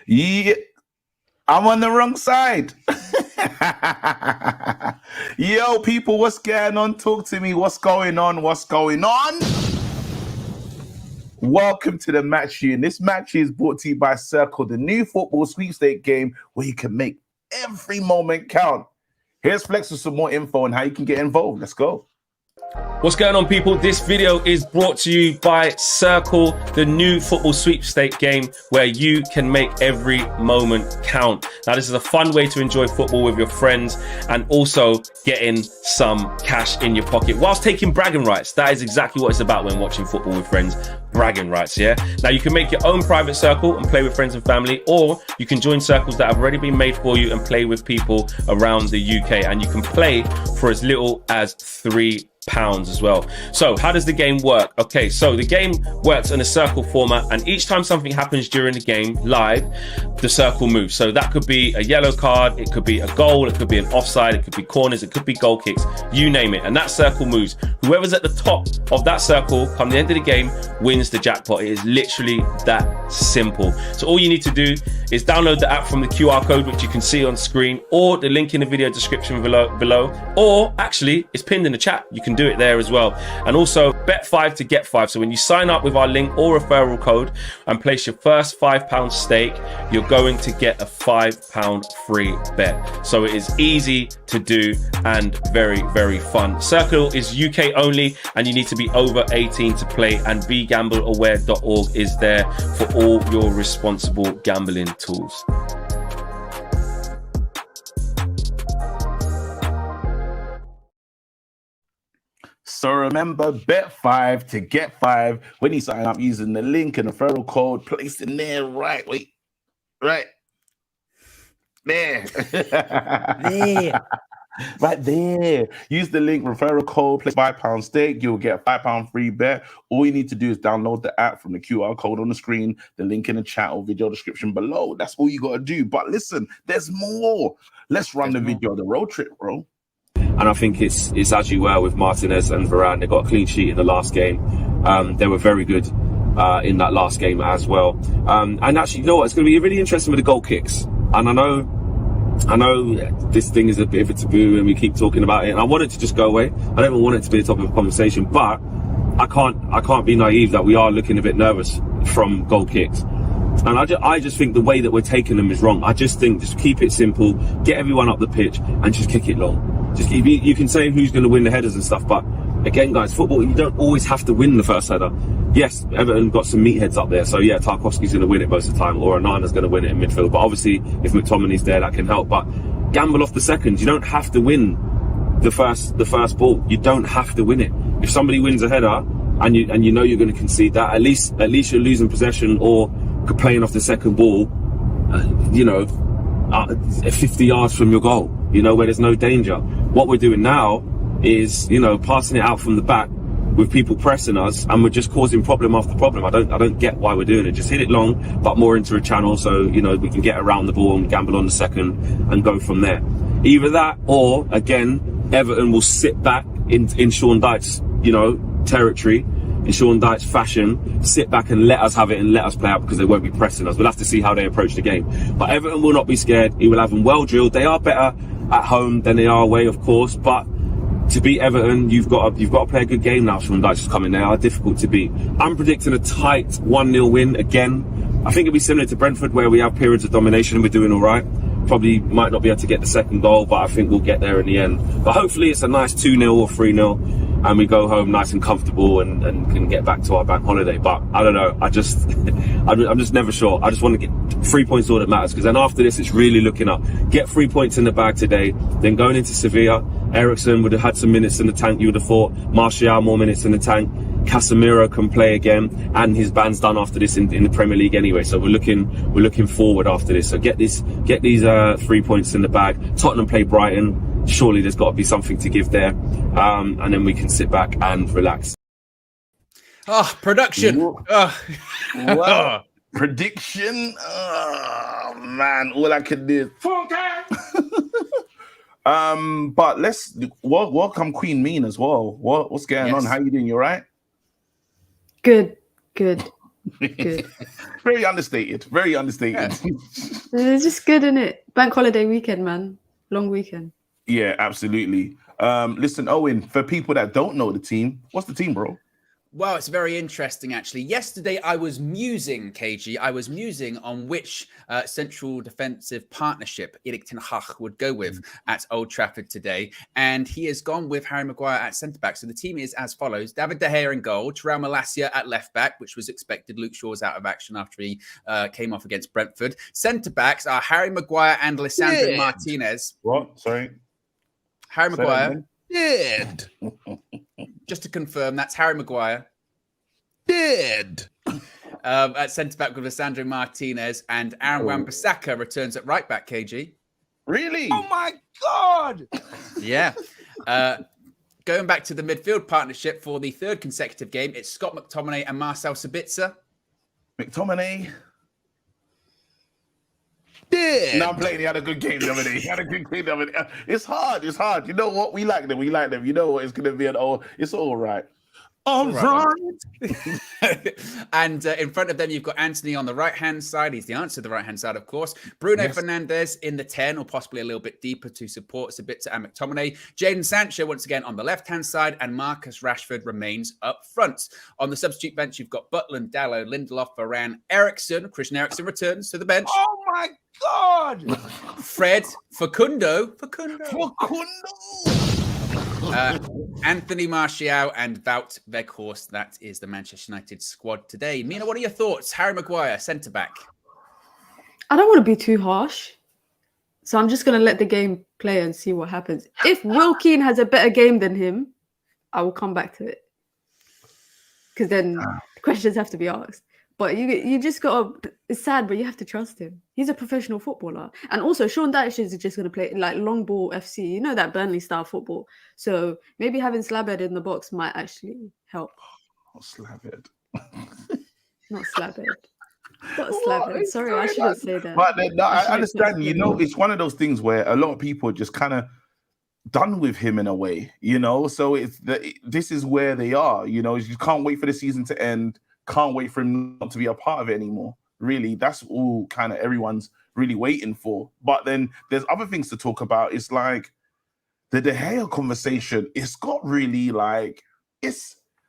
Yeah, I'm on the wrong side. Yo, people, what's going on? Talk to me. What's going on? What's going on? Welcome to the match here. And this match is brought to you by Circl, the new football sweepstake game where you can make every moment count. Here's Flex with some more info on how you can get involved. Let's go. What's going on, people? This video is brought to you by Circl, the new football sweepstake game where you can make every moment count. Now, this is a fun way to enjoy football with your friends and also getting some cash in your pocket whilst taking bragging rights. That is exactly what it's about when watching football with friends. Bragging rights, yeah? Now, you can make your own private circle and play with friends and family, or you can join circles that have already been made for you and play with people around the UK. And you can play for as little as £3 as well. So how does the game work? Okay, so the game works in a circle format, and each time something happens during the game live, the circle moves. So that could be a yellow card, it could be a goal, it could be an offside, it could be corners, it could be goal kicks, you name it, and that circle moves. Whoever's at the top of that circle come the end of the game wins the jackpot. It is literally that simple. So all you need to do is download the app from the QR code which you can see on screen, or the link in the video description below, or actually it's pinned in the chat. You can do it there as well. And also bet 5 to get 5. So when you sign up with our link or referral code and place your first £5 stake, you're going to get a £5 free bet. So it is easy to do and very, very fun. Circl is UK only, and you need to be over 18 to play, and begambleaware.org is there for all your responsible gambling tools. So remember, bet 5 to get 5 when you sign up using the link and the referral code placed in there. Right there. Right there. Use the link, referral code, place £5 stake. You'll get a £5 free bet. All you need to do is download the app from the QR code on the screen, the link in the chat or video description below. That's all you got to do. But listen, there's more. Let's run the video of the road trip, bro. And I think it's as you were with Martinez and Varane. They got a clean sheet in the last game. They were very good in that last game as well. And actually, you know what? It's going to be really interesting with the goal kicks. And I know this thing is a bit of a taboo and we keep talking about it. And I want it to just go away. I don't even want it to be a topic of conversation. But I can't be naive that we are looking a bit nervous from goal kicks. And I just think the way that we're taking them is wrong. I just think just keep it simple, get everyone up the pitch and just kick it long. You can say who's going to win the headers and stuff, but again, guys, football, you don't always have to win the first header. Yes, Everton got some meatheads up there, so yeah, Tarkowski's going to win it most of the time, or Onana's going to win it in midfield. But obviously, if McTominay's there, that can help. But gamble off the seconds. You don't have to win the first ball. You don't have to win it. If somebody wins a header and you know you're going to concede that, at least you're losing possession or playing off the second ball. 50 yards from your goal, where there's no danger. What we're doing now is, passing it out from the back with people pressing us, and we're just causing problem after problem. I don't get why we're doing it. Just hit it long, but more into a channel, so we can get around the ball and gamble on the second and go from there. Either that, or again, Everton will sit back in Sean Dyche's, territory, in Sean Dyche's fashion, sit back and let us have it and let us play out, because they won't be pressing us. We'll have to see how they approach the game. But Everton will not be scared. He will have them well drilled. They are better at home than they are away, of course, but to beat Everton, you've got to play a good game now. Sean Dyche is coming. They are difficult to beat. I'm predicting a tight 1-0 win again. I think it'll be similar to Brentford, where we have periods of domination and we're doing all right. Probably might not be able to get the second goal, but I think we'll get there in the end. But hopefully it's a nice 2-0 or 3-0. And we go home nice and comfortable and can get back to our bank holiday. But I don't know. I'm just never sure. I just want to get 3 points, all that matters, because then after this, it's really looking up. Get 3 points in the bag today. Then going into Sevilla, Eriksen would have had some minutes in the tank. You would have thought Martial more minutes in the tank. Casemiro can play again, and his band's done after this in the Premier League anyway. So we're looking forward after this. So get these 3 points in the bag. Tottenham play Brighton. Surely there's got to be something to give there, and then we can sit back and relax. Production. What? Prediction? Oh man, all I could do. But let's welcome Queen Mean as well. What's going on? How you doing? You all right? Good. Good. Very understated. Very understated. It's just good, isn't it? Bank holiday weekend, man. Long weekend. Yeah, absolutely. Listen, Owen, for people that don't know the team, what's the team, bro? Well, it's very interesting, actually. Yesterday, I was musing, KG. I was musing on which central defensive partnership Erik ten Hag would go with at Old Trafford today. And he has gone with Harry Maguire at centre-back. So the team is as follows. David De Gea in goal. Terrell Malacia at left-back, which was expected. Luke Shaw's out of action after he came off against Brentford. Centre-backs are Harry Maguire and Lisandro Martinez. What? Sorry? Harry Maguire. Dead. Just to confirm, that's Harry Maguire. Dead. At centre-back with Lisandro Martinez, and Aaron Wan-Bissaka returns at right-back, KG. Really? Oh, my God! Yeah. Going back to the midfield partnership for the third consecutive game, it's Scott McTominay and Marcel Sabitzer. McTominay. Dead. No, I'm playing. He had a good game the other day. He had a good game the other day. It's hard. It's hard. You know what? We like them. We like them. You know what? It's going to be it's all right. All right. And in front of them, you've got Anthony on the right-hand side. He's the answer to the right-hand side, of course. Bruno Fernandes in the 10, or possibly a little bit deeper to support Sabitzer and McTominay. Jadon Sancho, once again, on the left-hand side. And Marcus Rashford remains up front. On the substitute bench, you've got Butland, Dalot, Lindelof, Varane, Eriksen. Christian Eriksen returns to the bench. Oh, my God! Fred, Facundo. Anthony Martial and Wout Weghorst. That is the Manchester United squad today. Mina, what are your thoughts? Harry Maguire, centre-back. I don't want to be too harsh, so I'm just going to let the game play and see what happens. If Will Keane has a better game than him, I will come back to it. Because then questions have to be asked. But you just got to, it's sad, but you have to trust him. He's a professional footballer. And also, Sean Dyche is just going to play like long ball FC. You know that Burnley style football. So maybe having Slabhead in the box might actually help. Oh, Slabhead. Not Slabhead. Not Slabhead. Sorry, I shouldn't say that. But no, I understand. You know, it's one of those things where a lot of people are just kind of done with him in a way, you know? So this is where they are, you know? You can't wait for the season to end. Can't wait for him not to be a part of it anymore. Really, that's all kind of everyone's really waiting for. But then there's other things to talk about. It's like the De Gea conversation. It's got really like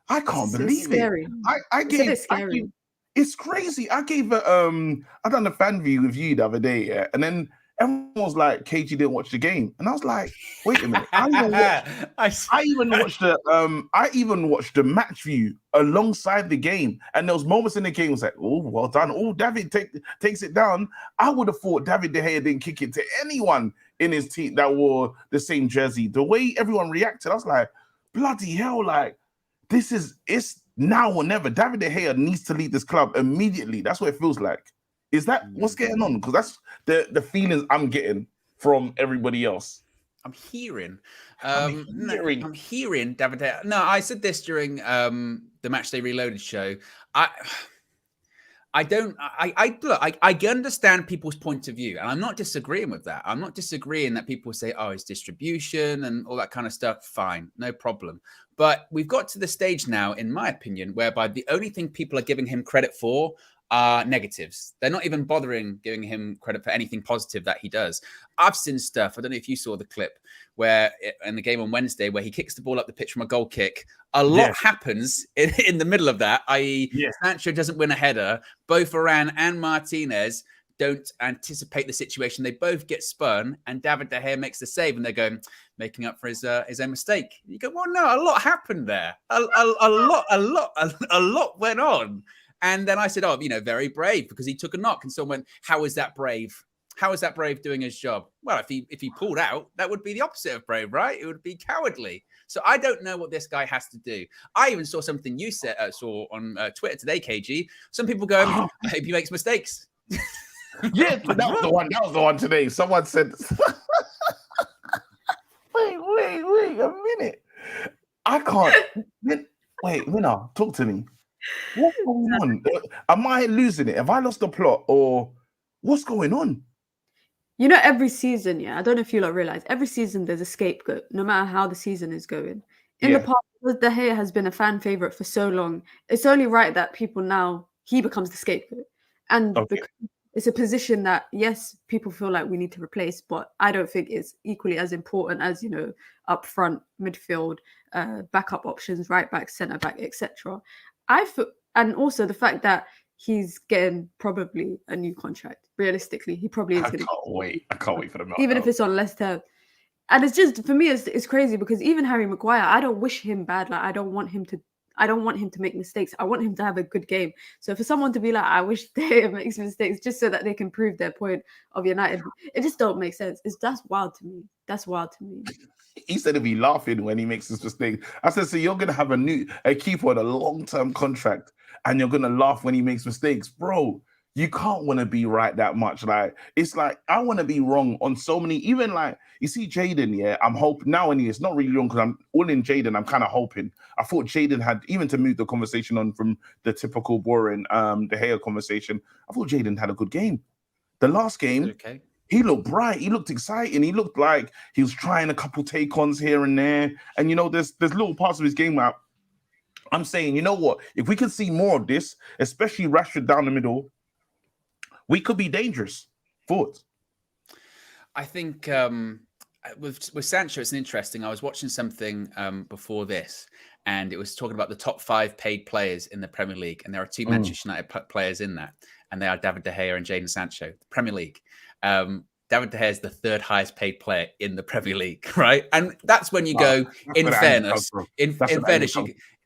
I can't believe scary. it. It's crazy. I gave I done a fan view with you the other day, yeah, and then everyone was like, KG didn't watch the game. And I was like, wait a minute. I even watched the match view alongside the game. And there was moments in the game was like, oh, well done. Oh, David takes it down. I would have thought David De Gea didn't kick it to anyone in his team that wore the same jersey. The way everyone reacted, I was like, bloody hell, like, it's now or never. David De Gea needs to lead this club immediately. That's what it feels like. Is that what's going on? Because that's the feelings I'm getting from everybody else. I'm hearing David De Gea. No, I said this during the Matchday Reloaded show. I understand people's point of view, and I'm not disagreeing with that. I'm not disagreeing that people say, oh, it's distribution and all that kind of stuff. Fine, no problem. But we've got to the stage now, in my opinion, whereby the only thing people are giving him credit for are negatives. They're not even bothering giving him credit for anything positive that he does. I've seen stuff, I don't know if you saw the clip, where in the game on Wednesday, where he kicks the ball up the pitch from a goal kick. A lot happens in the middle of that, i.e. Sancho doesn't win a header. Both Varane and Martinez don't anticipate the situation. They both get spun, and David De Gea makes the save, and they're going, making up for his own mistake. You go, well, no, a lot happened there. A lot went on. And then I said, oh, very brave, because he took a knock. And someone went, how is that brave? How is that brave doing his job? Well, if he pulled out, that would be the opposite of brave, right? It would be cowardly. So I don't know what this guy has to do. I even saw something you saw on Twitter today, KG. Some people go, I hope he makes mistakes. Yeah, but that was the one. That was the one today. Someone said, wait a minute. I can't. Wait, Mina, talk to me. What's going on? Am I losing it? Have I lost the plot, or what's going on? You know, every season, I don't know if you realize, every season there's a scapegoat, no matter how the season is going. In the past, De Gea has been a fan favorite for so long. It's only right that people now he becomes the scapegoat. And Okay. it's a position that, yes, people feel like we need to replace, but I don't think it's equally as important as, you know, up front, midfield, backup options, right back, centre back, etc. And also the fact that he's getting probably a new contract. Realistically, he probably is I going to. can't wait. I can't wait for the meltdown. Even if it's on less term. And it's just, for me, it's crazy because even Harry Maguire, I don't wish him bad. Like, I don't want him to make mistakes. I want him to have a good game. So for someone to be like, I wish they makes mistakes just so that they can prove their point of United, it just don't make sense. That's wild to me. That's wild to me. He said he'd be laughing when he makes his mistake. I said, so you're gonna have a keeper on a long-term contract and you're gonna laugh when he makes mistakes, bro. You can't want to be right that much. Like, it's like I want to be wrong on so many. Even like you see Jaden, yeah. I'm hoping now, and it's not really wrong because I'm all in Jaden. I'm kind of hoping. I thought Jaden had, even to move the conversation on from the typical boring De Gea conversation. I thought Jaden had a good game. The last game, Okay. he looked bright. He looked exciting. He looked like he was trying a couple take-ons here and there. And you know, there's little parts of his game where I'm saying, you know what? If we can see more of this, especially Rashford down the middle, we could be dangerous forwards. I think with Sancho, it's interesting. I was watching something before this, and it was talking about the top 5 paid players in the Premier League, and there are 2 Manchester United players in that, and they are David De Gea and Jadon Sancho. The Premier League. David De Gea is the 3rd highest paid player in the Premier League, right? And that's when you go, in fairness,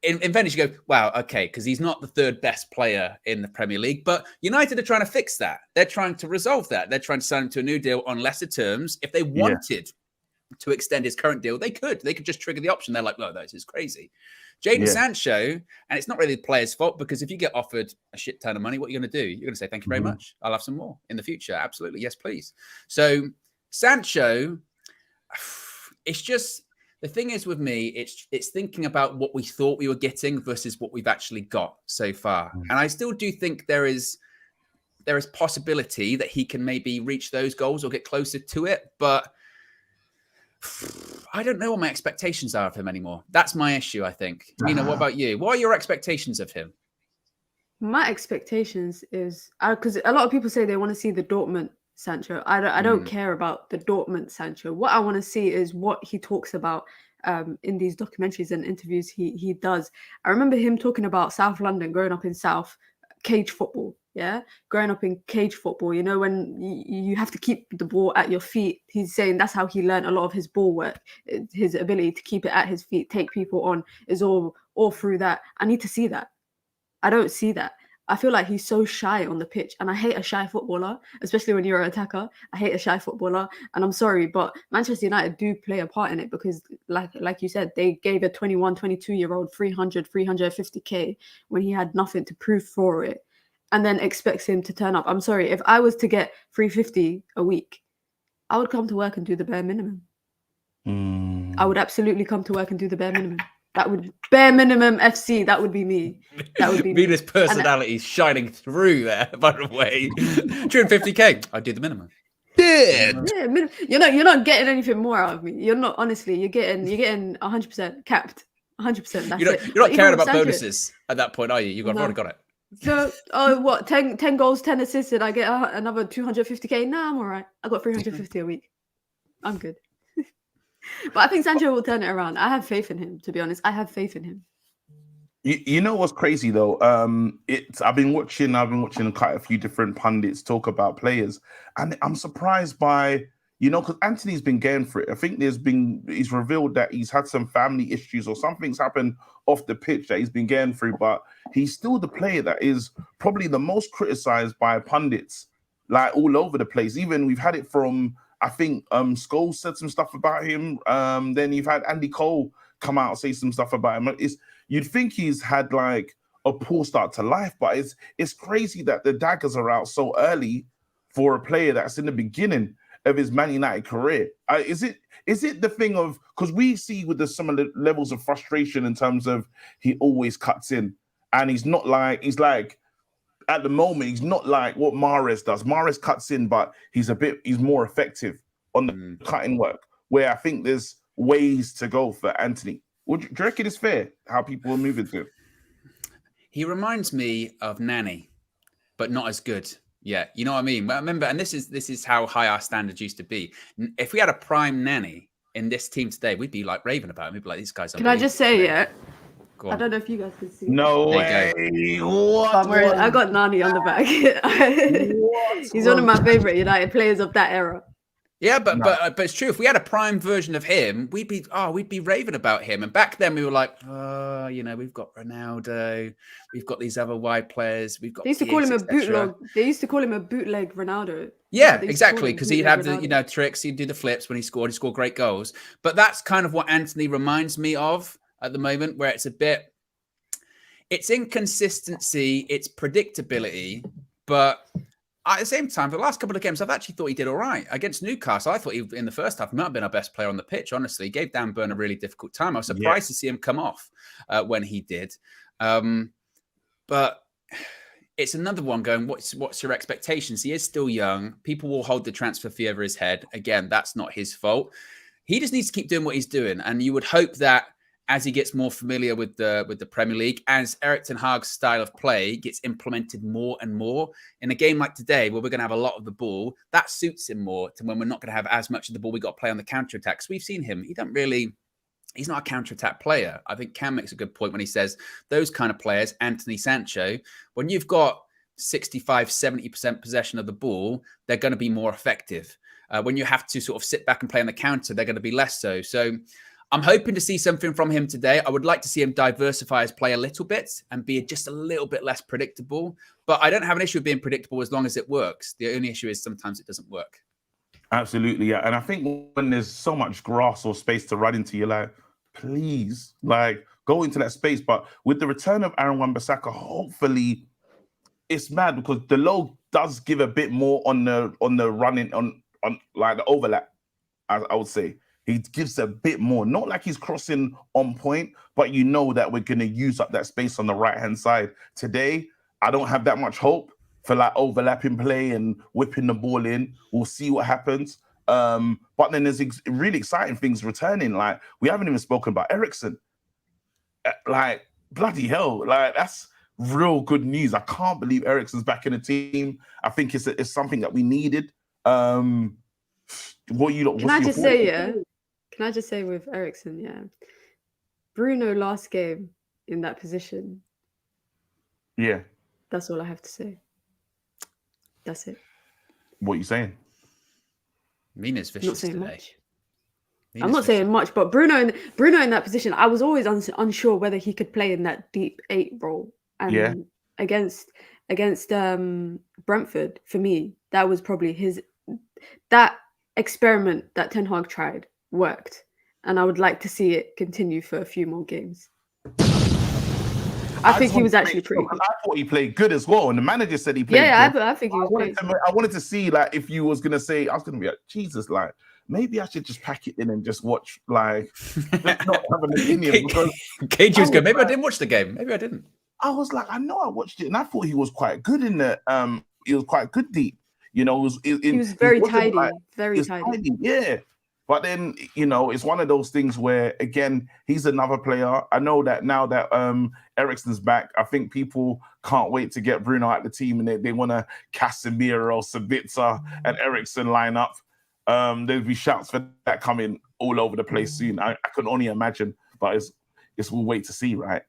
you go, wow, okay, because he's not the 3rd best player in the Premier League. But United are trying to fix that. They're trying to resolve that. They're trying to sign him to a new deal on lesser terms. If they wanted to extend his current deal, they could. They could just trigger the option. They're like, no, this is crazy. Jadon Sancho, and it's not really the player's fault, because if you get offered a shit ton of money, what are you going to do? You're going to say, thank you very much. I'll have some more in the future. Absolutely. Yes, please. So Sancho, it's just, the thing is with me, it's thinking about what we thought we were getting versus what we've actually got so far. And I still do think there is possibility that he can maybe reach those goals or get closer to it, but I don't know what my expectations are of him anymore. That's my issue, I think. Mina, what about you? What are your expectations of him? My expectations is, because a lot of people say they want to see the Dortmund Sancho. I don't care about the Dortmund Sancho. What I want to see is what he talks about in these documentaries and interviews he does. I remember him talking about South London, growing up in South, cage football. Yeah, growing up in cage football, you know, when you have to keep the ball at your feet. He's saying that's how he learned a lot of his ball work. His ability to keep it at his feet, take people on, is all through that. I need to see that. I don't see that. I feel like he's so shy on the pitch, and I hate a shy footballer, especially when you're an attacker. I hate a shy footballer, and I'm sorry, but Manchester United do play a part in it, because like you said, they gave a 21, 22-year-old 350K when he had nothing to prove for it, and then expects him to turn up. I'm sorry, if I was to get 350 a week, I would come to work and do the bare minimum. I would absolutely come to work and do the bare minimum. That would bare minimum FC. That would be me. That would be Mina's personality shining through there. By the way, 250K. I'd do the minimum. Yeah. You're not getting anything more out of me. You're not. Honestly, you're getting 100% capped. 100%. That's it. You're not caring about bonuses at that point, are you? You've already got it. So, what? 10 goals, 10 assists, and I get another 250K. Nah, I'm all right. I got 350 a week. I'm good. But I think Sancho will turn it around. I have faith in him, to be honest. I have faith in him. You know what's crazy though? I've been watching quite a few different pundits talk about players, and I'm surprised by, you know, because Anthony's been going for it. I think he's revealed that he's had some family issues or something's happened off the pitch that he's been going through, but he's still the player that is probably the most criticized by pundits, like all over the place. Even we've had it from, I think Scholes said some stuff about him. Then you've had Andy Cole come out and say some stuff about him. You'd think he's had like a poor start to life, but it's crazy that the daggers are out so early for a player that's in the beginning of his Man United career. Is it the thing of, because we see with some of the levels of frustration in terms of he always cuts in, and he's like at the moment, he's not like what Mahrez does. Mahrez cuts in, but he's more effective on the cutting work, where I think there's ways to go for Anthony. Do you reckon it's fair how people are moving to? He reminds me of Nani, but not as good. Yeah, you know what I mean? Well, remember, and this is how high our standards used to be. If we had a prime Nani in this team today, we'd be like raving about him. We'd be like, these guys are. Can I just say, yeah? Go I on. don't know if you guys can see. No There way. What? I got Nani on the back. He's one of my favorite United players of that era. Yeah, but it's true. If we had a prime version of him, we'd be raving about him. And back then we were like, oh, you know, we've got Ronaldo, we've got these other wide players, we've got. They used to call him a bootleg. They used to call him a bootleg Ronaldo. Yeah, exactly, because he'd have the tricks, he'd do the flips when he scored great goals. But that's kind of what Anthony reminds me of at the moment, where it's inconsistency, it's predictability, but at the same time, for the last couple of games, I've actually thought he did all right. Against Newcastle, I thought in the first half, he might have been our best player on the pitch, honestly. He gave Dan Burn a really difficult time. I was surprised to see him come off when he did. But it's another one going, what's your expectations? He is still young. People will hold the transfer fee over his head. Again, that's not his fault. He just needs to keep doing what he's doing. And you would hope that as he gets more familiar with the Premier League, as Erik ten Hag's style of play gets implemented more and more, in a game like today, where we're going to have a lot of the ball, that suits him more to when we're not going to have as much of the ball. We got to play on the counter-attacks. We've seen him. He's not a counter-attack player. I think Cam makes a good point when he says those kind of players, Anthony Sancho, when you've got 65, 70% possession of the ball, they're going to be more effective. When you have to sort of sit back and play on the counter, they're going to be less so. So I'm hoping to see something from him today. I would like to see him diversify his play a little bit and be just a little bit less predictable. But I don't have an issue with being predictable as long as it works. The only issue is sometimes it doesn't work. Absolutely, yeah. And I think when there's so much grass or space to run into, you're like, please, like, go into that space. But with the return of Aaron Wan-Bissaka, hopefully it's mad because the low does give a bit more on the running, on like the overlap, I would say. He gives a bit more, not like he's crossing on point, but you know that we're going to use up that space on the right-hand side. Today, I don't have that much hope for like overlapping play and whipping the ball in. We'll see what happens. But then there's really exciting things returning. Like, we haven't even spoken about Eriksen. Like, bloody hell. Like, that's real good news. I can't believe Eriksen's back in the team. I think it's something that we needed. Can I just say with Eriksen, yeah, Bruno last game in that position. Yeah. That's all I have to say. That's it. What are you saying? Mina's vicious today. Much. I'm not saying much, but Bruno in that position, I was always unsure whether he could play in that deep 8 role. And against Brentford, for me, that was probably that experiment that Ten Hag tried worked, and I would like to see it continue for a few more games. I think he was actually pretty good. I thought he played good as well, and the manager said he played good. I think he was great. I wanted to see, like, if you was going to say, I was going to be like, Jesus, like, maybe I should just pack it in and just watch, like, let's not have an opinion. Because KG was good. Maybe I didn't watch the game. Maybe I didn't. I was like, I know I watched it, and I thought he was quite good in the, he was quite good deep. You know, he was very tidy, very tidy. Yeah. But then, you know, it's one of those things where, again, he's another player. I know that now that Eriksen's back, I think people can't wait to get Bruno out of the team, and they want to Casemiro, Sabitzer, and Eriksen line up. There'll be shouts for that coming all over the place soon. I can only imagine, but we'll wait to see, right?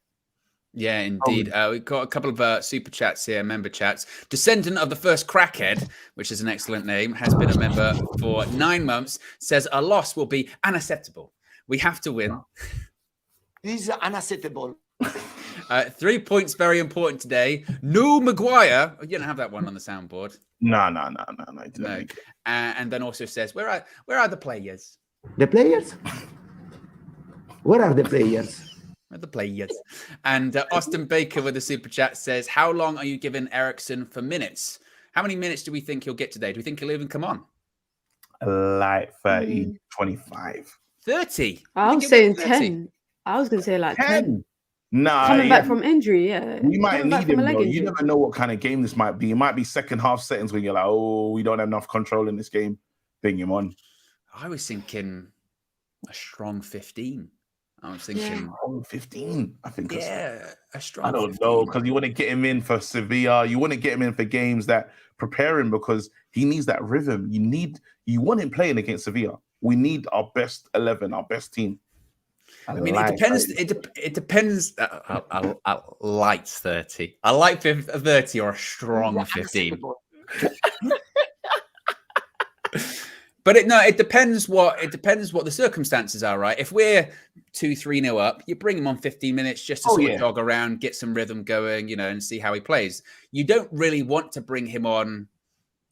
Yeah, indeed. We've got a couple of super chats here, member chats. Descendant of the first crackhead, which is an excellent name, has been a member for 9 months, says a loss will be unacceptable. We have to win. This is unacceptable. 3 points, very important today. No Maguire. You don't have that one on the soundboard. No. And then also says, where are the players? The players? Where are the players? The players. And Austin Baker with the super chat says, how long are you giving Eriksen for minutes? How many minutes do we think he'll get today? Do we think he'll even come on? Like 30, 25. 30? I was saying 10. I was going to say like 10. Nah, coming back from injury, yeah. We might need him, bro. You never know what kind of game this might be. It might be second half settings when you're like, oh, we don't have enough control in this game. Bring him on. I was thinking a strong 15. I was thinking, 15. I think. A strong. I don't 15. know, because you want to get him in for Sevilla. You want to get him in for games that prepare him, because he needs that rhythm. You want him playing against Sevilla. We need our best 11, our best team. I mean, it depends. It depends. A light 30, a light 30, or a strong 15. But it depends what the circumstances are, right? If we're 2-3-0 up, you bring him on 15 minutes just to sort of jog around, get some rhythm going, and see how he plays. You don't really want to bring him on,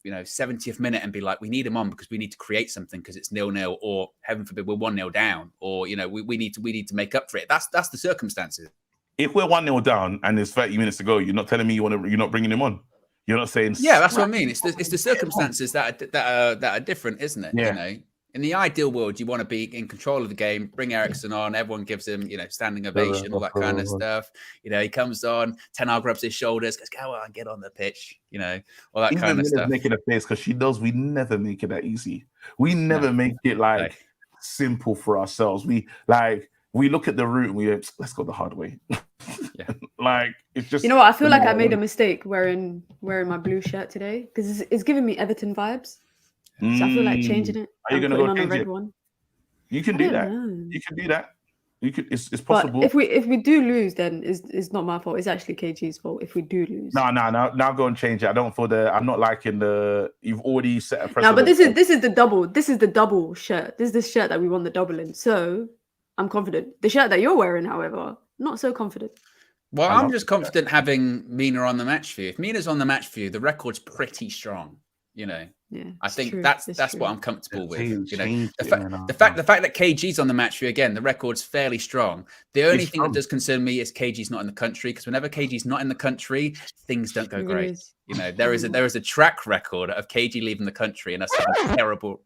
70th minute and be like, we need him on because we need to create something because it's 0-0, or heaven forbid we're 1-0 down, or we need to make up for it. That's the circumstances. If we're 1-0 down and there's 30 minutes to go, you're not telling me you're not bringing him on. You're not saying, yeah, that's what I mean. It's the circumstances that are different, isn't it? Yeah. In the ideal world, you want to be in control of the game. Bring Eriksen on. Everyone gives him, standing ovation, all that kind of stuff. He comes on. Ten Hag rubs his shoulders. Goes, go on, get on the pitch. All that kind of stuff. Making a face because she knows we never make it that easy. We never make it simple for ourselves. We look at the route and we go, let's go the hard way. Yeah. It's just. You know what? I feel like I made a mistake wearing my blue shirt today because it's giving me Everton vibes. So I feel like changing it. Are you going to go change it? One. You can do that. You can do that. You could. It's possible. But if we do lose, then it's not my fault. It's actually KG's fault if we do lose. No. Now go and change it. I don't feel I'm not liking the. You've already set a precedent. No, but this is the double. This is the double shirt. This is the shirt that we won the double in. So I'm confident. The shirt that you're wearing, however, not so confident. Well, I'm just confident having Mina on the match view. If Mina's on the match view, the record's pretty strong. Yeah, I think true. that's what I'm comfortable with. The fact that KG's on the match view, again, the record's fairly strong. The only thing that does concern me is KG's not in the country, because whenever KG's not in the country, things don't go great. There is a track record of KG leaving the country and us having terrible.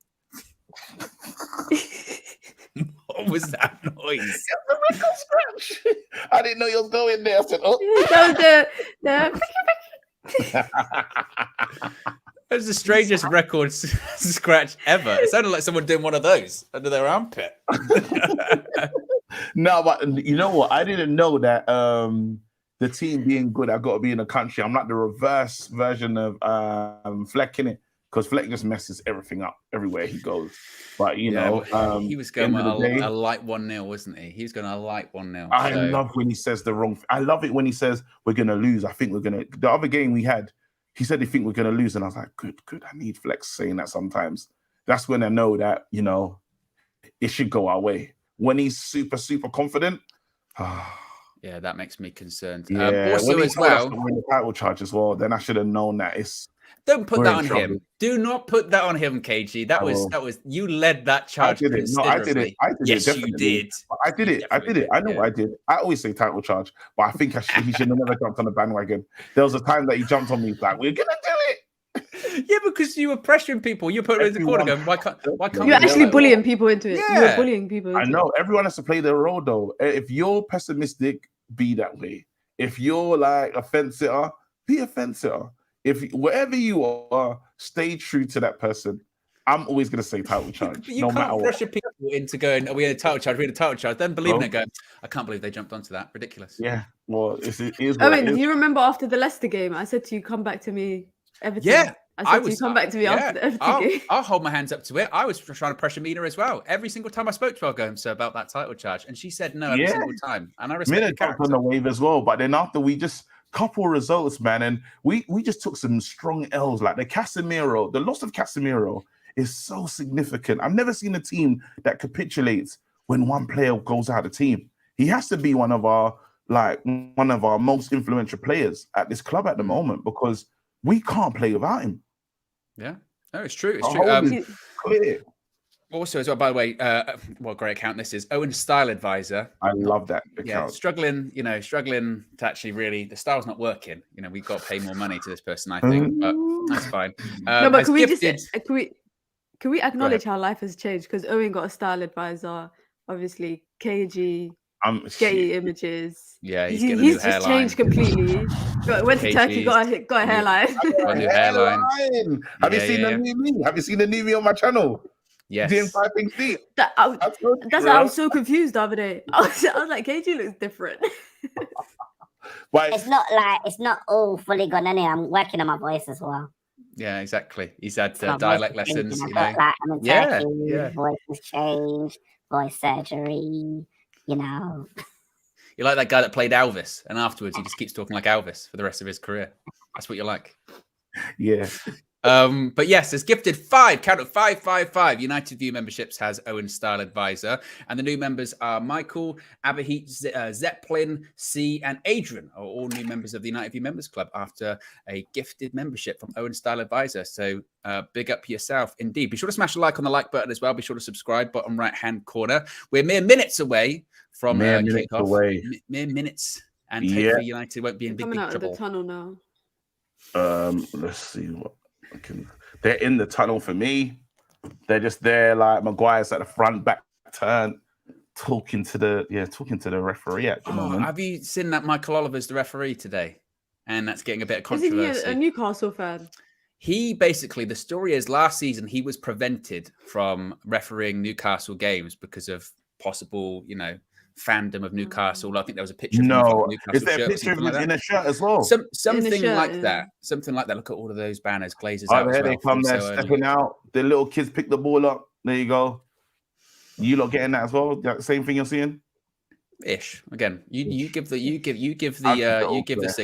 What was that noise? The record scratch. I didn't know you was going there. I said, oh. That was the strangest record scratch ever. It sounded like someone doing one of those under their armpit. No, but you know what? I didn't know that the team being good, I've got to be in the country. I'm like the reverse version of Fleck, innit? Because Fleck just messes everything up everywhere he goes. But, he was going a light 1-0, wasn't he? He was going a light 1-0. I love when he says the wrong. I love it when he says we're going to lose. I think we're going to. The other game we had, he said he think we're going to lose. And I was like, good. I need Flex saying that sometimes. That's when I know that, it should go our way. When he's super, super confident. Yeah, that makes me concerned. Yeah, also as well. When the title charge as well, then I should have known that it's. Don't put that on him. Do not put that on him, KG. That was you led that charge. I did it. No, I did it. Yes, you did. I did it. I know what I did. I always say title charge, but I think he should have never jumped on the bandwagon. There was a time that he jumped on me like, we're gonna do it. Yeah, because you were pressuring people. You put it in the corner going, why can't you're actually bullying people into it? Yeah. You're bullying people into I know. Everyone has to play their role though. If you're pessimistic, be that way. If you're like a fence sitter, be a fence sitter. If wherever you are, stay true to that person. I'm always going to say title charge. You can't pressure people into going, are we in a title charge? We're in a title charge. Then believing it, going, I can't believe they jumped onto that. Ridiculous. Yeah. Well, it is. Do you remember after the Leicester game, I said to you, come back to me, Everton? Yeah. I said to you, come back to me after the Everton game. I'll hold my hands up to it. I was trying to pressure Mina as well. Every single time I spoke to her, going, so about that title charge. And she said no every single time. And I respect Mina jumped on the wave as well. But then after we just couple results, man, and we just took some strong L's. Like the loss of Casemiro is so significant. I've never seen a team that capitulates when one player goes out of the team. He has to be one of our most influential players at this club at the moment, because we can't play without him. Yeah, no, it's true. It's true. Clear. Also, as well, by the way, what great account this is. Owen's style advisor. I love that account. Yeah, struggling to actually really, the style's not working. We've got to pay more money to this person, I think, but that's fine. No, but can we acknowledge how life has changed? Because Owen got a style advisor, obviously KG, Getty Images. Yeah, he's just changed completely. Went to Turkey, got a hairline. Got a new hairline. Have you seen the new me? Have you seen the new me on my channel? Yes. Doing 5 things deep. That's why I was so confused the other day. I was like, KG looks different. But It's not all fully gone anyway. I'm working on my voice as well. Yeah, exactly. He's had My dialect voice is lessons, changing. you know. I've got, I'm in Yeah, Turkey, yeah. voice has changed, voice surgery, you know. You're like that guy that played Elvis, and afterwards he just keeps talking like Elvis for the rest of his career. That's what you're like. yeah. Um, But yes, there's gifted 5, count of 555 United View memberships has Owen Style Advisor. And the new members are Michael, Abahit, Zeppelin, C, and Adrian are all new members of the United View Members Club after a gifted membership from Owen Style Advisor. So big up yourself indeed. Be sure to smash a like on the like button as well. Be sure to subscribe, bottom right-hand corner. We're mere minutes away from kickoff. Mere minutes. And Hopefully United won't be in big Coming out trouble. of the tunnel now. Let's see what I can. They're in the tunnel for me. They're just there, like Maguire's at the front, back turn, talking to the referee at the moment. Have you seen that Michael Oliver's the referee today? And that's getting a bit of controversy. Isn't he a Newcastle fan? He basically, the story is last season he was prevented from refereeing Newcastle games because of possible, fandom of Newcastle. I think there was a picture. No, of is there a picture of him in a shirt as well? Something shirt, like yeah. that. Something like that. Look at all of those banners, Glazers Oh, out. there they come there, stepping out. The little kids pick the ball up. There you go. You lot getting that as well? That same thing you're seeing? Ish. Again, you give the signal. Yeah, you give the Guys,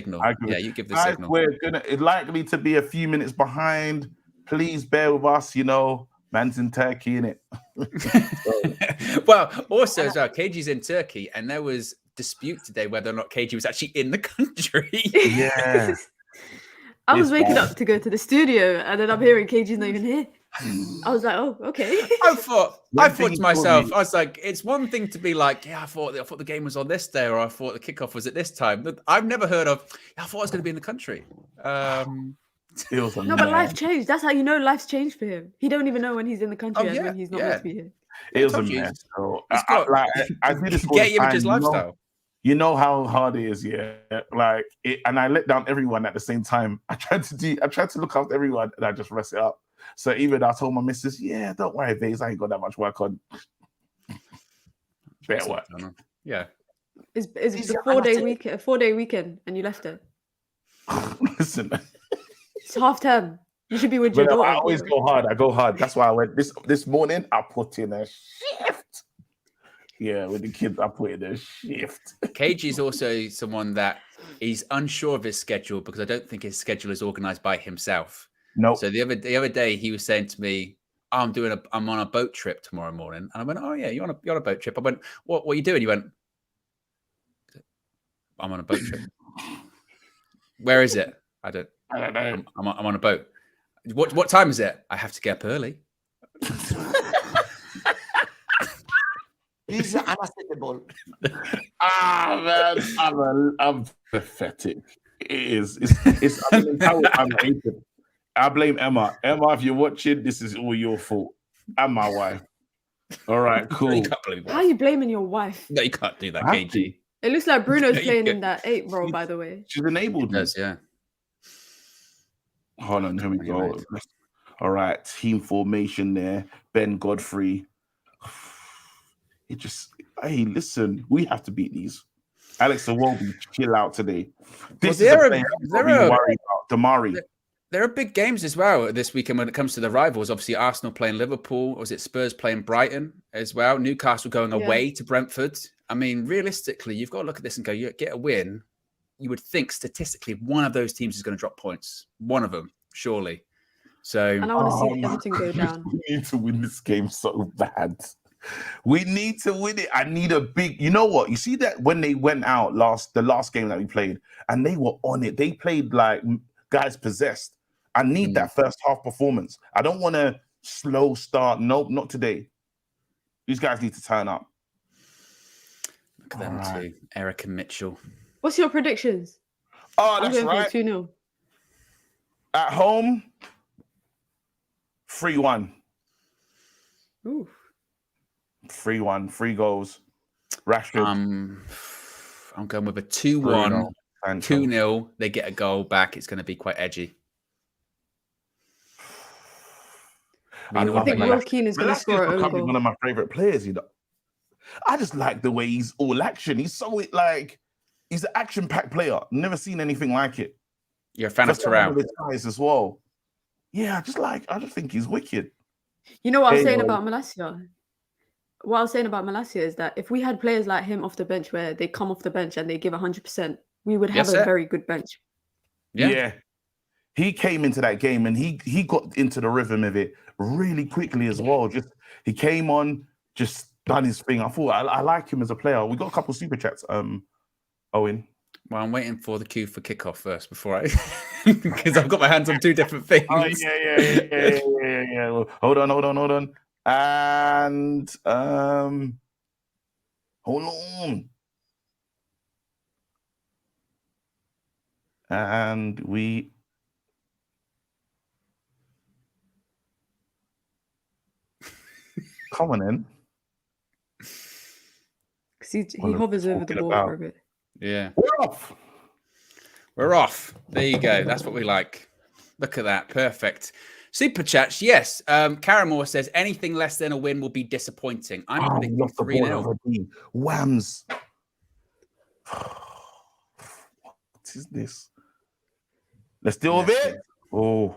signal. It's likely to be a few minutes behind. Please bear with us. Man's in Turkey, innit? Well, also as well, KG's in Turkey, and there was dispute today whether or not KG was actually in the country. Yeah. I was waking up to go to the studio, and then I'm hearing KG's not even here. I was like, oh, okay. I thought to myself, me- I was like, it's one thing to be like, yeah, I thought the game was on this day, or I thought the kickoff was at this time. But I've never heard of, I thought I was going to be in the country. It was No, but life changed. That's how you know life's changed for him. He don't even know when he's in the country and when he's not meant to be here. It was a told you. mess. So He's got- I do this all Get the you with time, his lifestyle. You know how hard it is, yeah. And I let down everyone at the same time. I tried to look after everyone, and I just mess it up. So even I told my missus, yeah, don't worry, babes, I ain't got that much work on. Better work. Yeah. It's a 4-day weekend, and you left it. Listen, It's half term. You should be with your but daughter. I always go hard. I go hard. That's why I went this morning. I put in a shift. Yeah, with the kids, I put in a shift. KG is also someone that he's unsure of his schedule because I don't think his schedule is organized by himself. No. So the other day he was saying to me, I'm on a boat trip tomorrow morning. And I went, oh yeah, you're on a boat trip. I went, what are you doing? He went, I'm on a boat trip. Where is it? I don't know. I'm on a boat. What time is it? I have to get up early. He's unacceptable. Man, I'm pathetic. It is. It's unempowering. I blame Emma. Emma, if you're watching, this is all your fault. And my wife. All right, cool. You can't blame How are you blaming your wife? No, you can't do that, I KG. It looks like Bruno's playing in that 8 role, by the way. She's enabled me. Does, yeah. Hold on, here we go. Right. All right, team formation there. Ben Godfrey. Hey, listen, we have to beat these. Alex Iwobi, chill out today. This is a player I'm probably worried about. Damari. There are big games as well this weekend when it comes to the rivals. Obviously, Arsenal playing Liverpool. Or was it Spurs playing Brighton as well? Newcastle going away to Brentford. I mean, realistically, you've got to look at this and go, you get a win. You would think statistically one of those teams is going to drop points. One of them, surely. So, And I want to see Everton go down. We need to win this game so bad. We need to win it. I need a big. You know what? You see that when they went out the last game that we played, and they were on it. They played like guys possessed. I need that first half performance. I don't want a slow start. Nope, not today. These guys need to turn up. look at them too. Eric and Mitchell. What's your predictions? Oh, I'm that's going right. for 2-0. At home, 3-1. Ooh. 3-1. 3 goals. Rashford. I'm going with a 2-1. Bruno, Sancho. 2-0. They get a goal back. It's going to be quite edgy. I I think Will Keane is going to score an own becoming goal. one of my favorite players. You know, I just like the way he's all action. He's so like he's an action-packed player. Never seen anything like it. You're a fan of For someone Terrell. of his size as well. Yeah, I just think he's wicked. You know what I was saying Anyway. about Malacia? What I was saying about Malacia is that if we had players like him off the bench where they come off the bench and they give 100%, we would have Yes, a sir. very good bench. Yeah. He came into that game and he got into the rhythm of it really quickly as well. Just he came on, just done his thing. I thought I like him as a player. We got a couple of super chats, Owen. Well, I'm waiting for the cue for kickoff first before I, because I've got my hands on two different things. Oh yeah. Well, hold on. And hold on. And we come on in. Because he hovers over the ball for a bit. Yeah. We're off. We're off. There you go. That's what we like. Look at that. Perfect. Super chats. Yes. Caramore says anything less than a win will be disappointing. I'm predicting lost the 3-0. ball already. Whams. What is this? Let's deal with it. Oh.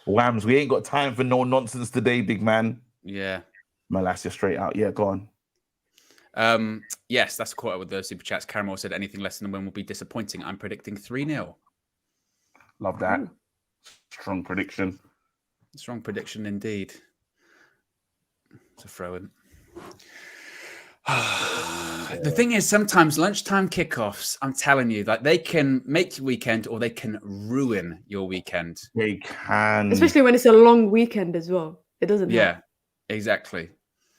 Whams, we ain't got time for no nonsense today, big man. Yeah. Malacia straight out. Yeah, go on. Yes, that's caught up with the super chats. Caramore said anything less than a win will be disappointing. I'm predicting 3-0. Love that. Strong prediction. Strong prediction indeed. It's a throw-in. The thing is, sometimes lunchtime kickoffs, I'm telling you, like they can make your weekend or they can ruin your weekend. They can. Especially when it's a long weekend as well. It doesn't help. Yeah, exactly.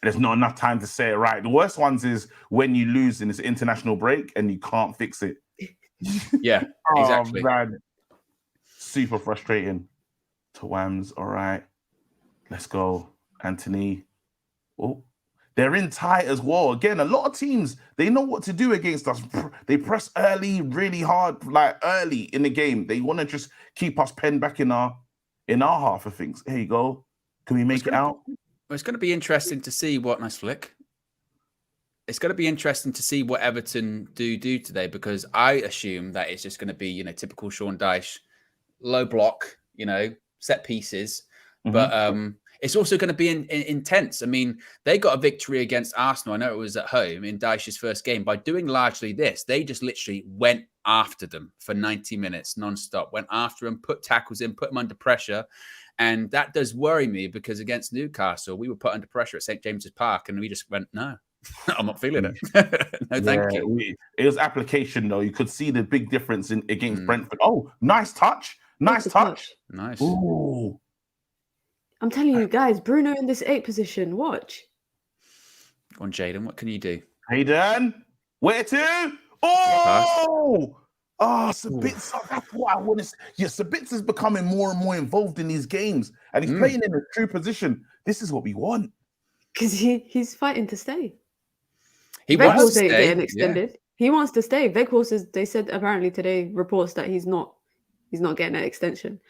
There's not enough time to say it right. The worst ones is when you lose in this international break and you can't fix it. Yeah, exactly. Oh, man. Super frustrating. To Whams, all right. Let's go. Anthony. Oh, they're in tight as well. Again, a lot of teams, they know what to do against us. They press early, really hard, like early in the game. They want to just keep us penned back in our half of things. Here you go. Can we make it out? Well, it's going to be interesting to see what nice flick. It's going to be interesting to see what Everton do today, because I assume that it's just going to be, typical Sean Dyche, low block, set pieces. Mm-hmm. But it's also going to be intense. I mean, they got a victory against Arsenal. I know it was at home in Dyche's first game. By doing largely this, they just literally went after them for 90 minutes nonstop, went after them, put tackles in, put them under pressure. And that does worry me, because against Newcastle, we were put under pressure at St. James's Park and we just went, no, I'm not feeling it. No, thank you. It was application, though. You could see the big difference against Brentford. Oh, nice touch. Nice touch. Nice. Ooh. I'm telling you guys, Bruno in this 8 position. Watch. Go on, Jaden. What can you do? Hayden. Where to? Oh! Sabitzer, that's what I want to see. Yeah, Sabitzer's becoming more and more involved in these games, and he's playing in a true position. This is what we want. Because he's fighting to stay. He wants to stay. Getting extended. Yeah. He wants to stay. Weghorst, they said apparently today, reports that he's not getting an extension.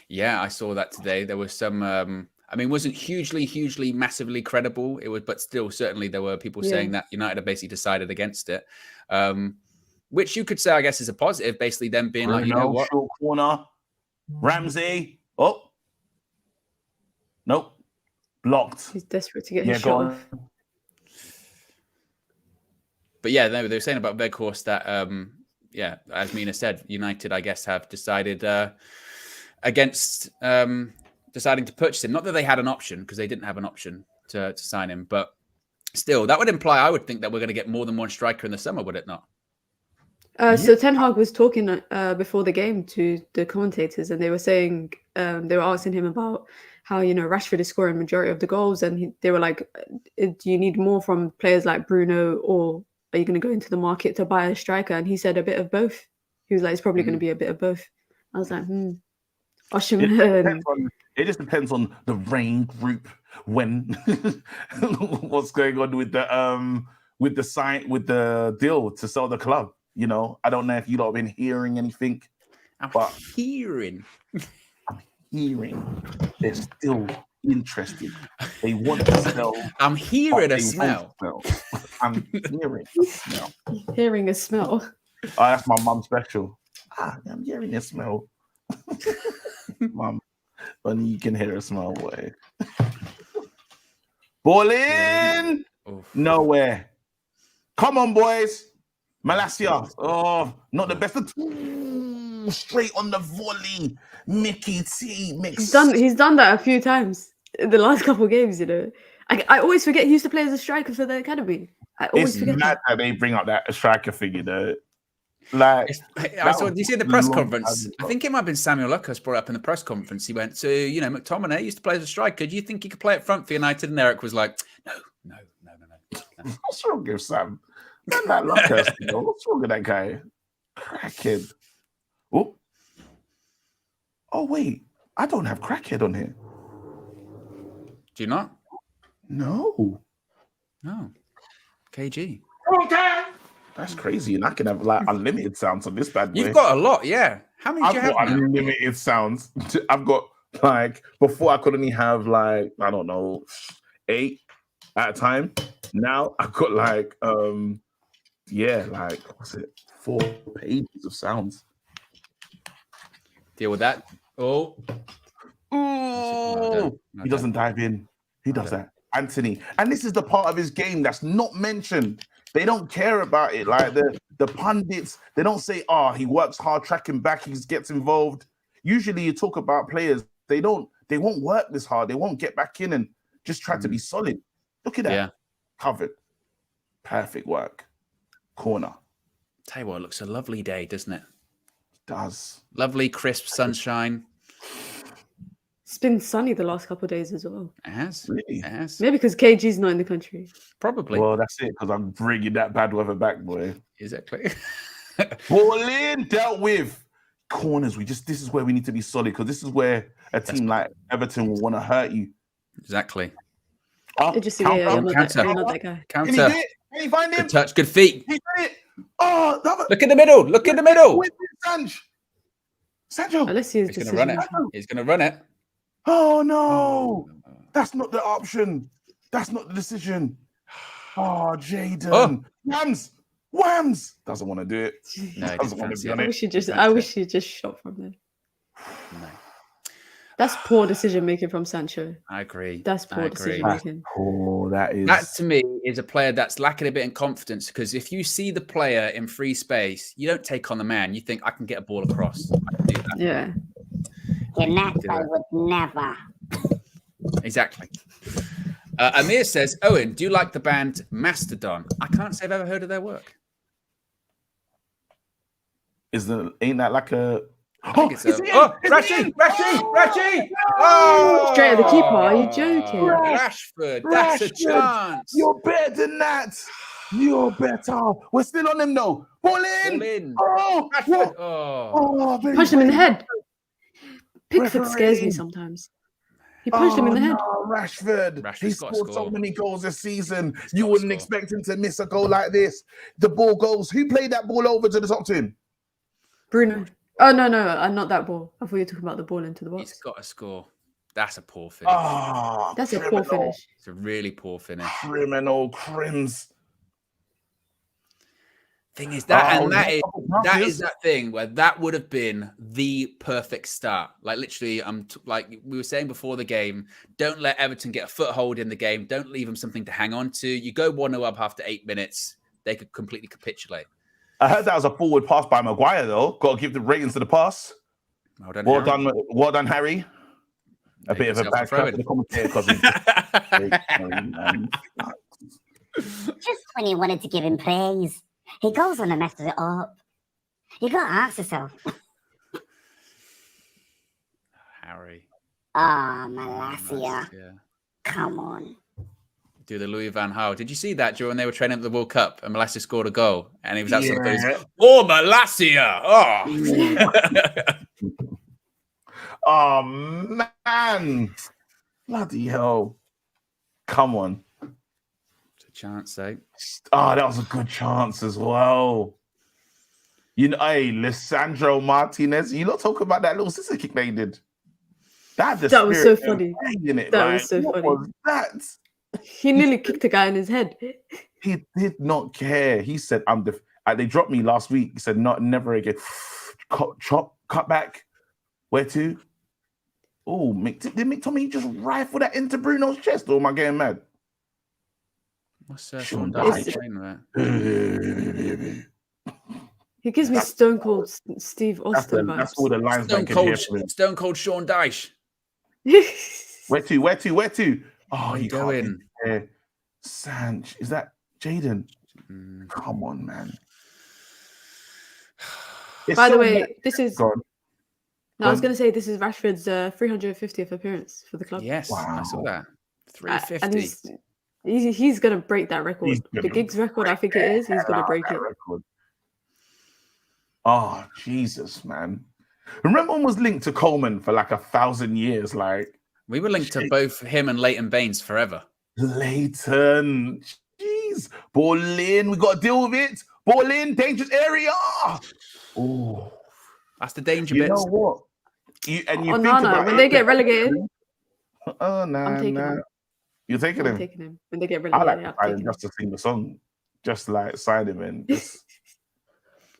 Yeah, I saw that today. There was some, wasn't hugely, massively credible. It was, but still, certainly there were people saying that United have basically decided against it. Which you could say, I guess, is a positive, basically them being Bruno, like, you know what? Short corner. Ramsey. Oh. Nope. Blocked. He's desperate to get his shot off. But yeah, they were saying about Weghorst that, as Mina said, United, I guess, have decided against deciding to purchase him. Not that they had an option, because they didn't have an option to sign him. But still, that would imply, I would think, that we're going to get more than one striker in the summer, would it not? So Ten Hag was talking before the game to the commentators, and they were saying, they were asking him about how, Rashford is scoring majority of the goals, and they were like, do you need more from players like Bruno, or are you going to go into the market to buy a striker? And he said a bit of both. He was like, it's probably going to be a bit of both. I was like, It just depends on the rain group when what's going on with the deal to sell the club. I don't know if you lot have been hearing anything. I'm hearing. hearing they're still interested. They want to smell. I'm hearing but a they smell. won't smell. I'm hearing a smell. Hearing a smell. Oh, that's my mum's special. I'm hearing a smell. Mum, only you can hear a smell, boy. Ball in! Nowhere. Come on, boys. Malacia. Oh, not the best. Straight on the volley. Mickey T. He's done that a few times in the last couple of games, you know. I always forget he used to play as a striker for the academy. I always forget mad that they bring up that striker figure, you know. Like, I saw. Did you see the press conference? I think it might have been Samuel Lucas brought up in the press conference. He went, "So you know, McTominay used to play as a striker. Do you think he could play up front for United?" And Eric was like, "No." What's wrong with Sam? Man, that Lucas, what's wrong with that guy? Crackhead. Oh, wait, I don't have crackhead on here. Do you not? No. KG. Okay. That's crazy, and I can have like unlimited sounds on this bad boy. You've got a lot, yeah. How many do you have now? Unlimited sounds. I've got like before I could only have like I don't know 8 at a time. Now I've got like like what's it? 4 pages of sounds. Deal with that. Oh, he doesn't dive in. He does that. Anthony, and this is the part of his game that's not mentioned. They don't care about it. Like the pundits, they don't say, he works hard tracking back, he gets involved. Usually you talk about players, they won't work this hard. They won't get back in and just try to be solid. Look at that. Yeah. Covered. Perfect work. Corner. Tell you what, it looks a lovely day, doesn't it? It does. Lovely, crisp sunshine. It's been sunny the last couple of days as well. It has. Really? It has. Maybe because KG's not in the country. Probably. Well, that's it, because I'm bringing that bad weather back, boy. Exactly. Ball in, dealt with. Corners, this is where we need to be solid, because this is where a team like Everton will want to hurt you. Exactly. You're not that guy. Counter. Can you find him? Good touch, good feet. He did it. Look in the middle. Look in the middle. Sancho. Let's see his He's going to run it. He's going to run it. Oh, no. That's not the option. That's not the decision. Oh, Jaden. Whams. Doesn't want to do it. No, doesn't want to be on it. I wish he just shot from there. No. That's poor decision making from Sancho. I agree. That's poor decision making. That to me is a player that's lacking a bit in confidence, because if you see the player in free space, you don't take on the man. You think, I can get a ball across. I can do that. Yeah. I would never. Exactly. Amir says, Owen, do you like the band Mastodon? I can't say I've ever heard of their work. Ain't that like a... Rashi! Oh! Straight at the keeper. Are you joking? Rashford, that's a chance. You're better than that. You're better. We're still on him though. Ball in. Oh, Rashford. Punch him in the head. Pickford scares me sometimes. He punched him in the head. No, Rashford. He scored so many goals this season. You wouldn't expect him to miss a goal like this. The ball goes. Who played that ball over to the top to him? Bruno. Oh, no, not that ball. I thought you were talking about the ball into the box. He's got to score. That's a poor finish. That's a poor finish. It's a really poor finish. Criminal crims. Thing is that is that thing where that would have been the perfect start. Like literally, like we were saying before the game, don't let Everton get a foothold in the game. Don't leave them something to hang on to. You go 1-0 up after 8 minutes, they could completely capitulate. I heard that was a forward pass by Maguire, though. Got to give the ratings to the pass. Well done, Harry. A bit of a bad crack to the commentator because just when you wanted to give him praise, he goes on and messes it up. You got to ask yourself. Harry. Malacia. Come on. Do the Louis van Gaal. Did you see that during they were training at the World Cup and Malacia scored a goal and he was outside the goals? Oh, Malacia! Oh, man! Bloody hell! Come on! It's a chance, eh? Oh, that was a good chance as well. You know, hey, Lisandro Martinez. You not talking about that little sister kick they did? That was so funny. It. That Like, was so what funny. was that? He nearly kicked a guy in his head. He did not care. He said, "I'm the." They dropped me last week. He said, "Not never again." Cut back. Where to? Oh, did Mick Tommy just rifle that into Bruno's chest? Or am I getting mad? What's Sean Dyche? He gives me Stone Cold Steve Austin vibes. That's all the linesman can hear from him. Stone Cold Sean Dyche. Where to? Oh, you go in. Sanch, is that Jaden? Come on, man. By the way, this is. God. No, I was going to say this is Rashford's 350th appearance for the club. Yes, wow. I saw that. 350. And he's going to break that record. The Giggs record, I think it is. He's going to break it. Record. Oh, Jesus, man. Remember when was linked to Coleman for like 1,000 years? Like, we were linked to both him and Leighton Baines forever. Leighton. Jeez. Ball in. We got to deal with it. Ball in. Dangerous area. Oh. That's the danger bits. You know what? You think about when they get relegated. Oh, no, I'm taking him. You're taking him? I'm taking him. When they get relegated, I like sign him just to sing the song. Just like sign him and just...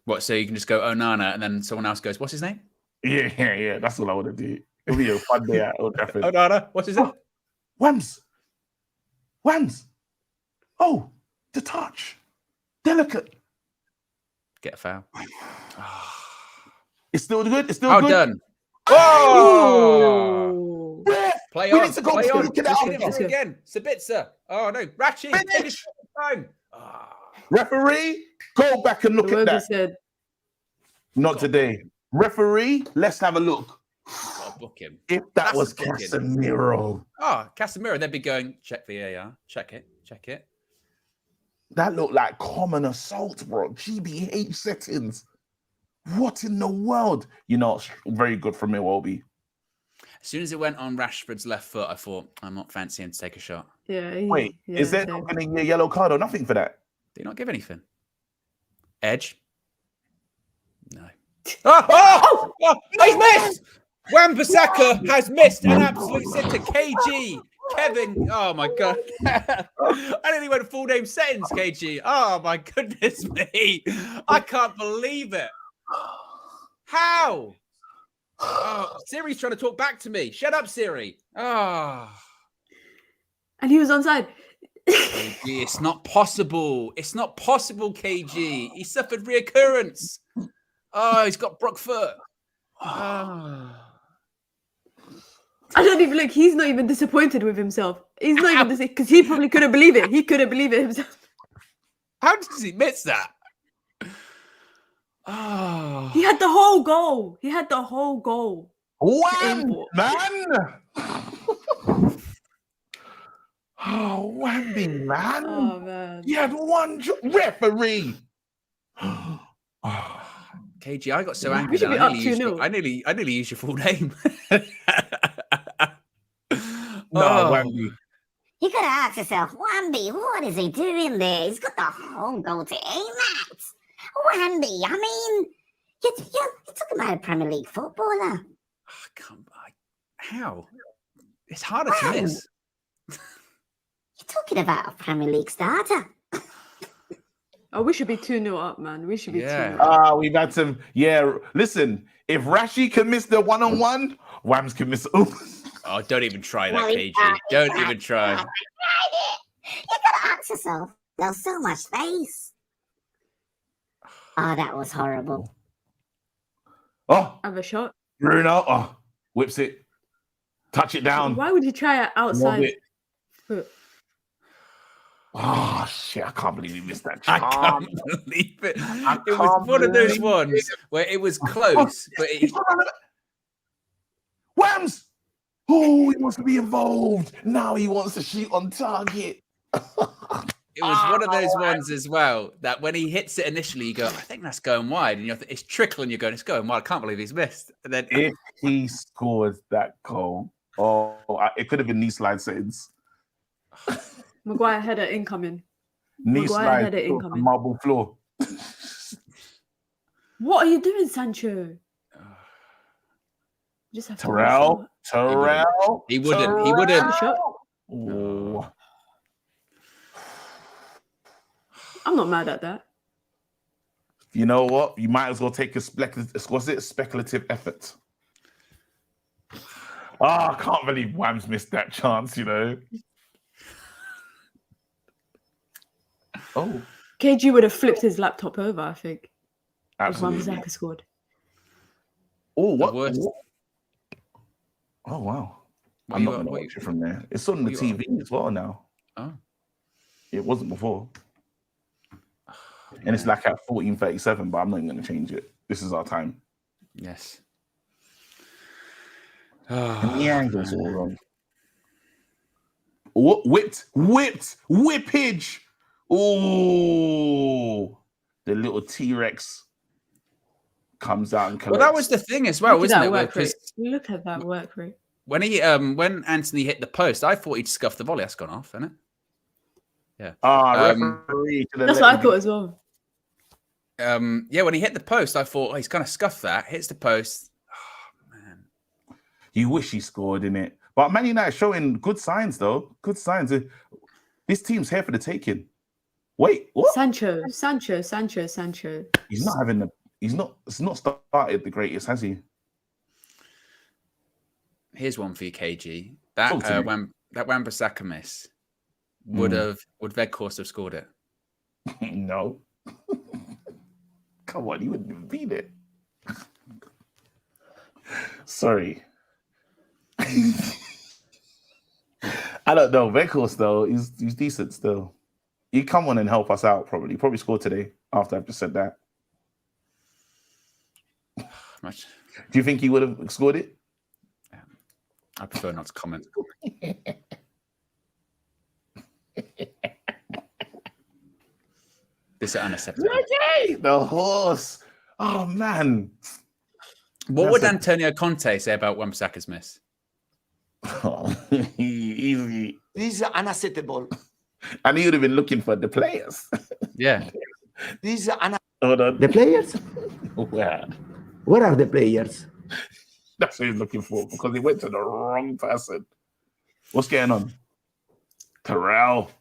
What, so you can just go Onana and then someone else goes, what's his name? Yeah. That's all I want to do. It'll be a fun day at Old Trafford. Onana, what's his name? Whams. Oh, the touch. Delicate. Get a foul. It's still good. It's still good. Done. Oh! Play on. Play on. Let's get again. Sabitzer. Oh, no. Ratchy. Finish. Time. Referee, go back and look at that. Said, Not today. Referee, let's have a look. I'll book him. If that was Casemiro. Oh, Casemiro, they'd be going, check VAR. Check it. That looked like common assault, bro. GBH settings. What in the world? You know, very good from Iwobi. As soon as it went on Rashford's left foot, I thought, I'm not fancying to take a shot. Yeah. Is there not going to be a yellow card or nothing for that? Did he not give anything? Edge? No. Oh, he's missed! Wan-Bissaka has missed an absolute sitter. KG. Kevin. Oh, my God. I didn't even went full name settings, KG. Oh, my goodness me. I can't believe it. How? Oh, Siri's trying to talk back to me. Shut up, Siri. Oh. And he was onside. KG, it's not possible. It's not possible, KG. He suffered reoccurrence. Oh, he's got Brock foot. Oh. I don't even look. He's not even disappointed with himself. He's not even disappointed because he probably couldn't believe it. He couldn't believe it himself. How does he miss that? Oh. He had the whole goal. Wham, man. Oh, Whammy, man. Oh, man. He had one referee. KG, I got so angry that I nearly used your full name. Whammy. You gotta ask yourself, Whamby, what is he doing there? He's got the whole goal to aim at. Whamby, I mean, you're talking about a Premier League footballer. Oh, come on. How? It's harder to miss. You're talking about a Premier League starter. Oh, we should be 2-0 up, man. We should be 2-0 up. We've had some. Yeah, listen, if Rashi can miss the one-on-one, Whams can miss. Oh, don't even try that, KG. Don't even try. You gotta ask yourself, there's so much space. Oh, that was horrible. Oh, Have a shot. Bruno. Oh, whips it. Touch it down. Why would you try it outside foot? Oh, shit. I can't believe he missed that. I can't believe it. It was one of those ones where it was close, but it... Whams! Oh, he wants to be involved. Now he wants to shoot on target. It was one of those ones as well that when he hits it initially, you go, I think that's going wide. And it's trickling, you're going, it's going wide. I can't believe he's missed. And then if he scores that goal, it could have been knee slide settings. Maguire header incoming. Knee slide incoming. Marble floor. What are you doing, Sancho? You just have to Terrell. He wouldn't. Shot. Ooh. I'm not mad at that. You know what? You might as well take a speculative effort. I can't believe Wham's missed that chance, you know. Oh. KG would have flipped his laptop over, I think. Absolutely. If Wan-Bissaka scored. Oh, what? Worst. Oh, wow. I'm not going to watch it from there. It's on the TV as well now. Oh. It wasn't before. And it's like at 14:37, but I'm not even going to change it. This is our time. Yes. And the angle's all wrong. Whippage. Oh, the little T-Rex comes out and collects. Well, that was the thing as well, wasn't it? Look at that work rate. When when Anthony hit the post, I thought he'd scuffed the volley. That's gone off, hasn't it? Yeah. Referee to the that's what I thought as well. Yeah, when he hit the post, I thought he's kind of scuffed that. Hits the post. Oh man. You wish he scored in it. But Man United showing good signs though. Good signs. This team's here for the taking. Wait, what? Sancho. He's not having the. It's not started the greatest, has he? Here's one for you, KG. That Wan-Bissaka miss would Weghorst have scored it? No. Come on, he wouldn't have beat it. Sorry. I don't know. Weghorst though, he's decent still. He'd come on and help us out probably. Probably score today after I've just said that. Much. Do you think he would have scored it? I prefer not to comment. This is unacceptable. The horse. Oh man. What would Antonio Conte say about Wan-Bissaka's miss? Oh, easy. This is unacceptable. And he would have been looking for the players. Yeah. This is Hold on. the players? Where? Where are the players? That's what he's looking for because he went to the wrong person. What's going on? Terrell.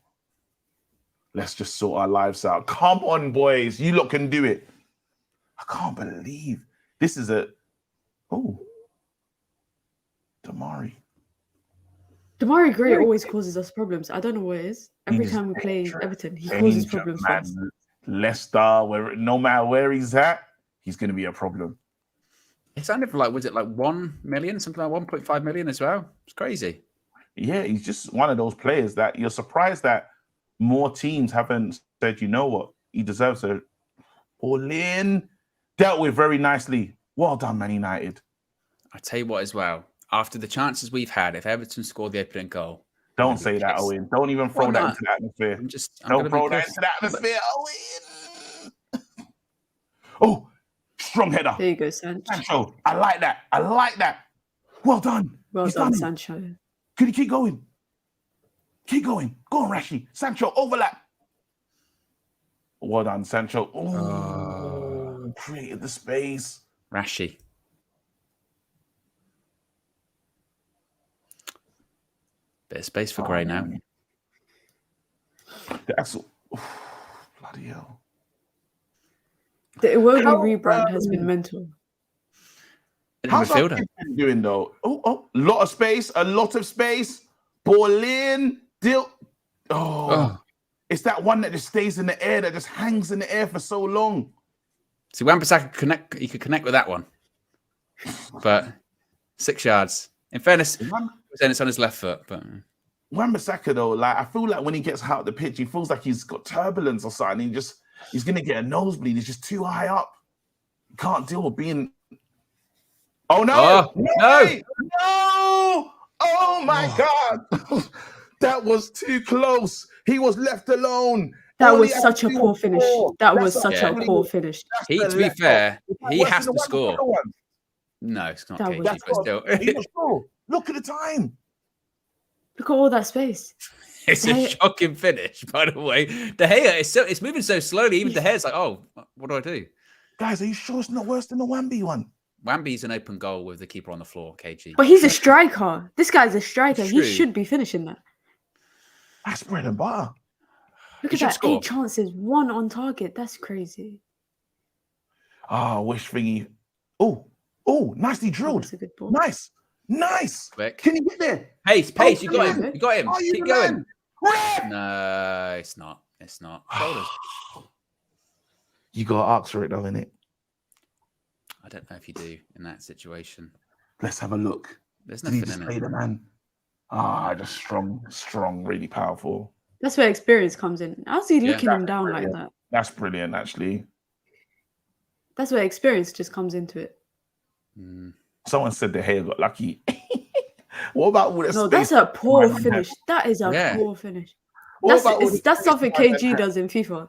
Let's just sort our lives out. Come on, boys. You lot can do it. I can't believe this is a. Oh. Damari Gray always causes us problems. I don't know what it is. Every time we play Everton, he causes problems for us. Leicester, no matter where he's at, he's going to be a problem. It sounded like, was it like 1 million, something like 1.5 million as well? It's crazy. Yeah, he's just one of those players that you're surprised that more teams haven't said, you know what, he deserves it. All-in, dealt with very nicely. Well done, Man United. I tell you what as well, after the chances we've had, if Everton scored the opening goal. Don't say that, Owen. Don't even throw that into the atmosphere. Don't throw that into the atmosphere, Owen. Oh, strong header. There you go, Sancho. I like that. Well done. Well done, Sancho. Could he keep going? Keep going. Go on, Rashi. Sancho, overlap. Well done, Sancho. Oh, created the space. Rashi. Bit of space for Gray now. That's bloody hell. The Iwobi rebrand has been mental. How's our been doing though? Oh, a lot of space. Ball in. It's that one that just stays in the air, that just hangs in the air for so long. See, Wan-Bissaka he could connect with that one, but 6 yards. In fairness, it's on his left foot. But Wan-Bissaka though, like I feel like when he gets out of the pitch, he feels like he's got turbulence or something. He's gonna get a nosebleed. He's just too high up. He can't deal with being. Oh no! No! Oh my God! That was too close. He was left alone. That was such a poor finish. That was such a poor finish. To be fair, he has to score. No, it's not. Look at the time. Look at all that space. It's a shocking finish, by the way. De Gea it's moving so slowly. Even De Gea's like, oh, what do I do? Guys, are you sure it's not worse than the Wambi one? Wamby's an open goal with the keeper on the floor, KG. But he's a striker. This guy's a striker. True. He should be finishing that. That's bread and butter. Look He at should that. score. 8 chances, 1 on target. That's crazy. Ah, wish thingy. Oh, nicely drilled. That's a good ball. Nice. Quick. Can you get there? Pace. Oh, You got him. man. You got him. Are you Keep the going. man? Ref! No, it's not. Shoulders. You got to ask for it, though, innit? I don't know if you do in that situation. Let's have a look. There's Did he nothing just in play it. the man? Ah, just strong, really powerful. That's where experience comes in. How's he Yeah. looking him down brilliant. like that? That's brilliant, actually. That's where experience just comes into it. Mm. Someone said the hair got lucky. What about all the No, space that's a poor man had? finish. That is a Yeah. poor finish. What about all the That's space something man KG had? does in FIFA.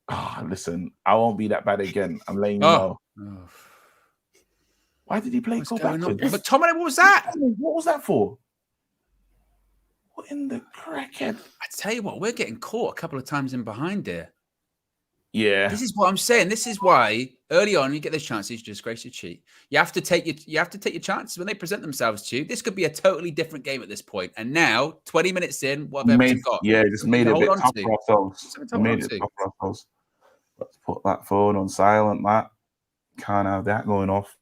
Ah, listen, I won't be that bad again. I'm letting you Oh. know. Why did he play What's go going on? backwards? But Tommy, what was that? What was that for? What in the crackhead? I tell you what, we're getting caught a couple of times in behind here. Yeah. This is what I'm saying. This is why early on you get those chances, you disgrace your cheat. You have to take your chances when they present themselves to you. This could be a totally different game at this point. And now, 20 minutes in, what have Everton got? Yeah, just made it a Hold bit on tough to. for ourselves. Something to We hold made on it to. tough for ourselves. Let's put that phone on silent, Matt. Can't have that going off.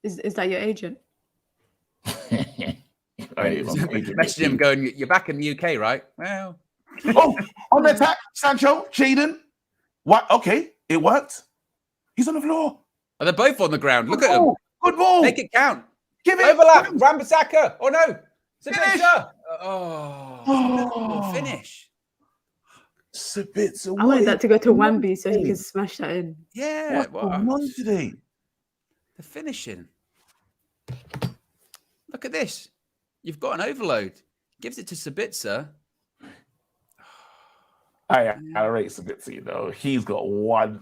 Is that your agent? Message him going, you're back in the UK, right? Well, On the attack, Sancho, Jaden. What? Okay, it worked. He's on the floor. are they both on the ground? Look at them. Good ball. Make it count. Give it. Overlap. Rambasaka. Oh, no. Finish. Sabitzer. Oh, finish. Sabitzer. I wanted that to go to Wamby so he could smash that in. Yeah. What's going on today? The finishing. Look at this. You've got an overload. Gives it to Sabitzer. I rate Sabitzer, you know. He's got one.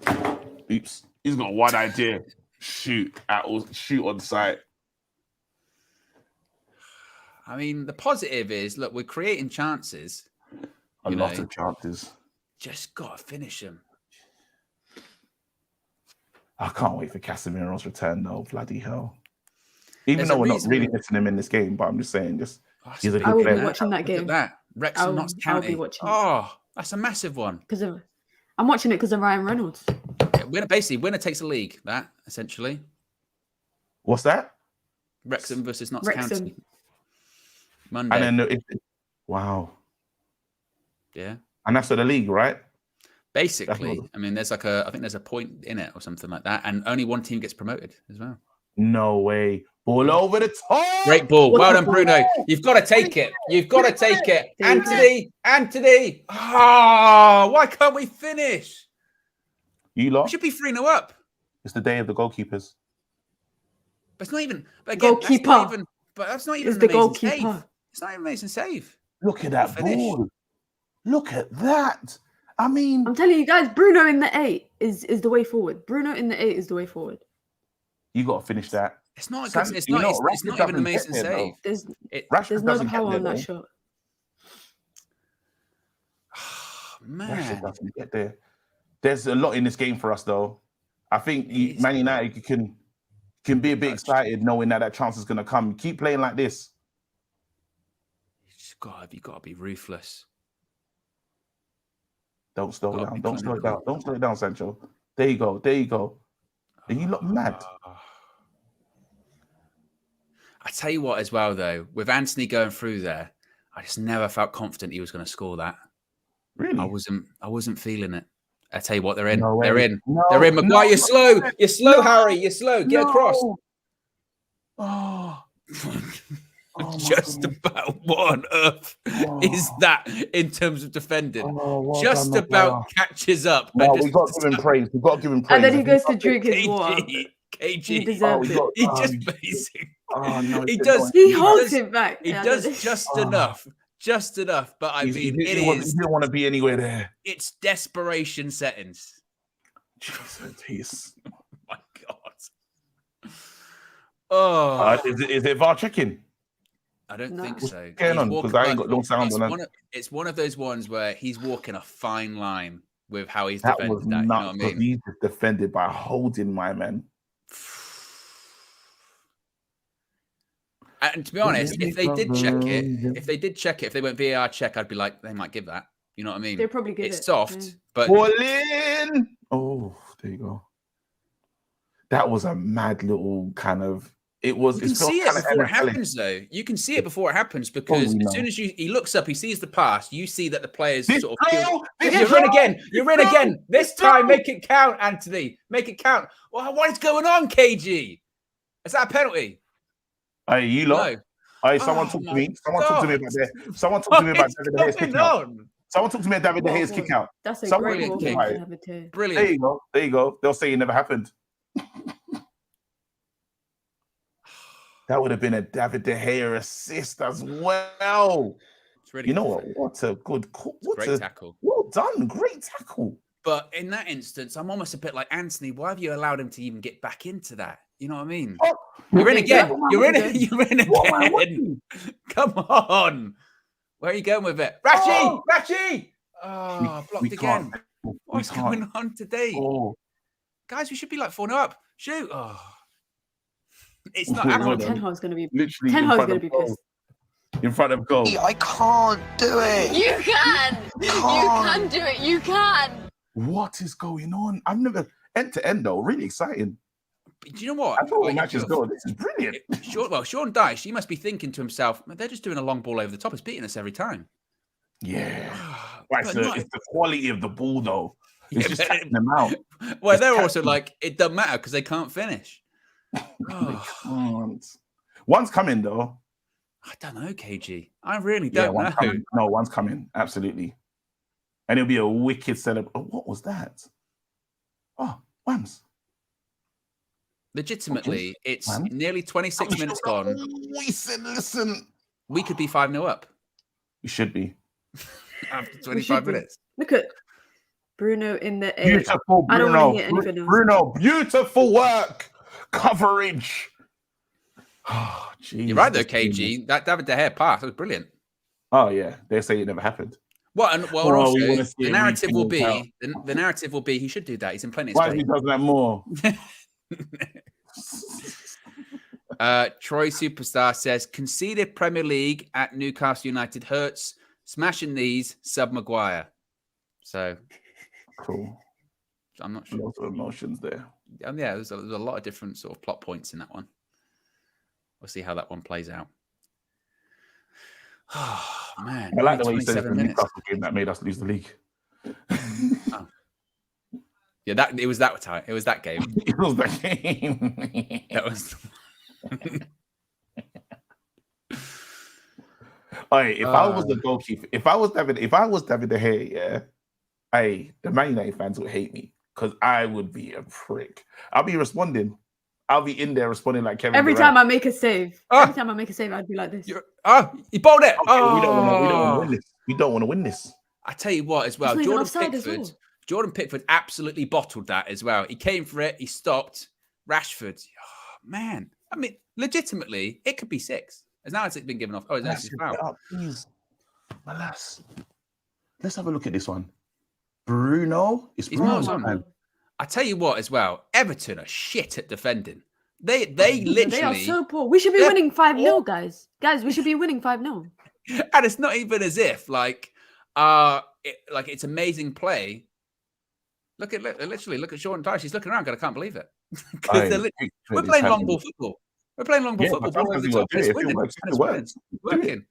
Oops. He's got one idea. Shoot on sight. I mean, the positive is, look, we're creating chances. A lot of chances. Just got to finish them. I can't wait for Casemiro's return, though. Bloody hell. Even There's though a we're not reason- really missing him in this game, but I'm just saying, he's a I good will be player. watching that Look game at that. Wrexham, Notts I'll be County. watching it. Oh, that's a massive one. I'm watching it because of Ryan Reynolds. Yeah, winner takes the league, that, essentially. What's that? Wrexham versus Notts Wrexham. County. Monday. And then, wow. Yeah. And that's for the league, right? Basically, I mean, I think there's a point in it or something like that, and only one team gets promoted as well. No way. Ball over the top. Great ball. Well done, Bruno. You've got to take it. You've got to take it. Anthony. Oh, why can't we finish? You lot. We should be 3-0 up. It's the day of the goalkeepers. But it's not even. But again, Goalkeeper. That's not even Is an the amazing goalkeeper. save. It's not even an amazing save. Look at that Finish. ball. Look at that. I mean, I'm telling you guys, Bruno in the 8 is the way forward. Bruno in the 8 is the way forward. you got to finish that. It's not. Sam, It's you not. know, It's not Rashford even an doesn't amazing get there, save. There's Rashford there's no doesn't power get on there, that though. shot. Rashford Man, doesn't get there. There's a lot in this game for us, though. I think Man United can be a bit excited knowing that chance is going to come. Keep playing like this. you got to be ruthless. Don't slow Gotta down. be Don't slow it down. clinical. Don't slow it down, Sancho. There you go. There you go. Are you lot mad? I tell you what, as well though, with Anthony going through there, I just never felt confident he was going to score that. Really? I wasn't feeling it. I tell you what, they're in. No way. They're in. No, They're in. Maguire, no, you're slow. You're slow, Harry. You're slow. Get across. Oh. Oh my Just goodness. about what on earth is that in terms of defending? Oh, well Just done, about Maguire. catches up. No, and we've got to give him praise. We've got to give him praise. And then he goes to drink his water. He KG. deserves it. He just basically. Oh, no, He it's does. annoying. He does- holds him back. He Yeah, does that is- just Oh. enough. Just enough. But I mean, He it didn't is. want to be anywhere there. It's desperation settings. Jesus, he's. My God. Oh, Is it VAR checking? I don't No. think so. going He's on? walking- 'Cause I ain't got no sound it's on that. it's one of those ones where he's walking a fine line with how he's That defended was that. You know what I nuts because mean? he's just defended by holding my man. And to be honest, if they did check it, if they went VAR check, I'd be like, they might give that. You know what I mean? They'll probably give it. It's soft, but Pauline! Oh, there you go. That was a mad little kind of. It was. You can see it before it happens, though. You can see it before it happens because as soon as he looks up, he sees the pass. You see that the players sort of. You're in again. You're in again. This time, make it count, Anthony. Make it count. Well, what is going on, KG? Is that a penalty? Hey, you lot. No. Hey, someone talk to me. Someone talk to me about that. Someone talk to me about David De Gea's kick out. Someone talk to me about David De Gea's kick out. That's a Brilliant great kick. kick. Brilliant. There you go. There you go. They'll say it never happened. That would have been a David De Gea assist as well. It's really you know what? What a good call. Great tackle. Well done. Great tackle. But in that instance, I'm almost a bit like Anthony. Why have you allowed him to even get back into that? You know what I mean? Oh, you're in again. You're in again. What? Come on. Where are you going with it? Rashi! Rashi! Oh, blocked again. What's going on today? Oh. Guys, we should be like 4-0 up. Shoot. Oh. It's not Ten happening. Hag's going to be Literally Ten Hag's going to be goal. pissed. In front of goal. I can't do it. You can. You can do it. You can. What is going on? I've never end to end though. Really exciting. Do you know what? I thought the matches go. This is brilliant. Sean Dyche, he must be thinking to himself, they're just doing a long ball over the top. It's beating us every time. Yeah. Right, so it's the quality of the ball though. It's just taking them out. Well, It's they're also like, it doesn't matter because they can't finish. One's coming though. I don't know, KG. I really don't know. Coming. No, one's coming. Absolutely. And it'll be a wicked celebration. Oh, what was that? Oh, Whams. Legitimately, it's nearly 26 minutes gone. We said, listen. We could be 5-0 up. We should be. After 25 minutes. Look at Bruno in the air. Beautiful, Bruno. I don't want to hear anything else. Bruno, beautiful work. Coverage. Oh, geez. You're right, though, KG. That David De Gea pass was brilliant. Oh, yeah. They say it never happened. Well, and also, the narrative will be out. the narrative will be he should do that. He's in plenty of Why space. he does that more? Troy Superstar says conceded Premier League at Newcastle United hurts. Smashing these sub Maguire. So cool. I'm not sure. Lots of emotions there. Yeah, there's a lot of different sort of plot points in that one. We'll see how that one plays out. Oh man! I like the way you said it's the Newcastle game that made us lose the league. Oh. Yeah, it was that time. It was that game. It was that game. That was. Alright, if I was the goalkeeper, if I was David De Gea, yeah, the Man United fans would hate me because I would be a prick. I'll be responding. I'll be in there responding like Kevin. Every Durant. time I make a save, I'd be like this. He bowled it. Okay, we don't want to win this. We don't want to win this. I tell you what, as well, Jordan Pickford absolutely bottled that as well. He came for it. He stopped. Rashford. Oh, man. I mean, legitimately, it could be 6. As now it's been given off. Oh, it's actually foul. Please. My lass. Let's have a look at this one. Bruno. It's Bruno's man. I tell you what, as well, Everton are shit at defending. They literally. They are so poor. We should be winning 5-0, guys. Guys, we should be winning 5-0. And it's not even as if it's amazing play. Look at Sean Dyche. He's looking around going, I can't believe it. We're playing long ball football. We're playing long ball football. It's working.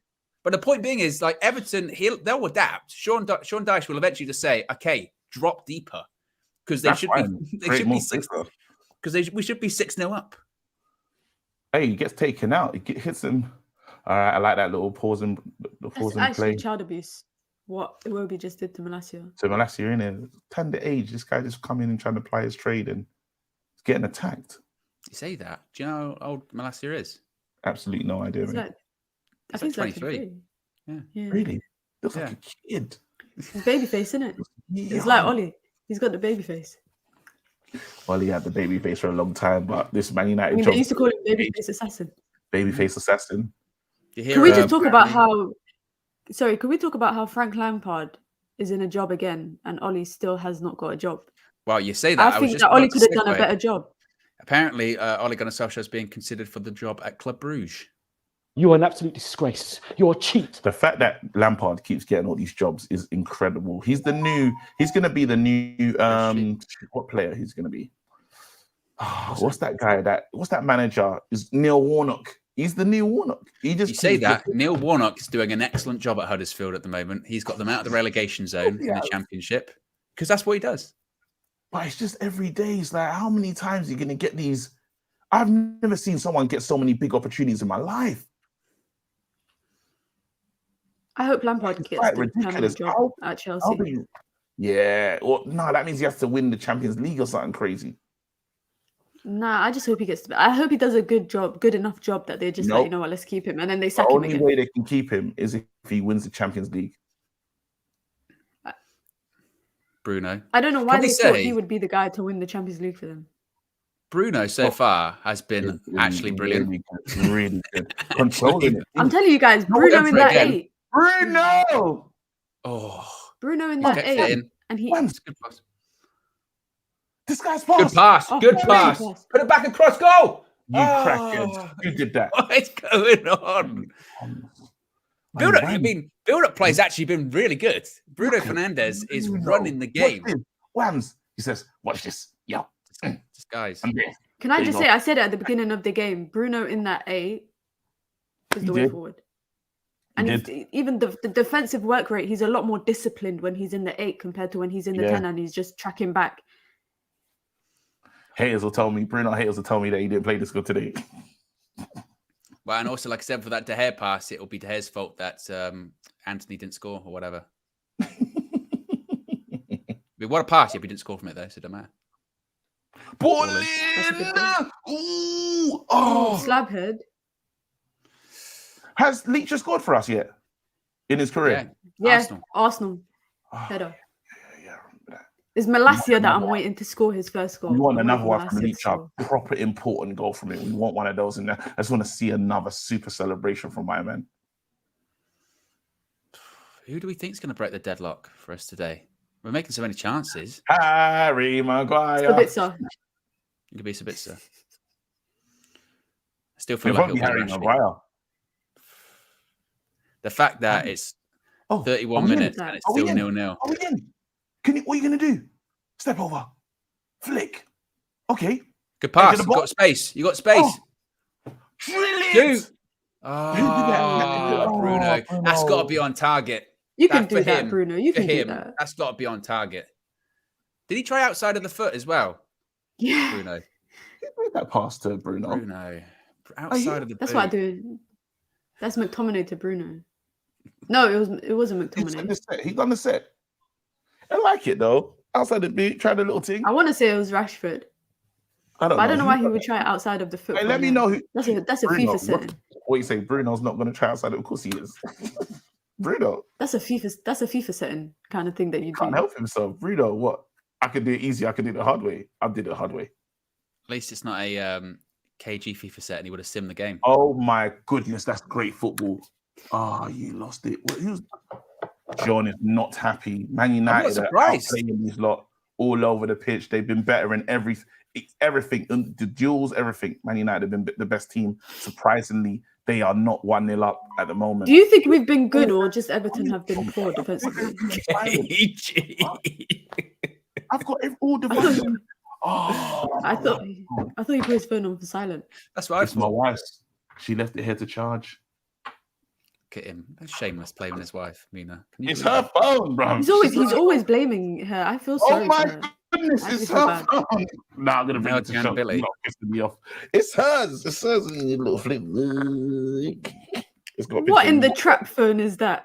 But the point being is, like Everton, they'll adapt. Sean Dyche will eventually just say, "Okay, drop deeper," because we should be 6-0 up. Hey, he gets taken out. He hits him. All right, I like that little pause and actually play. Child abuse. What Iwobi just did to Malacia. So Malacia in it, tender age. This guy just coming and trying to apply his trade and he's getting attacked. You say that? Do you know how old Malacia is? Absolutely no idea. I think he's like 23. Yeah. Really? Looks like a kid. He's baby face, isn't it? He's like Ollie. He's got the baby face. Well, he had the baby face for a long time, but this Man United. They used to call him baby face assassin. Baby face assassin. Can we just talk about how? Sorry, could we talk about how Frank Lampard is in a job again and Ollie still has not got a job? Well, you say that. I think that Ollie could have done a better job. Apparently, Ole Gunnar Solskjaer is being considered for the job at Club Brugge. You are an absolute disgrace. You're a cheat. The fact that Lampard keeps getting all these jobs is incredible. He's going to be the new, what player he's going to be? What's that guy? What's that manager? Is Neil Warnock. He's the Neil Warnock. You say that. Neil Warnock is doing an excellent job at Huddersfield at the moment. He's got them out of the relegation zone in the Championship because that's what he does. But it's just every day. It's like, how many times are you going to get these? I've never seen someone get so many big opportunities in my life. I hope Lampard gets the permanent job at Chelsea. Yeah. Well, no, that means he has to win the Champions League or something crazy. Nah, I just hope he gets. I hope he does a good enough job that they're just like, you know what, let's keep him, and then they sack him again. The only way they can keep him is if he wins the Champions League. Bruno. I don't know why they thought he would be the guy to win the Champions League for them. Bruno so far has been actually brilliant. Really good. Controlling it. I'm telling you guys, Bruno in that 8. Bruno! Oh. Bruno in that 8. And he... Good pass. This guy's pass. Good pass. Good pass. Put it back across goal. You crackhead. You did that. What is going on? Build-up play has actually been really good. Bruno Fernandes is running the game. Whams. He says, watch this. Yo. Guys. Can I just say, I said it at the beginning of the game, Bruno in that 8 is the way forward. And even the defensive work rate, he's a lot more disciplined when he's in the 8 compared to when he's in the 10 and he's just tracking back. Bruno haters will tell me that he didn't play this good today. Well, and also, like I said, for that De Gea pass, it'll be De Gea's fault that Anthony didn't score or whatever. What a pass if he didn't score from it, though, so it doesn't matter. Slab head. Has Leach scored for us yet in his career? Yeah, Arsenal. Header. It's Malacia that I'm waiting to score his first goal. We want another one from Leach, a proper important goal from him. We want one of those in there. I just want to see another super celebration from my man. Who do we think is going to break the deadlock for us today? We're making so many chances. Harry Maguire. Sabitzer. It could be Sabitzer. I still feel like it'll be Harry Maguire. The fact that it's 31 minutes and it's still 0-0. Are we in? What are you going to do? Step over. Flick. Okay. Good pass. You got space. You got space. Brilliant. Bruno. That's got to be on target. You can do that, Bruno. You can do that. That's got to be on target. Did he try outside of the foot as well? Yeah. Bruno. Who made that pass to Bruno? Bruno. Outside of the That's what I do. That's McTominay to Bruno. No, it wasn't McTominay. He done the set. I like it though. Outside the beat, tried a little thing. I want to say it was Rashford. I don't know why he would try it outside of the foot. Hey, let me know who. That's a Bruno, FIFA setting. What you say? Bruno's not going to try outside. Of course he is. Bruno. That's a FIFA setting kind of thing that you can't help himself. Bruno, what? I can do it easy. I can do it the hard way. I did it the hard way. At least it's not a KG FIFA set, and he would have simmed the game. Oh my goodness, that's great football. You lost it. John is not happy. Man United are playing these lot all over the pitch. They've been better in everything, the duels, everything. Man United have been the best team. Surprisingly, they are not 1-0 up at the moment. Do you think we've been good or just Everton have been poor defensively? I've got all the. I thought he put his phone on for silent. That's right. It's my wife's. She left it here to charge. Look at him. That's shameless playing with his wife, Mina. It's her phone, bro. He's always blaming her. I feel sorry. Oh my goodness, it's her phone. Nah, I'm gonna bring it to show. Billy. Not pissing me off. It's hers. It's hers. Little flip. What in the trap phone is that?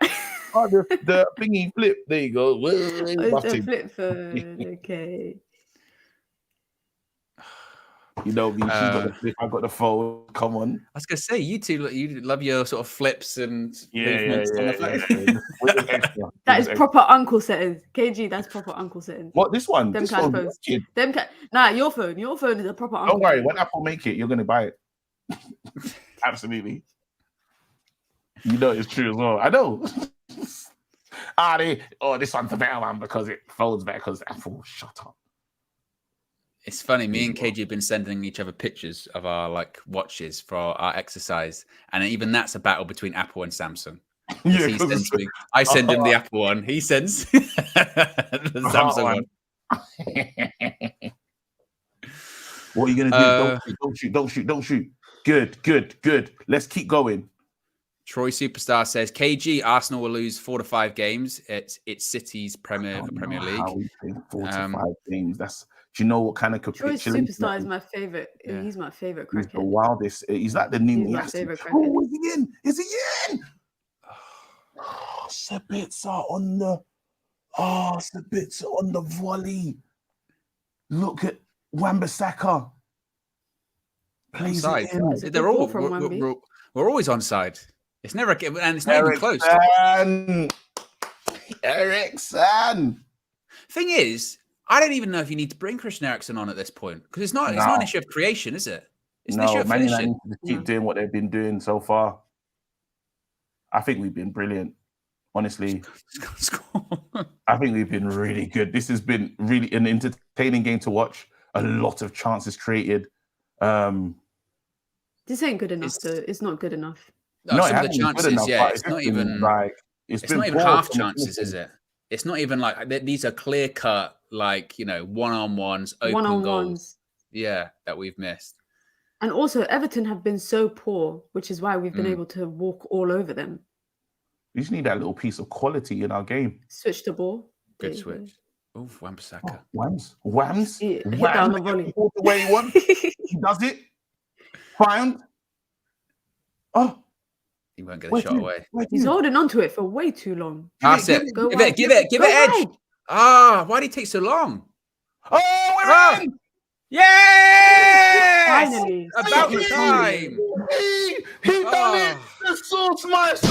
The thingy flip. There you go. It's a flip phone. Okay. You know me. I got the phone. Come on. I was gonna say you two. You love your sort of flips and movements. That is proper uncle settings. KG, that's proper uncle settings. What this one? Them kind of phones. Nah, your phone. Your phone is a proper uncle. Don't worry. When Apple make it, you're gonna buy it. Absolutely. You know it's true as well. I know. This one's a better one because it folds better because Apple. Shut up. It's funny. Me and KG have been sending each other pictures of our like watches for our exercise, and even that's a battle between Apple and Samsung. Yeah, He sends me, I send him the Apple one. He sends the Samsung one. What are you gonna do? Don't shoot. Good. Let's keep going. Troy Superstar says KG Arsenal will lose 4 to 5 games. It's City's Premier League. How we think 4 to 5 games. That's. Do you know what kind of Troy Superstar is my favorite. Yeah. He's my favorite He's Kraken. the wildest. He's like the new. He's my favorite Kraken. Oh, is he in? Is he in? Oh, Sabitzer on the. Oh, Sabitzer on the volley. Look at Wan-Bissaka. Plays it in. They're all. We're always on side. It's never, and it's not even close. Eriksen. Thing is, I don't even know if you need to bring Christian Eriksen on at this point because it's not an issue of creation, is it? It's an issue of finishing. Need to keep doing what they've been doing so far. I think we've been brilliant. Honestly, I think we've been really good. This has been really an entertaining game to watch. A lot of chances created. This ain't good enough, though. It's not good enough. No, some of the chances, it's not even like it's not even half chances, is it? It's not even like these are clear cut, like one-on-ones, open goals. Yeah, that we've missed. And also, Everton have been so poor, which is why we've been able to walk all over them. We just need that little piece of quality in our game. Switch the ball. Good switch. Oh, Wan-Bissaka. Whams. Hit down the volley. The way he wants. He does it. Found. Oh. He won't get a shot away. He's holding on to it for way too long. Pass it. Give it edge. Ah, why did he take so long? Oh, we're in. Yes! Finally. About time. He done it. The Sauce Meister.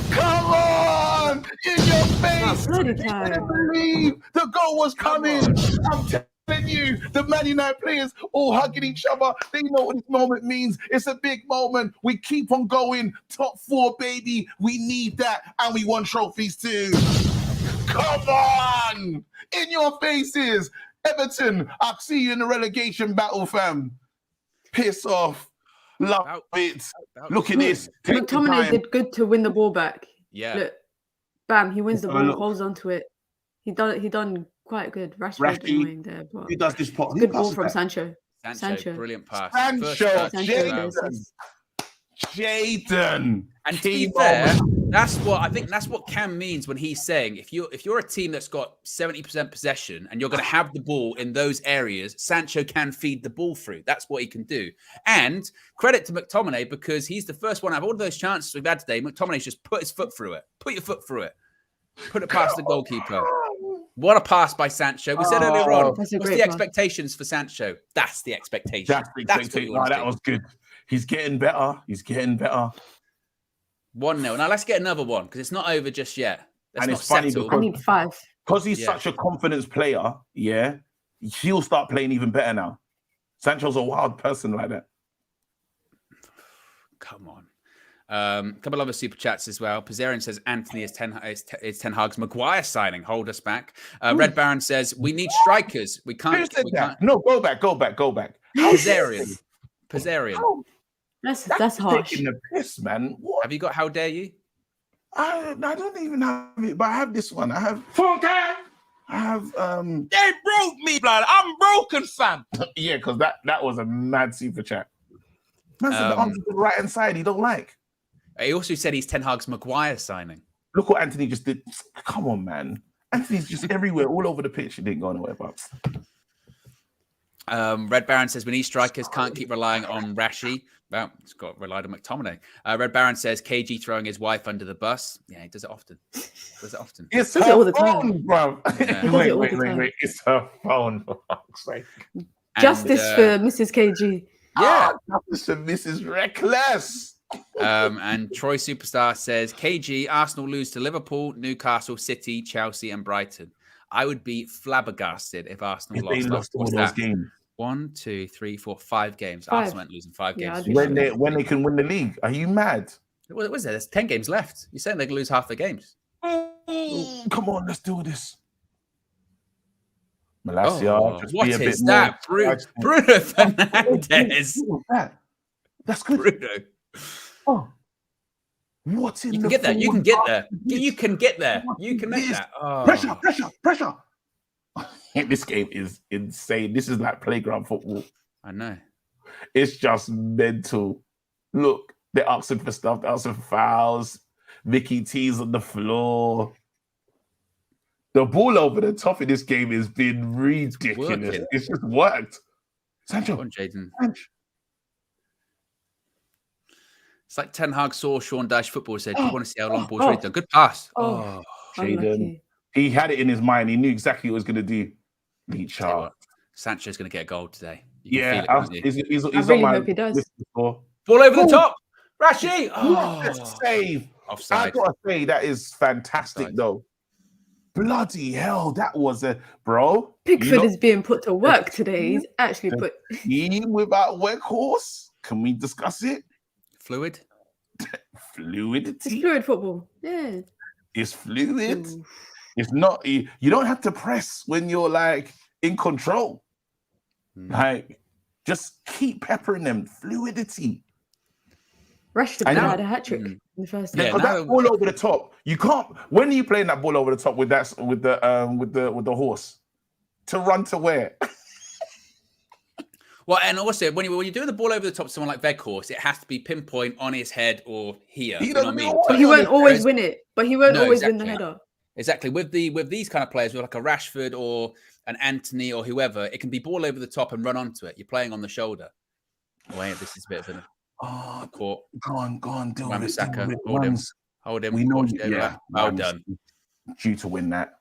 Come on! In your face! I can't believe the goal was coming. I'm telling you, the Man United players all hugging each other. They know what this moment means. It's a big moment. We keep on going. Top 4, baby. We need that. And we won trophies too. Come on! In your faces. Everton, I'll see you in the relegation battle, fam. Piss off. Love it. Look at this. McTominay did good to win the ball back. Yeah. Look, bam, he wins the ball, holds onto it. He done quite good. Rashford annoying there, but who does this pot? Good ball from Sancho. Sancho, brilliant pass. Sancho. Jadon. And to be fair, that's what Cam means when he's saying if you're a team that's got 70% possession and you're going to have the ball in those areas, Sancho can feed the ball through. That's what he can do. And credit to McTominay because he's the first one out of all of those chances we've had today. McTominay's just put his foot through it. Put your foot through it. Put it past the goalkeeper. What a pass by Sancho. We said earlier on, what's the expectations for Sancho? That's the expectation. That's what you want to that was good. He's getting better. 1-0. Now let's get another one because it's not over just yet. And it's funny because I need 5. Because he's such a confidence player, he'll start playing even better now. Sancho's a wild person like that. Come on. A couple other super chats as well. Pizzarian says Anthony is Ten Hag's Maguire signing. Hold us back. Red Baron says we need strikers. We can't. No, go back. Pizzarian. That's harsh. Taking the piss, man. What? Have you got How Dare You? I don't even have it, but I have this one. I have. They broke me, blood. I'm broken, fam. Yeah, because that was a mad super chat. Man said the arms to the right hand side. He don't like. He also said he's Ten Hag's Maguire signing. Look what Anthony just did. Come on, man. Anthony's just everywhere, all over the pitch. He didn't go nowhere, but. Red Baron says we need strikers. Can't keep relying on Rashi. Well, it's got relied on McTominay. Red Baron says KG throwing his wife under the bus. Yeah, he does it often. It's does it all the time, phone, bro. Yeah. Wait. It's her phone, for fuck's sake. Justice for Mrs. KG. Yeah. Justice for Mrs. Reckless. And Troy Superstar says KG, Arsenal lose to Liverpool, Newcastle, City, Chelsea, and Brighton. I would be flabbergasted if Arsenal lost all those games. 1, 2, 3, 4, 5 games. Arsenal went losing 5 games. When they can win the league. Are you mad? What was there? There's 10 games left. You're saying they can lose half their games. Come on, let's do this. Malacia, just what be a bit is that? more. Bruno Fernandes. That's good. Bruno. Oh, what in You the can get there. You can forward get pass there. is this? You can get there. What You is can make this? that. Oh. Pressure. This game is insane. This is like playground football. I know. It's just mental. Look, they're asking for stuff. They're asking for fouls. Mickey T's on the floor. The ball over the top of this game has been ridiculous. It's just worked. Sancho. Go on, Jaden. Sancho. It's like Ten Hag saw Sean Dash football said, "Do you want to see how long ball's ready done?" Good pass. Oh, Jaden. He had it in his mind. He knew exactly what he was going to do. Leach out. Sancho's going to get a goal today. Yeah, he's I really hope he does. Ball over the top. Rashi. What a save. Offside. I got to say, that is fantastic, though. Bloody hell, that was a... Bro. Pickford is being put to work today. He's actually put... Team without workhorse? Can we discuss it? Fluid? Fluidity? It's fluid football. Yeah. It's fluid. It's not... You don't have to press when you're, like, in control. Like, just keep peppering them. Fluidity. Rashford had a hat-trick in the first Yeah, half. that ball over the top. You can't... When are you playing that ball over the top with the horse? To run to where? Well, and also when you're doing the ball over the top of someone like Weghorst, it has to be pinpoint on his head or here. You know what I mean? But he won't always win it. But he won't always win the header. Exactly. With these kind of players, with like a Rashford or an Anthony or whoever, it can be ball over the top and run onto it. You're playing on the shoulder. Wait, this is a bit of a court. Go on, do it. Saka, hold him. We know, well done. Due to win that.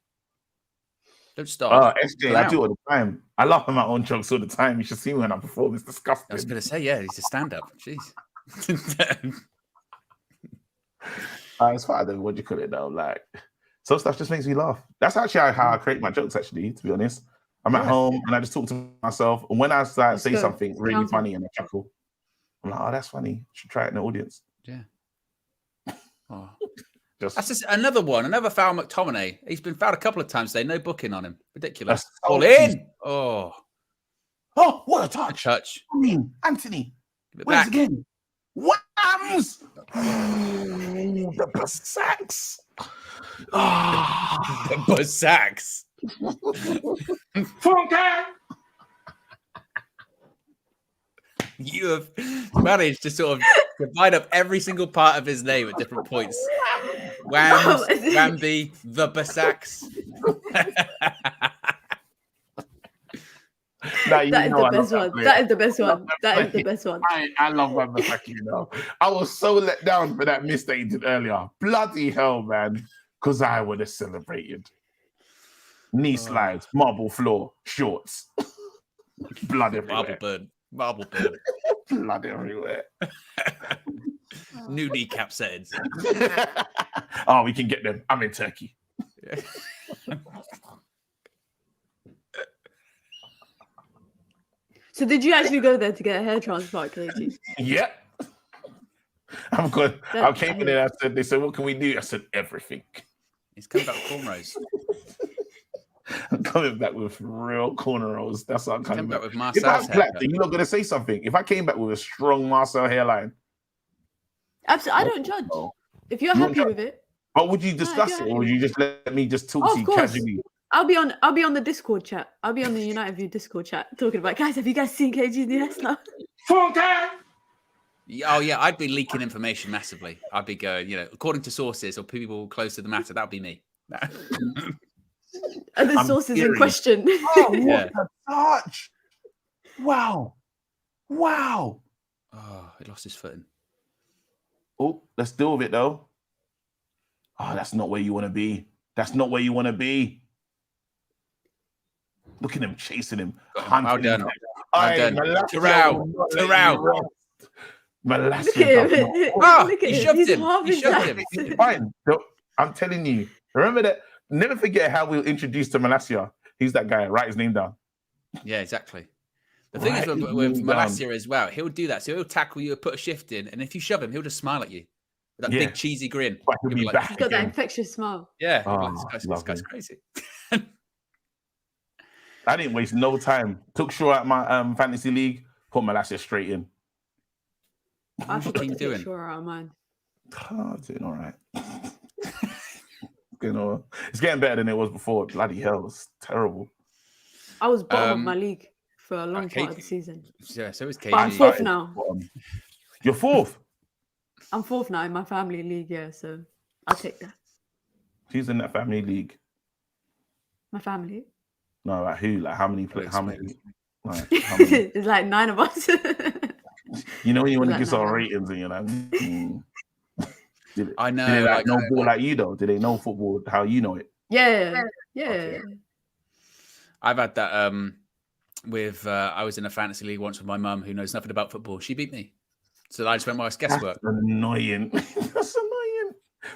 Don't start. SJ, I do it all the time. I laugh at my own jokes all the time. You should see me when I perform. It's disgusting. I was going to say, yeah, he's a stand-up. Jeez. It's fine. What do you call it though? Like, some stuff just makes me laugh. That's actually how I create my jokes. Actually, to be honest, I'm at home and I just talk to myself. And when I say something really funny and I chuckle, I'm like, "Oh, that's funny. You should try it in the audience." Yeah. Oh. That's just another one. Another foul, McTominay. He's been fouled a couple of times today. No booking on him. Ridiculous. All in. Oh, what a touch! Touch. I mean, Anthony. Once again. Whams! The Basaks. The Basaks. You have managed to sort of divide up every single part of his name at different points. Whams, Wamby, the Basaks. That is the best one. That is the best one. That is the best one. I love Wambasaki, you know. I was so let down for that miss that he did earlier. Bloody hell, man. Because I would have celebrated. Knee slides, marble floor, shorts. Blood everywhere. Marble bird. Blood everywhere. New kneecap settings. Oh, we can get them. I'm in Turkey. So did you actually go there to get a hair transplant, KG? Yeah. I'm good. I came in there. They said, "What can we do?" I said, "Everything." He's coming back with cornrows. I'm coming back with real cornrows. That's what I'm coming back with. If I'm black, then you're not going to say something. If I came back with a strong Marcel hairline, absolutely, I don't judge. If you're happy with it. But would you discuss it, or would you just let me just talk to you casually? I'll be on the Discord chat. I'll be on the United View Discord chat talking about, guys, have you guys seen KG's new hairstyle? Oh yeah, I'd be leaking information massively. I'd be going, according to sources or people close to the matter, that'd be me. And the sources in question. Oh, what a touch! Wow. Oh, he lost his footing. Oh, let's deal with it though. Oh, that's not where you want to be. That's not where you want to be. Look at him chasing him. Well done. Terrell. Look at him. He shoved him. Fine. I'm telling you. Remember that. Never forget how we were introduced to Malacia. He's that guy. Write his name down. Yeah, exactly. The thing is with Malacia as well, he'll do that. So he'll tackle you, put a shift in, and if you shove him, he'll just smile at you with that big cheesy grin. He'll be back he's got that infectious smile. Yeah, this guy's crazy. I didn't waste no time. Took Shaw out my fantasy league, put Malacia straight in. I forgot you to doing? take Shaw out of mine. Oh, doing all right. It's getting better than it was before. Bloody hell, it's terrible. I was bottom of my league for a long part of the season. Yeah, so is KG. But I'm fourth now. You're fourth? I'm fourth now in my family league, yeah, so I'll take that. Who's in that family league? My family? No, like who? Like how many players? How many? Like, It's like 9 of us. You know when you want to Like give some 9. ratings and you're like, I know. Do they like know ball like you though? Do they know football how you know it? Yeah. Okay. I've had that with I was in a fantasy league once with my mum who knows nothing about football. She beat me. So I just went my guesswork. That's annoying. That's annoying.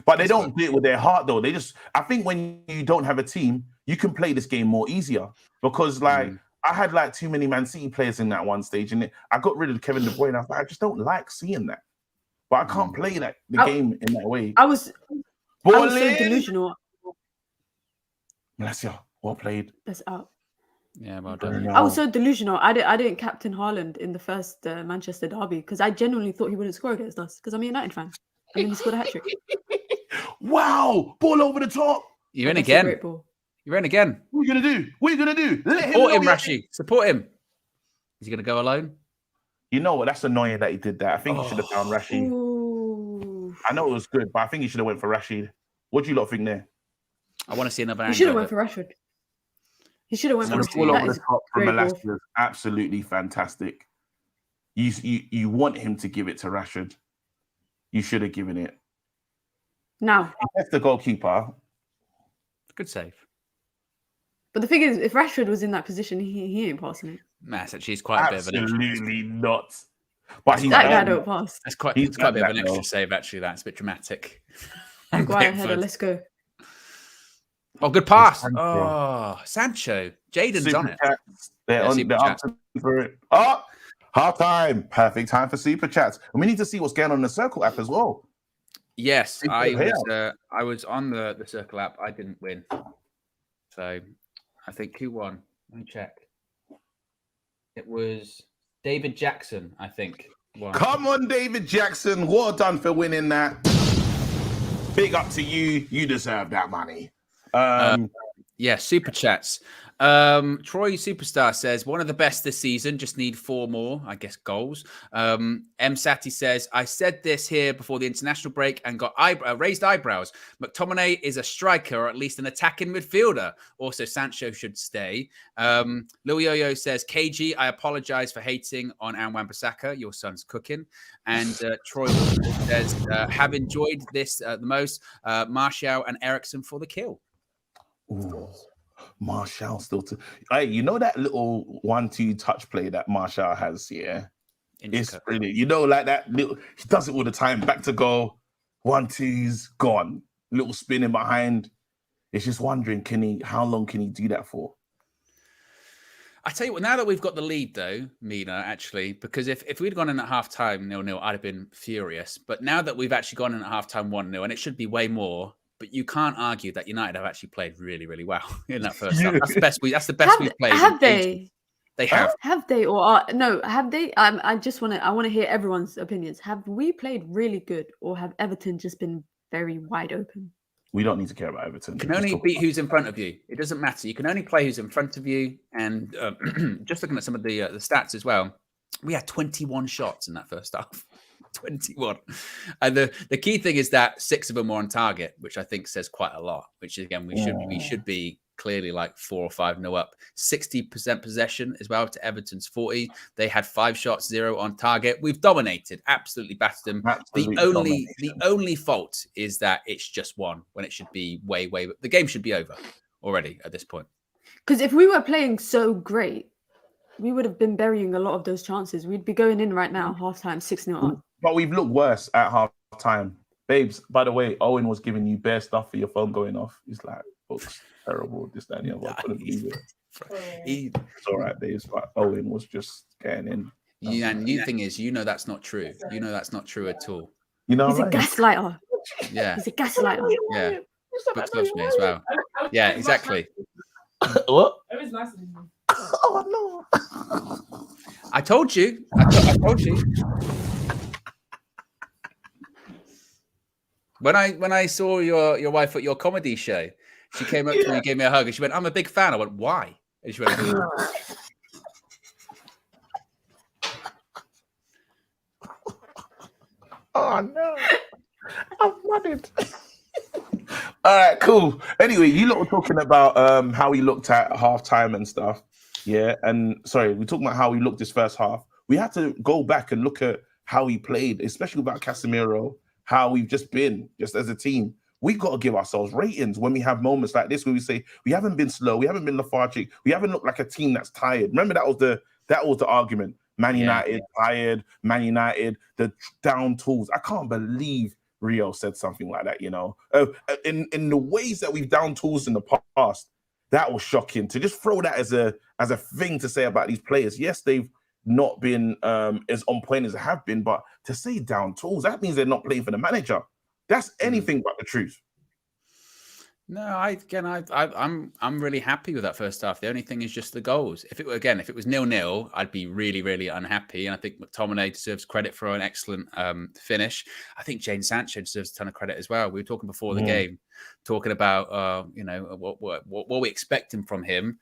But they don't do it with their heart though. They just I think when you don't have a team, you can play this game more easier. Because like I had like too many Man City players in that one stage, and I got rid of Kevin De Bruyne. I was like, I just don't like seeing that. But I can't play the game in that way. I was so delusional. Malacia, well played. That's out. Yeah, well done. I was so delusional. I didn't captain Haaland in the first Manchester derby because I genuinely thought he wouldn't score against us because I'm a United fan. And then he scored a hat-trick. Wow! Ball over the top. You're in That's a again. great ball. You're in again. What are you going to do? What are you going to do? Let Support him, know Rashi. Support him. Is he going to go alone? You know what? That's annoying that he did that. I think he should have found Rashid. Ooh. I know it was good, but I think he should have went for Rashid. What do you lot think there? I want to see another He angle. should have went for Rashford. He should have went for The Rashford. ball That over the is top from great ball. Malacia was absolutely fantastic. You want him to give it to Rashford. You should have given it. Now. That's the goalkeeper. Good save. But the thing is, if Rashford was in that position, he ain't passing it. That's actually quite a bit of an extra. Absolutely not. But he's That guy don't pass. That's quite, He's it's quite a bit of an that, extra though. save, actually. That's a bit dramatic. Maguire header, let's go. Oh, good pass. Oh, Sancho. Jaden's Super on it. Chats. They're Yeah, on Super the Chats. up for it. Oh, half time. Perfect time for super chats. And we need to see what's going on in the Circl app as well. Yes, Super I payout. was on the Circl app. I didn't win. So I think who won? Let me check. It was David Jackson, I think. Won. Come on, David Jackson. Well done for winning that. Big up to you. You deserve that money. Yeah, super chats. Troy Superstar says, one of the best this season, just need 4 more, I guess, goals. M. Sati says, I said this here before the international break and got raised eyebrows. McTominay is a striker or at least an attacking midfielder. Also, Sancho should stay. Lil Yo-Yo says, KG, I apologize for hating on Wan-Bissaka. Your son's cooking. And Troy says, have enjoyed this the most. Martial and Eriksen for the kill. Ooh. Martial still to hey, you know that little 1-2 touch play that Martial has, yeah? It's brilliant. You know, like that little he does it all the time. Back to goal, 1-2's gone. Little spinning behind. It's just wondering, how long can he do that for? I tell you what, now that we've got the lead though, Mina, actually, because if we'd gone in at half time 0-0, I'd have been furious. But now that we've actually gone in at half time 1-0, and it should be way more. But you can't argue that United have actually played really, really well in that first half. That's the best. That's the best we've played. Have they? They have. Have they or no? Have they? I want to hear everyone's opinions. Have we played really good, or have Everton just been very wide open? We don't need to care about Everton. You can only beat who's in front of you. It doesn't matter. You can only play who's in front of you. And just looking at some of the stats as well, we had 21 shots in that first half. 21. And the key thing is that 6 of them were on target, which I think says quite a lot, which again, we should be clearly like 4 or 5-0 up. 60% possession as well to Everton's 40. They had 5 shots, 0 on target. We've dominated, absolutely battered them. The only fault is that it's just 1 when it should be way. The game should be over already at this point. Because if we were playing so great, we would have been burying a lot of those chances. We'd be going in right now, halftime, 6-0 up. But we've looked worse at half time. Babes, by the way, Owen was giving you bare stuff for your phone going off. He's like, books, terrible, this, that, and the other. I couldn't believe it. It's all right, babes, but Owen was just getting in. Yeah, and the thing is, that's not true. That's not true at all. You know, he's a gaslighter. Yeah. He's a gaslighter. Yeah. Books loves me as well. Yeah, exactly. What? It was nicer than you. Oh no! I told you. I told you. When I saw your wife at your comedy show, she came up to me and gave me a hug, and she went, "I'm a big fan." I went, "Why?" And she went, "Oh no, I'm flooded." All right, cool. Anyway, you lot were talking about how he looked at halftime and stuff. Yeah, and sorry, we're talking about how he looked this first half. We had to go back and look at how he played, especially about Casemiro, how we've just been, just as a team. We've got to give ourselves ratings when we have moments like this where we say we haven't been slow, we haven't been lethargic, we haven't looked like a team that's tired. Remember that was the argument. Man United tired, Man United, the down tools. I can't believe Rio said something like that, you know. In the ways that we've down tools in the past, that was shocking. To just throw that as a thing to say about these players. Yes, they've not been as on point as they have been, but to say down tools, that means they're not playing for the manager. That's anything but the truth. No, I'm really happy with that first half. The only thing is just the goals. If it was 0-0, I'd be really, really unhappy. And I think McTominay deserves credit for an excellent finish. I think Jadon Sancho deserves a ton of credit as well. We were talking before the game, talking about what we expecting from him.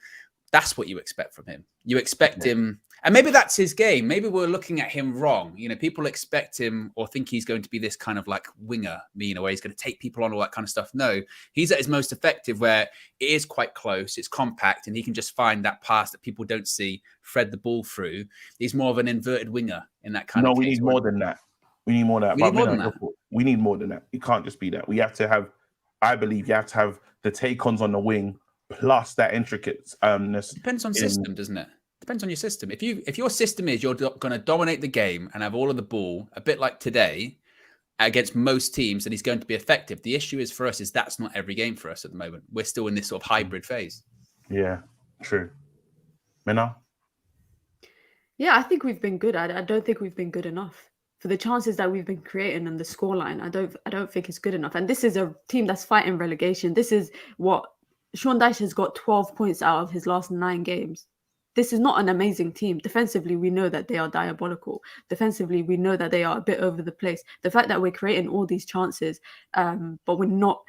That's what you expect from him. You expect him, and maybe that's his game. Maybe we're looking at him wrong. You know, people expect him or think he's going to be this kind of like winger, you know, where he's going to take people on, all that kind of stuff. No, he's at his most effective where it is quite close, it's compact, and he can just find that pass that people don't see, thread the ball through. He's more of an inverted winger in that kind of case. No, we need more than that. We need more than that. We need more than that. It can't just be that. We have to have, I believe you have to have the take-ons on the wing plus that intricateness. Depends on system, doesn't it? Depends on your system. If your system is you're going to dominate the game and have all of the ball, a bit like today, against most teams, then he's going to be effective. The issue is for us is that's not every game for us at the moment. We're still in this sort of hybrid phase. Yeah, true. Mina? Yeah, I think we've been good. I don't think we've been good enough. For the chances that we've been creating and the scoreline, I don't think it's good enough. And this is a team that's fighting relegation. This is what Sean Dyche has got 12 points out of his last 9 games. This is not an amazing team. Defensively, we know that they are diabolical. Defensively, we know that they are a bit over the place. The fact that we're creating all these chances, but we're not...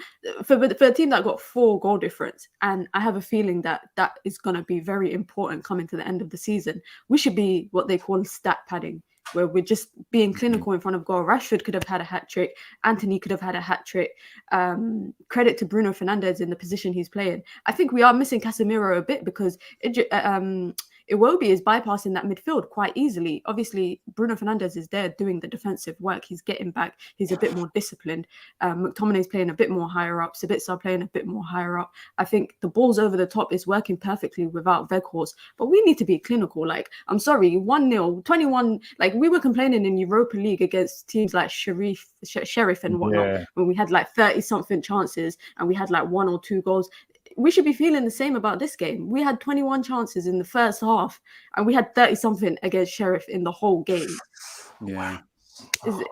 For a team that got 4 goal difference, and I have a feeling that that is going to be very important coming to the end of the season, we should be what they call stat padding, where we're just being clinical in front of goal. Rashford could have had a hat-trick. Anthony could have had a hat-trick. Credit to Bruno Fernandes in the position he's playing. I think we are missing Casemiro a bit because Iwobi is bypassing that midfield quite easily. Obviously, Bruno Fernandes is there doing the defensive work. He's getting back. He's a bit more disciplined. McTominay's playing a bit more higher up. Sabitzer playing a bit more higher up. I think the balls over the top is working perfectly without Weghorst. But we need to be clinical. Like, I'm sorry, 1-0, 21. Like, we were complaining in Europa League against teams like Sheriff and whatnot, when we had like 30-something chances and we had like 1 or 2 goals. We should be feeling the same about this game. We had 21 chances in the first half and we had 30-something against Sheriff in the whole game. Yeah.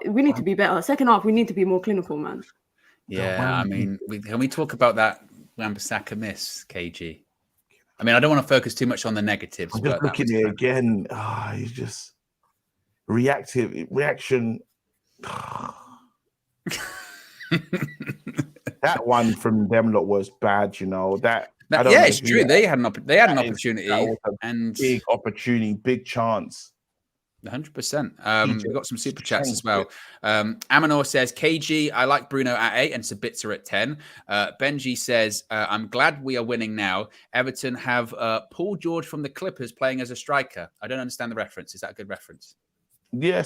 We need to be better. Second half, we need to be more clinical, man. Yeah, I mean, can we talk about that Wan-Bissaka miss, KG? I mean, I don't want to focus too much on the negatives. I'm just looking at it again. He's just reaction. That one from them lot was bad, you know. It's true. They had an opportunity, and big opportunity, big chance. 100%. We've got some super chats as well. Amanor says, KG, I like Bruno at 8 and Sabitzer at 10. Benji says, I'm glad we are winning now. Everton have Paul George from the Clippers playing as a striker. I don't understand the reference. Is that a good reference? Yeah,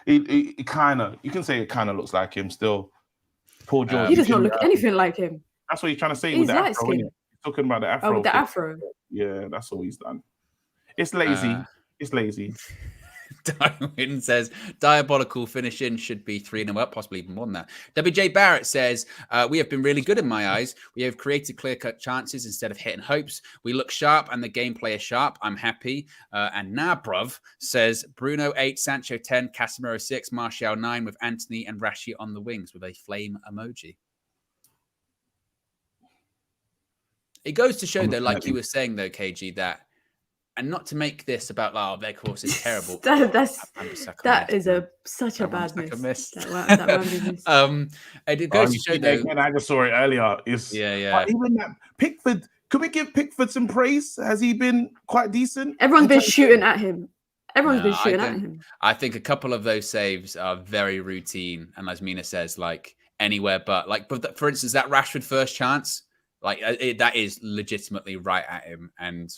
it kind of, you can say it kind of looks like him still. Paul George. He does not look anything like him. That's what he's trying to say with the afro. He's talking about the afro. Oh, with the afro. Yeah, that's all he's done. It's lazy. It's lazy. Darwin says, diabolical finishing should be 3-0 up, possibly even more than that. WJ Barrett says, we have been really good in my eyes. We have created clear-cut chances instead of hitting hopes. We look sharp and the gameplay is sharp. I'm happy. And Bruv says, Bruno 8, Sancho 10, Casemiro 6, Martial 9 with Anthony and Rashi on the wings with a flame emoji. It goes to show, though, like you were saying, though, KG, that and not to make this about their course is terrible. that is such a bad miss. That Wembley miss. It goes to show though. Again, I just saw it earlier. Yeah. Even that Pickford. Could we give Pickford some praise? Has he been quite decent? Everyone's been shooting at him. Everyone's been shooting at him. I think a couple of those saves are very routine, and as Mina says, like anywhere but for instance, that Rashford first chance. That is legitimately right at him, and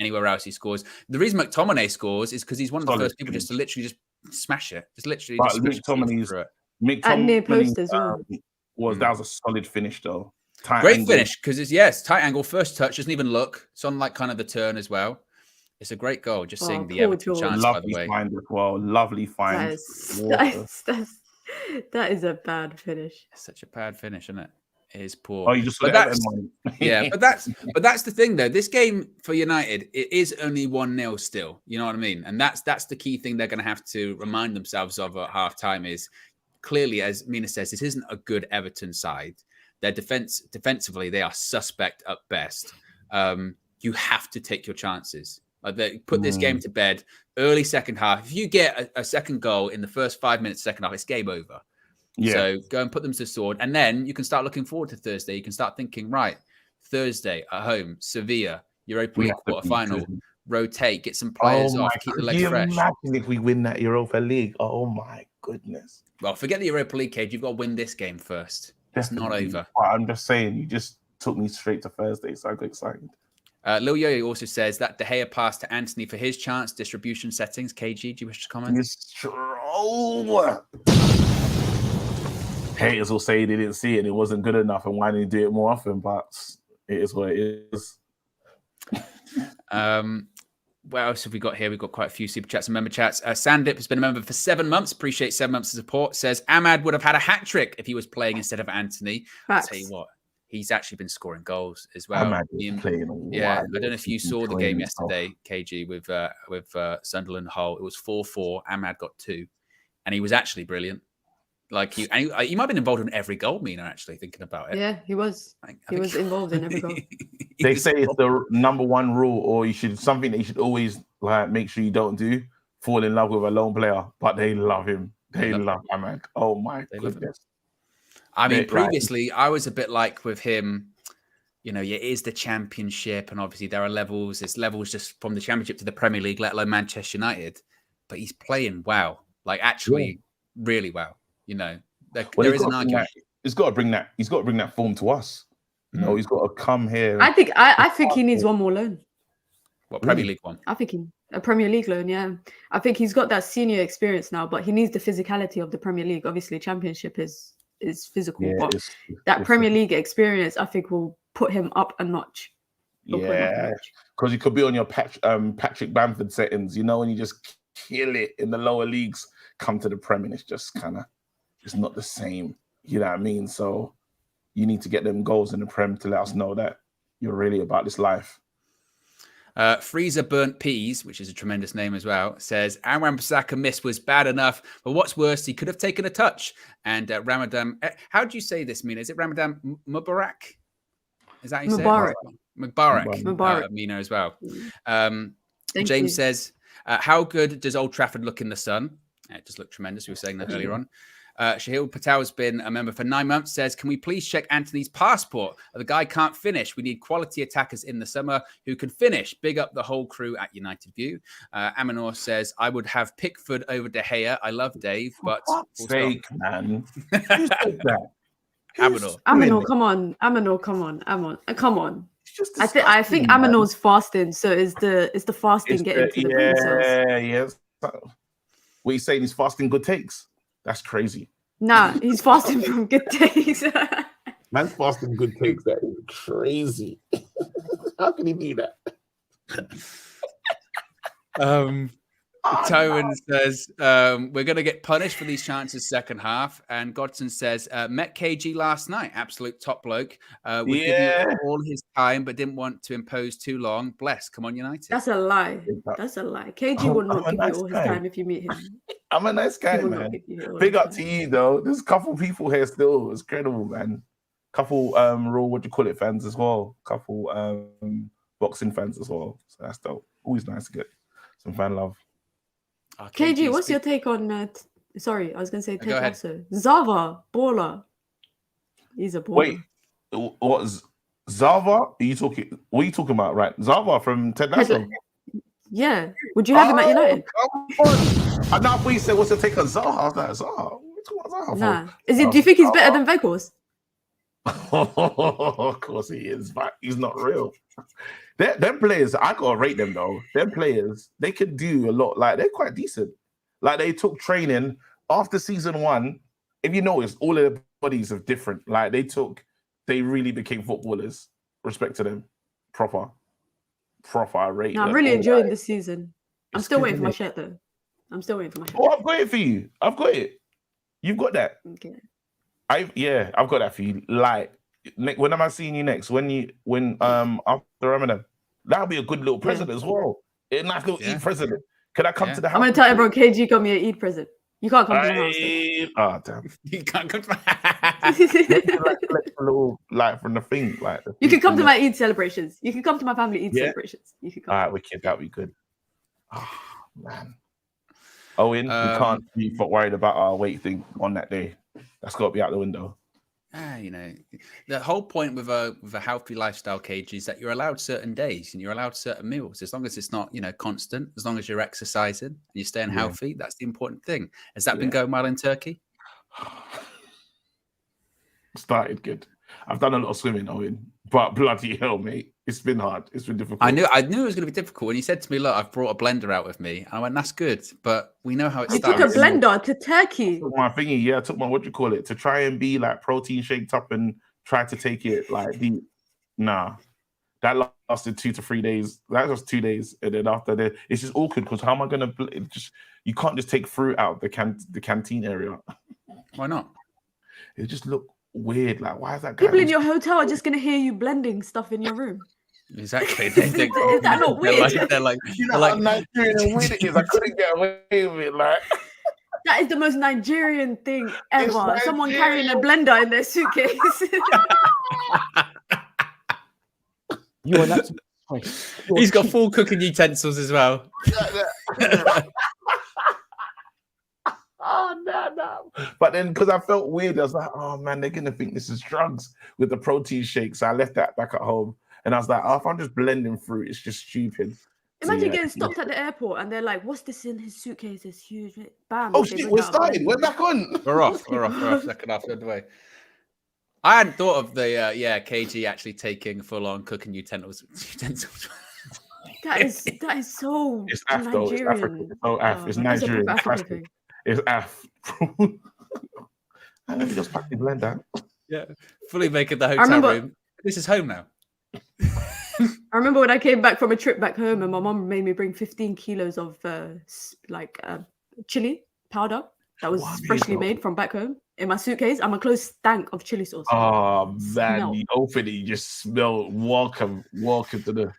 anywhere else he scores. The reason McTominay scores is because he's one of the first people just to literally just smash it, McTominay's at near post as well. That was a solid finish though. Great finish because it's tight angle, first touch, doesn't even look. It's on kind of the turn as well. It's a great goal. Just seeing the Everton chance, by the way. Lovely find. That is a bad finish. It's such a bad finish, isn't it? It is poor. Oh, you just but that's the thing though. This game for United, it is only 1-0 still. You know what I mean? And that's the key thing they're going to have to remind themselves of at halftime is clearly, as Mina says, this isn't a good Everton side. Their defensively, they are suspect at best. You have to take your chances. They put this game to bed early second half. If you get a second goal in the first 5 minutes second half, it's game over. Yeah. So go and put them to the sword. And then you can start looking forward to Thursday. You can start thinking, right, Thursday at home, Sevilla, Europa League quarterfinal, rotate, get some players off, keep the legs fresh. Imagine if we win that Europa League. Oh, my goodness. Well, forget the Europa League, Cage. You've got to win this game first. It's not over. I'm just saying, you just took me straight to Thursday, so I got excited. Lil Yo also says that De Gea passed to Anthony for his chance, distribution settings. KG, do you wish to comment? Haters will say they didn't see it and it wasn't good enough and why didn't they do it more often, but it is what it is. What else have we got here? We've got quite a few super chats and member chats. Sandip has been a member for 7 months. Appreciate 7 months of support. Says Ahmad would have had a hat trick if he was playing instead of Anthony. I'll tell you what, he's actually been scoring goals as well. I don't know if you saw the game yesterday, KG, with Sunderland Hull. It was 4-4. Ahmad got 2, and he was actually brilliant. Like he might have been involved in every goal, Mina, actually, thinking about it. Yeah, he was. He was involved in every goal. They say it's the number one rule, or something that you should always make sure you don't do, fall in love with a lone player. But they love him. They love Ahmad. Oh my goodness. I mean, previously I was a bit like with him, it is the Championship, and obviously there are levels. It's levels just from the Championship to the Premier League, let alone Manchester United. But he's playing well, really well. There is an argument. He's got to bring that. He's got to bring that form to us. He's got to come here. I think he needs one more loan. What, Premier League one? I think a Premier League loan. Yeah, I think he's got that senior experience now, but he needs the physicality of the Premier League. Obviously, Championship is physical, but that Premier League experience, I think, will put him up a notch. Yeah, because you could be on your Patrick Bamford settings, and you just kill it in the lower leagues. Come to the Premier, and it's just kind of. It's not the same, you know what I mean? So you need to get them goals in the Prem to let us know that you're really about this life. Freezer Burnt Peas, which is a tremendous name as well, says Aaron Bissaka miss was bad enough, but what's worse, he could have taken a touch. And Ramadan, how do you say this, Mina? Is it Ramadan Mubarak? Is that how you say it? Mubarak. Mina as well. James says, how good does Old Trafford look in the sun? It does look tremendous. We were saying that earlier on. Shahil Patel has been a member for 9 months, says, can we please check Anthony's passport? The guy can't finish. We need quality attackers in the summer who can finish. Big up the whole crew at United View. Amanor says, I would have Pickford over De Gea. I love Dave, but... For God's sake, man. Who said that? Amanor, come on. Amanor, come on. I think Amanor's fasting, so is the fasting getting to the brain cells? Yes. What you saying? He's fasting good takes? That's crazy. Nah, he's fasting from good takes. Man's fasting good takes. That is crazy. How can he do that? Tywin says, we're going to get punished for these chances second half. And Godson says, met KG last night. Absolute top bloke. We gave him all his time, but didn't want to impose too long. Bless. Come on, United. That's a lie. KG would not give you all his time if you meet him. I'm a nice guy, man. Big up to you, though. There's a couple people here still. It's incredible, man. Couple raw, fans as well. Couple boxing fans as well. So that's dope. Always nice to get some fan love. KG, what's your take on? Sorry, I was going to say Go Ted ahead. Lasso. Zava, baller. He's a baller. Wait, what is Zava? Are you talking? What are you talking about? Right, Zava from Ted Lasso. Yeah. Would you have him at United? I know what you said. What's your take on Zaha? I was like, Zaha. What you talking about Zaha Nah. for? Do you think he's better than Weghorst? Of course he is, but he's not real. Them players, I gotta rate them though. Them players, they can do a lot. Like they're quite decent. Like they took training after season 1. If you notice, all of their bodies are different. Like they really became footballers. Respect to them, proper. I rate. No, I'm really enjoying this season. I'm still waiting for my shirt though. I'm still waiting for my shirt. Oh, I've got it for you. I've got it. You've got that. Okay. I've got that for you. Like, when am I seeing you next? When after Ramadan? That'll be a good little present as well. A nice little Eid present. Can I come to the house? I'm gonna tell everyone KG got me an Eid present. You can't come to my house. Oh damn! You can't come to my house. like a little from the thing. You can come to my Eid celebrations. You can come to my family Eid celebrations. You can come. All right, wicked. That'd be good. Oh man. Owen, we can't be worried about our weight thing on that day. That's got to be out the window. You know, the whole point with a healthy lifestyle, KG, is that you're allowed certain days and you're allowed certain meals, as long as it's not, constant. As long as you're exercising and you're staying healthy, that's the important thing. Has that been going well in Turkey? Started good. I've done a lot of swimming, Owen, but bloody hell, mate, it's been hard. It's been difficult. I knew it was going to be difficult. When you said to me, "Look, I've brought a blender out with me," I went, "That's good," but we know how it starts. You took a blender to Turkey. I took my thingy, I took my to try and be like protein shaked up and try to take it like deep. Nah, that lasted 2 to 3 days. That was 2 days, and then after that, it's just awkward because how am I gonna you can't just take fruit out the canteen area. Why not? It just looked weird. Like, why is that? People in your hotel are just gonna hear you blending stuff in your room. Exactly. They think, is that not weird? They're like, how Nigerian and weird it is. I couldn't get away with it. Like, that is the most Nigerian thing ever. Someone carrying a blender in their suitcase. You are not. He's got full cooking utensils as well. Oh, no. But then, because I felt weird, I was like, oh, man, they're going to think this is drugs with the protein shake. So I left that back at home. And I was like, oh, if I'm just blending fruit, it's just stupid. Imagine getting stopped at the airport and they're like, what's this in his suitcase? It's huge. Bam. Oh, shit, we're starting. We're back on. We're off. Second half of the way. I hadn't thought of the, KG actually taking full-on cooking utensils. That is so it's Nigerian. It's Nigerian. It's Af. Let me just pack the blender. Yeah, fully making the hotel room. This is home now. I remember when I came back from a trip back home and my mom made me bring 15 kilos of chili powder that was freshly made from back home in my suitcase. And my clothes stank of chili sauce. Oh, man. You open it, you just smell. Welcome to the...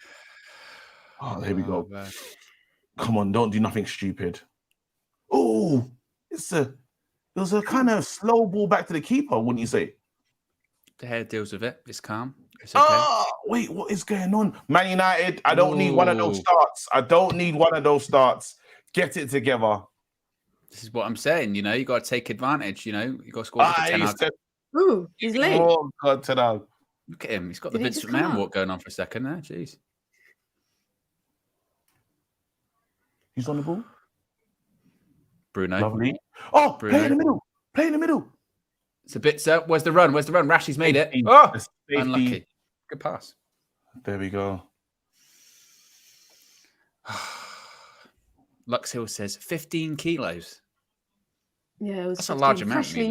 Oh, here we go. Man. Come on, don't do nothing stupid. Oh, it was a kind of slow ball back to the keeper, wouldn't you say? The hair deals with it. It's calm. It's okay. Oh, wait, what is going on? Man United, I don't need one of those starts. Get it together. This is what I'm saying. You got to take advantage. You got to score. Ooh, he's late. Oh, God, ta-da. Look at him. He's got the Vince McMahon walk going on for a second there. Jeez. He's on the ball. Bruno. Lovely. Oh, Bruno. Play in the middle. It's a bit, sir. Where's the run? Rashi's made it. Oh, unlucky. Good pass. There we go. Lux Hill says 15 kilos. Yeah, it was. That's a large amount. Freshly,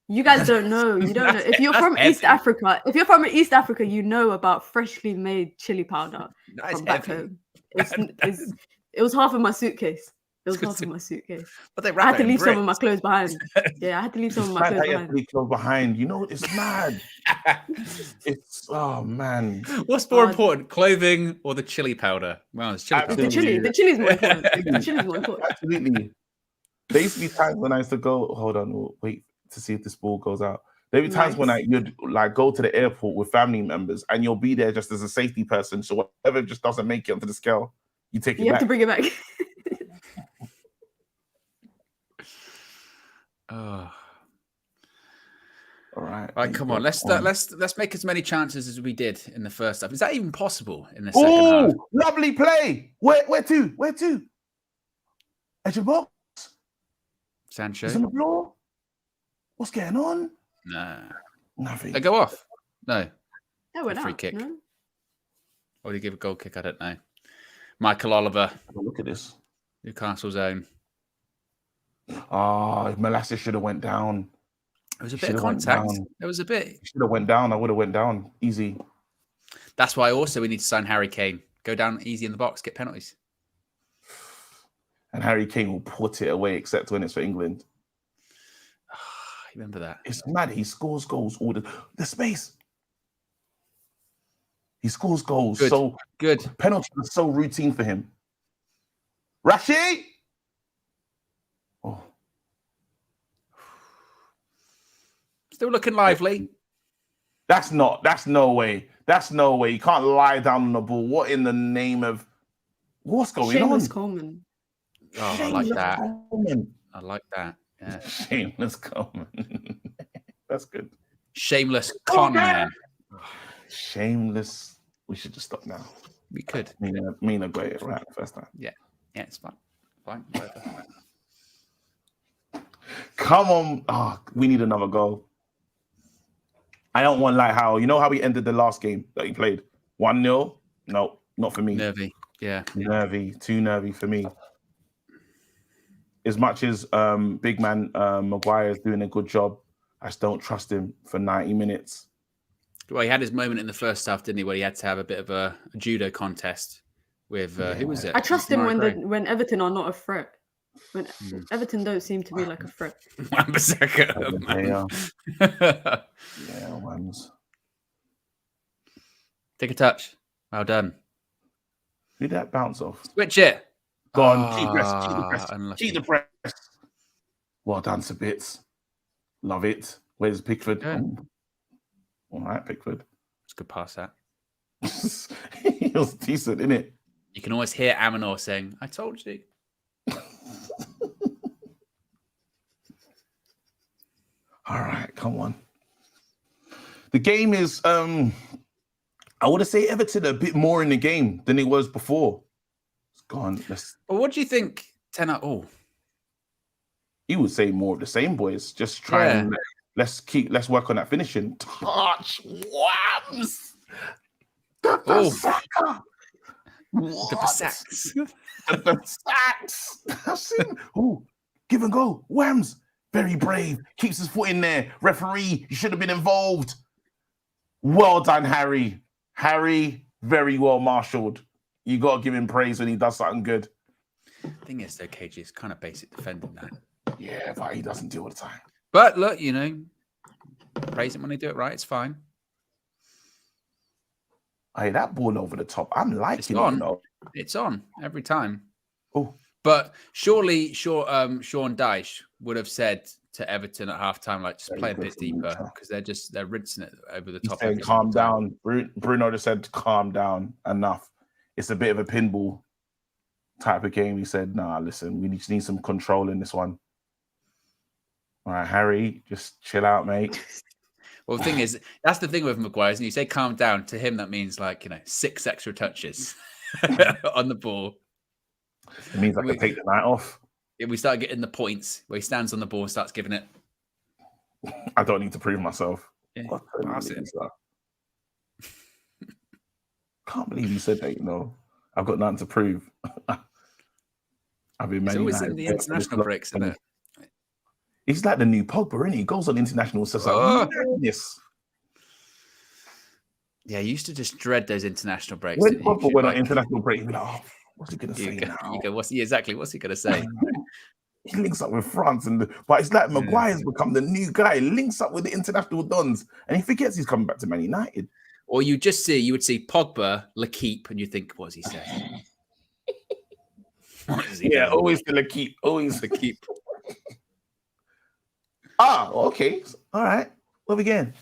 you guys don't know. You don't know. If you're from East Africa, you know about freshly made chili powder from back home. It was half of my suitcase. But I had to leave some of my clothes behind. Yeah, I had to leave some of my clothes behind. It's mad. Oh man. What's more important, clothing or the chili powder? Well, it's chili powder. The chili's more important. The chili's more important. Absolutely. There used to be times when I used to go, hold on, wait to see if this ball goes out. There'll be times when Nice. you'd like go to the airport with family members and you'll be there just as a safety person. So whatever just doesn't make it onto the scale, you take it You have back. to bring it back. Oh. All right. Right, come on. Let's make as many chances as we did in the first half. Is that even possible in the second half? Oh, lovely play. Where to? Where to? Edge of the box. Sancho? It's on the floor. What's going on? Nah. Nothing. They go off. No. No, we're A free not. kick. No? Or do you give a goal kick? I don't know. Michael Oliver, Look at this. Newcastle's own. Oh, Molasses should have went down. There was a bit of contact. There was a bit. Should have went down. I would have went down. Easy. That's why also we need to sign Harry Kane. Go down easy in the box, get penalties. And Harry Kane will put it away, except when it's for England. Remember that? It's mad. He scores goals all the space. He scores goals. Good. So good. Penalties are so routine for him. Rashi! Oh. Still looking lively. That's no way. That's no way. You can't lie down on the ball. What in the name of what's going Shameless on? Coleman. Oh, I like that. I like that. Yeah. Shameless Coleman. That's good. Shameless con man. Shameless. We should just stop now. We could. Mina got it right first time. Yeah. Yeah, it's fine. Fine. Whatever. Come on. Oh, we need another goal. I don't want like how we ended the last game that he played. 1-0. No, not for me. Nervy. Yeah. Nervy. Too nervy for me. As much as big man Maguire is doing a good job, I just don't trust him for 90 minutes. Well, he had his moment in the first half, didn't he, where he had to have a bit of a judo contest with who was it? I trust him when Everton are not a threat. When Everton don't seem to be like a threat. Yeah, ones. Take a touch. Well done. Who did that bounce off? Switch it. Go on, keep the press. Unlucky. Keep the press. Well done, Sir Bits. Love it. Where's Pickford? Oh. All right, Pickford. It's a good pass, that. He was decent, isn't it? You can always hear Amanor saying, I told you. All right, come on. The game is, I would have say Everton a bit more in the game than it was before. It's gone. Well, what do you think? 10 out. Oh, you would say more of the same, boys. Just try and let's work on that finishing. Touch whams. The sacks. The sacks. Ooh, give and go. Whams. Very brave. Keeps his foot in there. Referee, you should have been involved. Well done, Harry. Harry, very well marshaled. You got to give him praise when he does something good. Thing is, though, KG is kind of basic defending that. Yeah, but he doesn't do it all the time. But look, praise him when they do it right. It's fine. Hey, that ball over the top. I'm liking it. Though. It's on every time. Oh. But surely, Sean Dyche would have said to Everton at halftime, like, just play a bit deeper because they're rinsing it over the top. He's saying, calm down. Bruno just said, calm down. Enough. It's a bit of a pinball type of game. He said, nah, listen, we just need some control in this one. All right, Harry, just chill out, mate. Well, the thing is, that's the thing with Maguire. And you say calm down, to him, that means 6 extra touches on the ball. It means I can take the night off. If we start getting the points where he stands on the ball and starts giving it. I don't need to prove myself. Yeah, can't believe you said that, I've got nothing to prove. I've been it's always in the international breaks, isn't it? He's like the new Pogba, isn't he? He goes on international, says madness. Yeah, you used to just dread those international breaks. When Pogba went on international break, you'd be like, oh, what's he going to say now? You go, what's he going to say? He links up with France, but it's like Maguire's become the new guy. He links up with the international dons, and he forgets he's coming back to Man United. Or you would see Pogba, L'Equipe, and you think, what's he saying? Yeah, always the L'Equipe, always L'Equipe. Ah, okay, all right. What are we getting?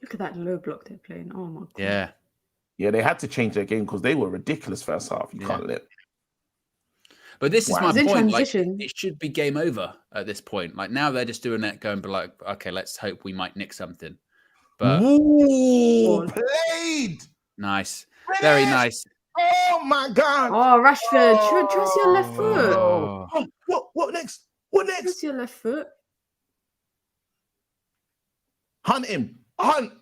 Look at that low block they're playing. Oh my god. Yeah. Yeah, they had to change their game because they were ridiculous first half. You can't let. But this is Wow. my He's in point. Like, transition. it should be game over at this point. Like now they're just doing it, going, but like, okay, let's hope we might nick something. But Ooh, played. nice, very nice. Oh my god. Oh, Rashford, trust your left foot. Oh. What next? What next? Trust your left foot. Hunt him. Hunt.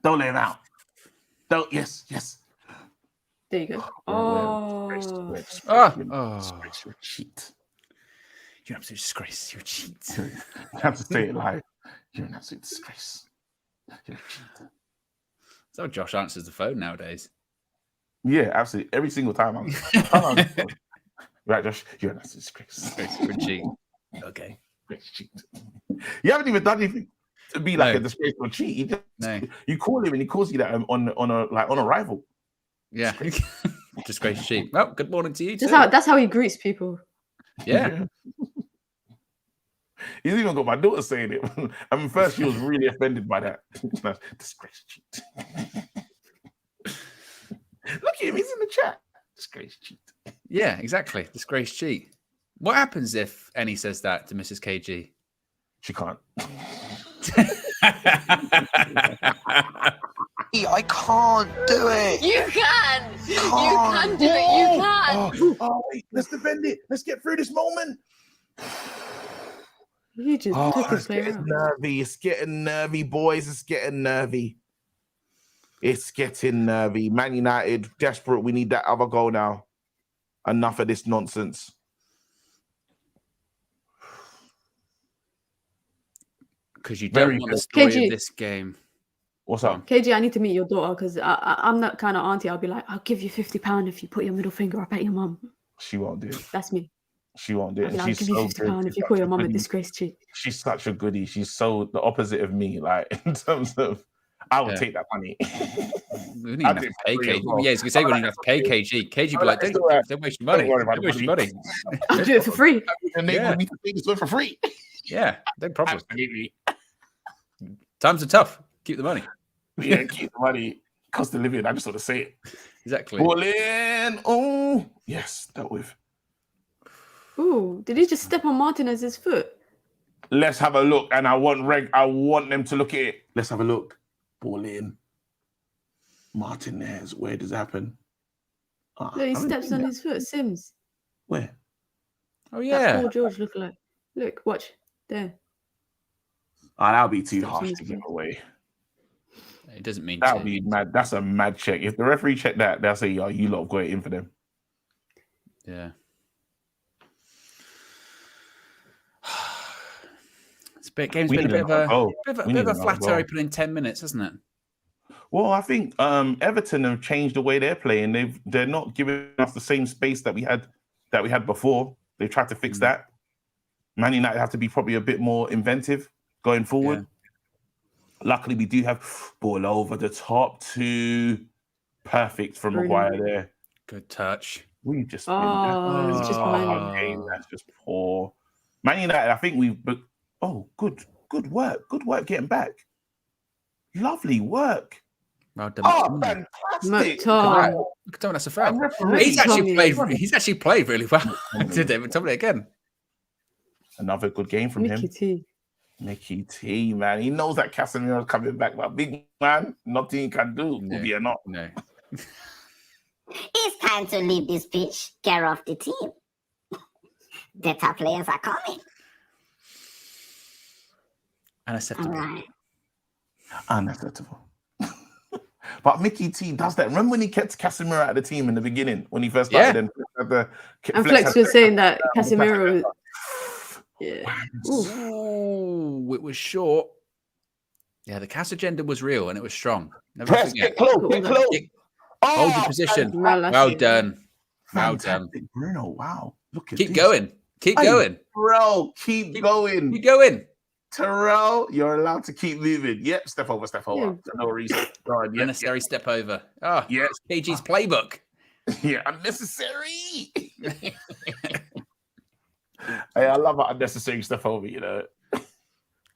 Don't let him out. Don't. Yes. There you go. Oh. Disgrace. You're a cheat. You're an absolute disgrace. You're a cheat. You have to say it live. You're an absolute disgrace. You're a cheat. So Josh answers the phone nowadays. Yeah, absolutely. Every single time. Right, Josh, you're an absolute disgrace. You're a cheat. Okay. Cheat. You haven't even done anything to be like a disgraceful cheat. You call him and he calls you that on arrival. Yeah. Disgrace cheat. Well, good morning to you too. That's how he greets people. Yeah. He's even got my daughter saying it. I mean, first she was really offended by that. Disgrace cheat. Look at him, he's in the chat. Disgrace cheat. Yeah, exactly. Disgrace cheat. What happens if Annie says that to Mrs. KG? She can't. I can't do it. You can. You can do it. You can. Oh, wait, let's defend it. Let's get through this moment. You just took his player out. Nervy. It's getting nervy, boys. It's getting nervy. It's getting nervy. Man United, desperate. We need that other goal now. Enough of this nonsense. Because you don't want the story of this game. What's up? KG, I need to meet your daughter because I'm that kind of auntie. I'll be like, I'll give you £50 if you put your middle finger up at your mum. She won't do it. That's me. She won't do it. I'll give you £50 if you call your mum a disgrace cheat. She's such a goodie. She's so the opposite of me. Like in terms of, I would take that money. We wouldn't even have to pay KG. Well. Yeah, I was going to say we wouldn't have to pay KG. KG would be like, don't waste your money. Don't waste your money. I'll do it for free. Enable me to take this for free. Yeah, no problem. Absolutely. Times are tough. Keep the money. Yeah, keep the money. Cost of living. I just want to say it. Exactly. Ball in. Oh, yes, dealt with. Ooh, did he just step on Martinez's foot? Let's have a look. And I want them to look at it. Let's have a look. Ball in. Martinez. Where does it happen? Look, he steps on his foot. Sims. Where? Oh, yeah. Paul George look like. Look, watch. There. That'll be too harsh to give away. It doesn't mean that'll be mad. That's a mad check. If the referee checked that, they'll say, "Oh, you lot have got it in for them." Yeah. Game's been a bit of a flat open in 10 minutes, hasn't it? Well, I think Everton have changed the way they're playing. They're not giving us the same space that we had before. They've tried to fix that. Man United have to be probably a bit more inventive going forward. Yeah. Luckily, we do have ball over the top to perfect from Maguire there. Good touch. We just it's just that's just poor. Man United, I think good work getting back. Lovely work. Well done. Oh, fantastic! Look at that's a foul. He's actually played really well. Did David Tomlin again? Another good game from him. Mickey T, man. He knows that Casemiro's coming back, but big man, nothing he can do. No. Will be or not. No. It's time to leave this pitch. Get off the team. The top players are coming. Unacceptable. Right. Unacceptable. But Mickey T does that. Remember when he kept Casemiro out of the team in the beginning when he first started? And Flex was saying that Casemiro. Yeah. Ooh, it was short. Yeah, the Cas agenda was real and it was strong. Never Press, forget. get close. Hold your position. Well done. Well done. Bruno, wow. Look at Keep going. Keep going. Bro, keep going. Keep going. Terrell, you're allowed to keep moving. Yep, step over. For no reason. Unnecessary step over. Oh, yes. KG's playbook. Yeah, unnecessary. Hey, I love unnecessary stuff over, you know.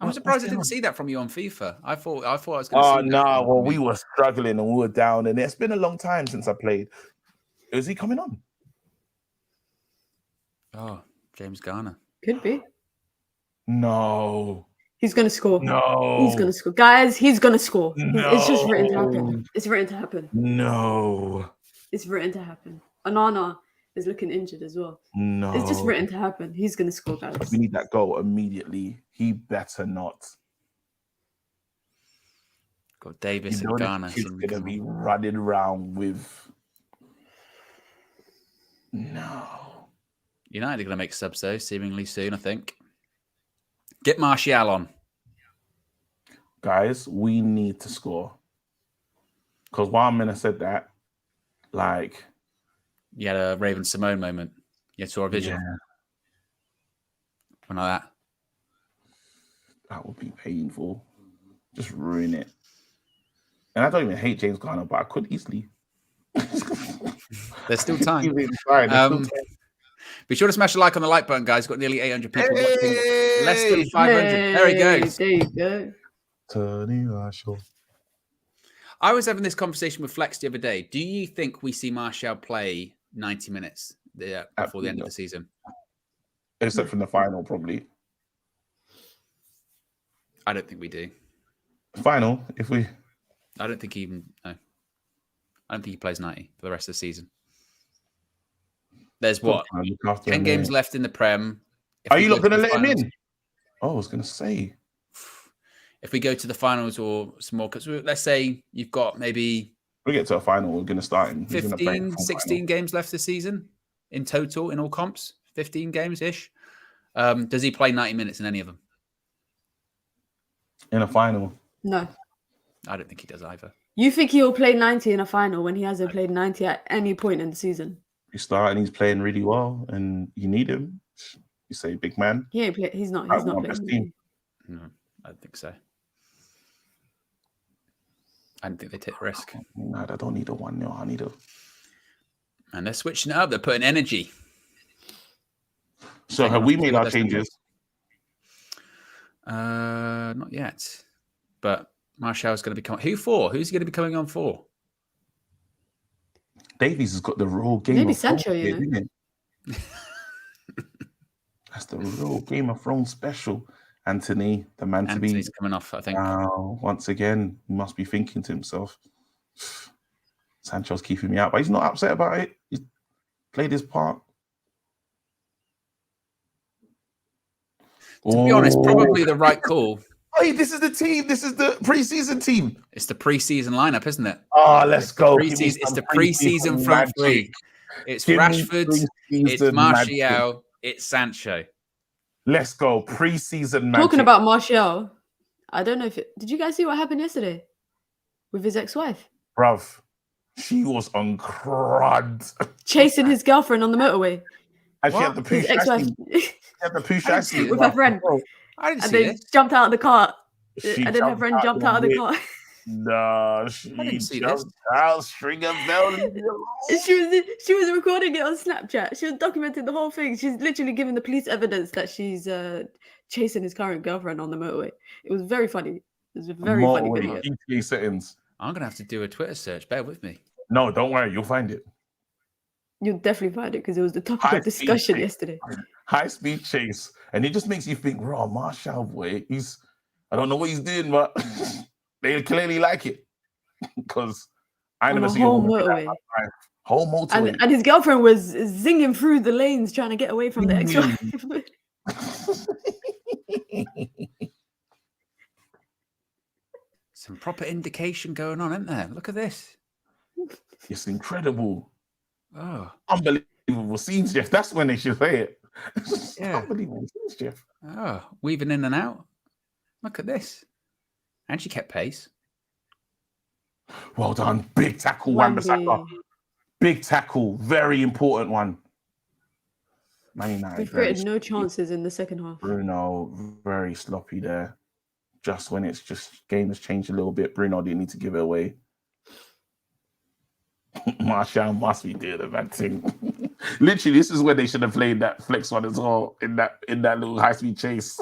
I'm surprised I didn't see that from you on FIFA. I thought I was going to Oh see no! that. Well, we were struggling and we were down, and it's been a long time since I played. Is he coming on? Oh, James Garner. Could be. No. He's gonna score. No. He's gonna score, guys. He's gonna score. No. It's just written to happen. It's written to happen. No. It's written to happen. Onana is looking injured as well. No. It's just written to happen. He's gonna score, guys. We need that goal immediately. He better not. Got Davis You know and Garner. He's gonna be running around with. No. United are going to make subs though, seemingly soon, I think. Get Martial on. Guys, we need to score. Because while Mina said that, like... You had a Raven Simone moment. You saw a vision. Yeah. Something like that. That would be painful. Just ruin it. And I don't even hate James Garner, but I could easily. There's still time. Fine. Be sure to smash a like on the like button, guys. Got nearly 800 people watching. Less than 500. There he goes. There you go. I was having this conversation with Flex the other day. Do you think we see Martial play 90 minutes before the end of the season? Except from the final, probably. I don't think we do. Final, if we... I don't think he even... No. I don't think he plays 90 for the rest of the season. There's what? 10 games left in the Prem. Are you not going to let him in? Oh, I was going to say. If we go to the finals or some more, because let's say you've got maybe... We get to a final, we're going to start him. 15, 16 games left this season in total in all comps. 15 games-ish. Does he play 90 minutes in any of them? In a final? No. I don't think he does either. You think he'll play 90 in a final when he hasn't played 90 at any point in the season? He's starting, he's playing really well, and you need him. You say, big man. He ain't play, he's not playing. No, I don't think so. I don't think they take the risk. No, I don't need a 1-0. I need a... And they're switching it up. They're putting energy. So have we made our changes? Not yet. But Martial's going to become... Who for? Who's he going to be coming on for? Davies has got the raw game. Maybe of Sancho, Thrones, you know. isn't it? That's the real Game of Thrones special. Anthony, the man Anthony's to be coming off, I think. Once again, he must be thinking to himself, Sancho's keeping me out, but he's not upset about it. He's played his part. To be honest, probably the right call. Hey, this is the team. This is the preseason team. It's the preseason lineup, isn't it? Oh, let's go. It's the preseason front three. It's Rashford, it's Martial, it's Sancho. Let's go. Preseason magic. Talking about Martial, I don't know if did you guys see what happened yesterday with his ex-wife? Bruv, she was on crud. Chasing his girlfriend on the motorway. And she had the His ex-wife. poosh with her friend. I didn't And see they this. jumped out of the car. She And then her friend jumped out of the car. No, she jumped out, stringer bell. She was recording it on Snapchat. She was documenting the whole thing. She's literally giving the police evidence that she's chasing his current girlfriend on the motorway. It was very funny. It was a very funny video. GTA settings. I'm going to have to do a Twitter search. Bear with me. No, don't worry. You'll find it. You'll definitely find it because it was the topic of discussion yesterday. High-speed chase. And it just makes you think, raw, Martial, boy, I don't know what he's doing, but they clearly like it. Because I never seen whole motorway. Whole motorway. And his girlfriend was zinging through the lanes trying to get away from the ex-wife. Some proper indication going on, isn't there? Look at this. It's incredible. Oh, unbelievable scenes, Jeff. That's when they should say it. Yeah. Unbelievable scenes, Jeff. Oh, weaving in and out. Look at this. And she kept pace. Well done. Big tackle, Wan-Bissaka. Big tackle. Very important one. Man United. We've created no chances in the second half. Bruno, very sloppy there. Just when it's just game has changed a little bit, Bruno didn't need to give it away. Martial must be doing a bad thing. Literally, this is when they should have played that flex one as well in that little high speed chase.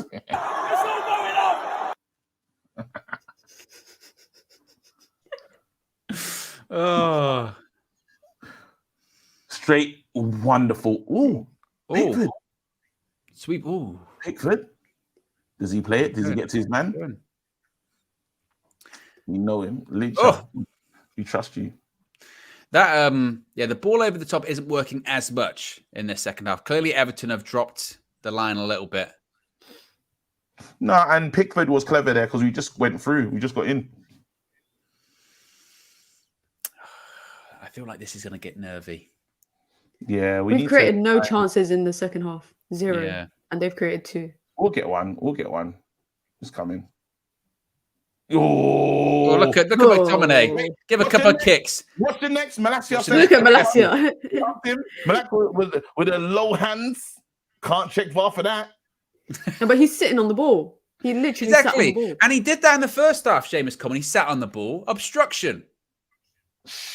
Oh, Straight wonderful. Ooh, Pickford. Sweep. Ooh, Pickford. Does he play it? Does he get to his man? Good. You know him. Lynch. We trust you. That the ball over the top isn't working as much in this second half. Clearly, Everton have dropped the line a little bit. No, and Pickford was clever there because we just went through. We just got in. I feel like this is going to get nervy. Yeah, we've created no chances in the second half. 0. Yeah. And they've created 2. We'll get one. It's coming. Oh, look at McTominay. Give a couple of kicks. What's the next? Malacia. Look at Malacia. Malacia with the low hands. Can't check VAR for that. No, but he's sitting on the ball. He literally sat on the ball. And he did that in the first half, Seamus Coleman. He sat on the ball. Obstruction.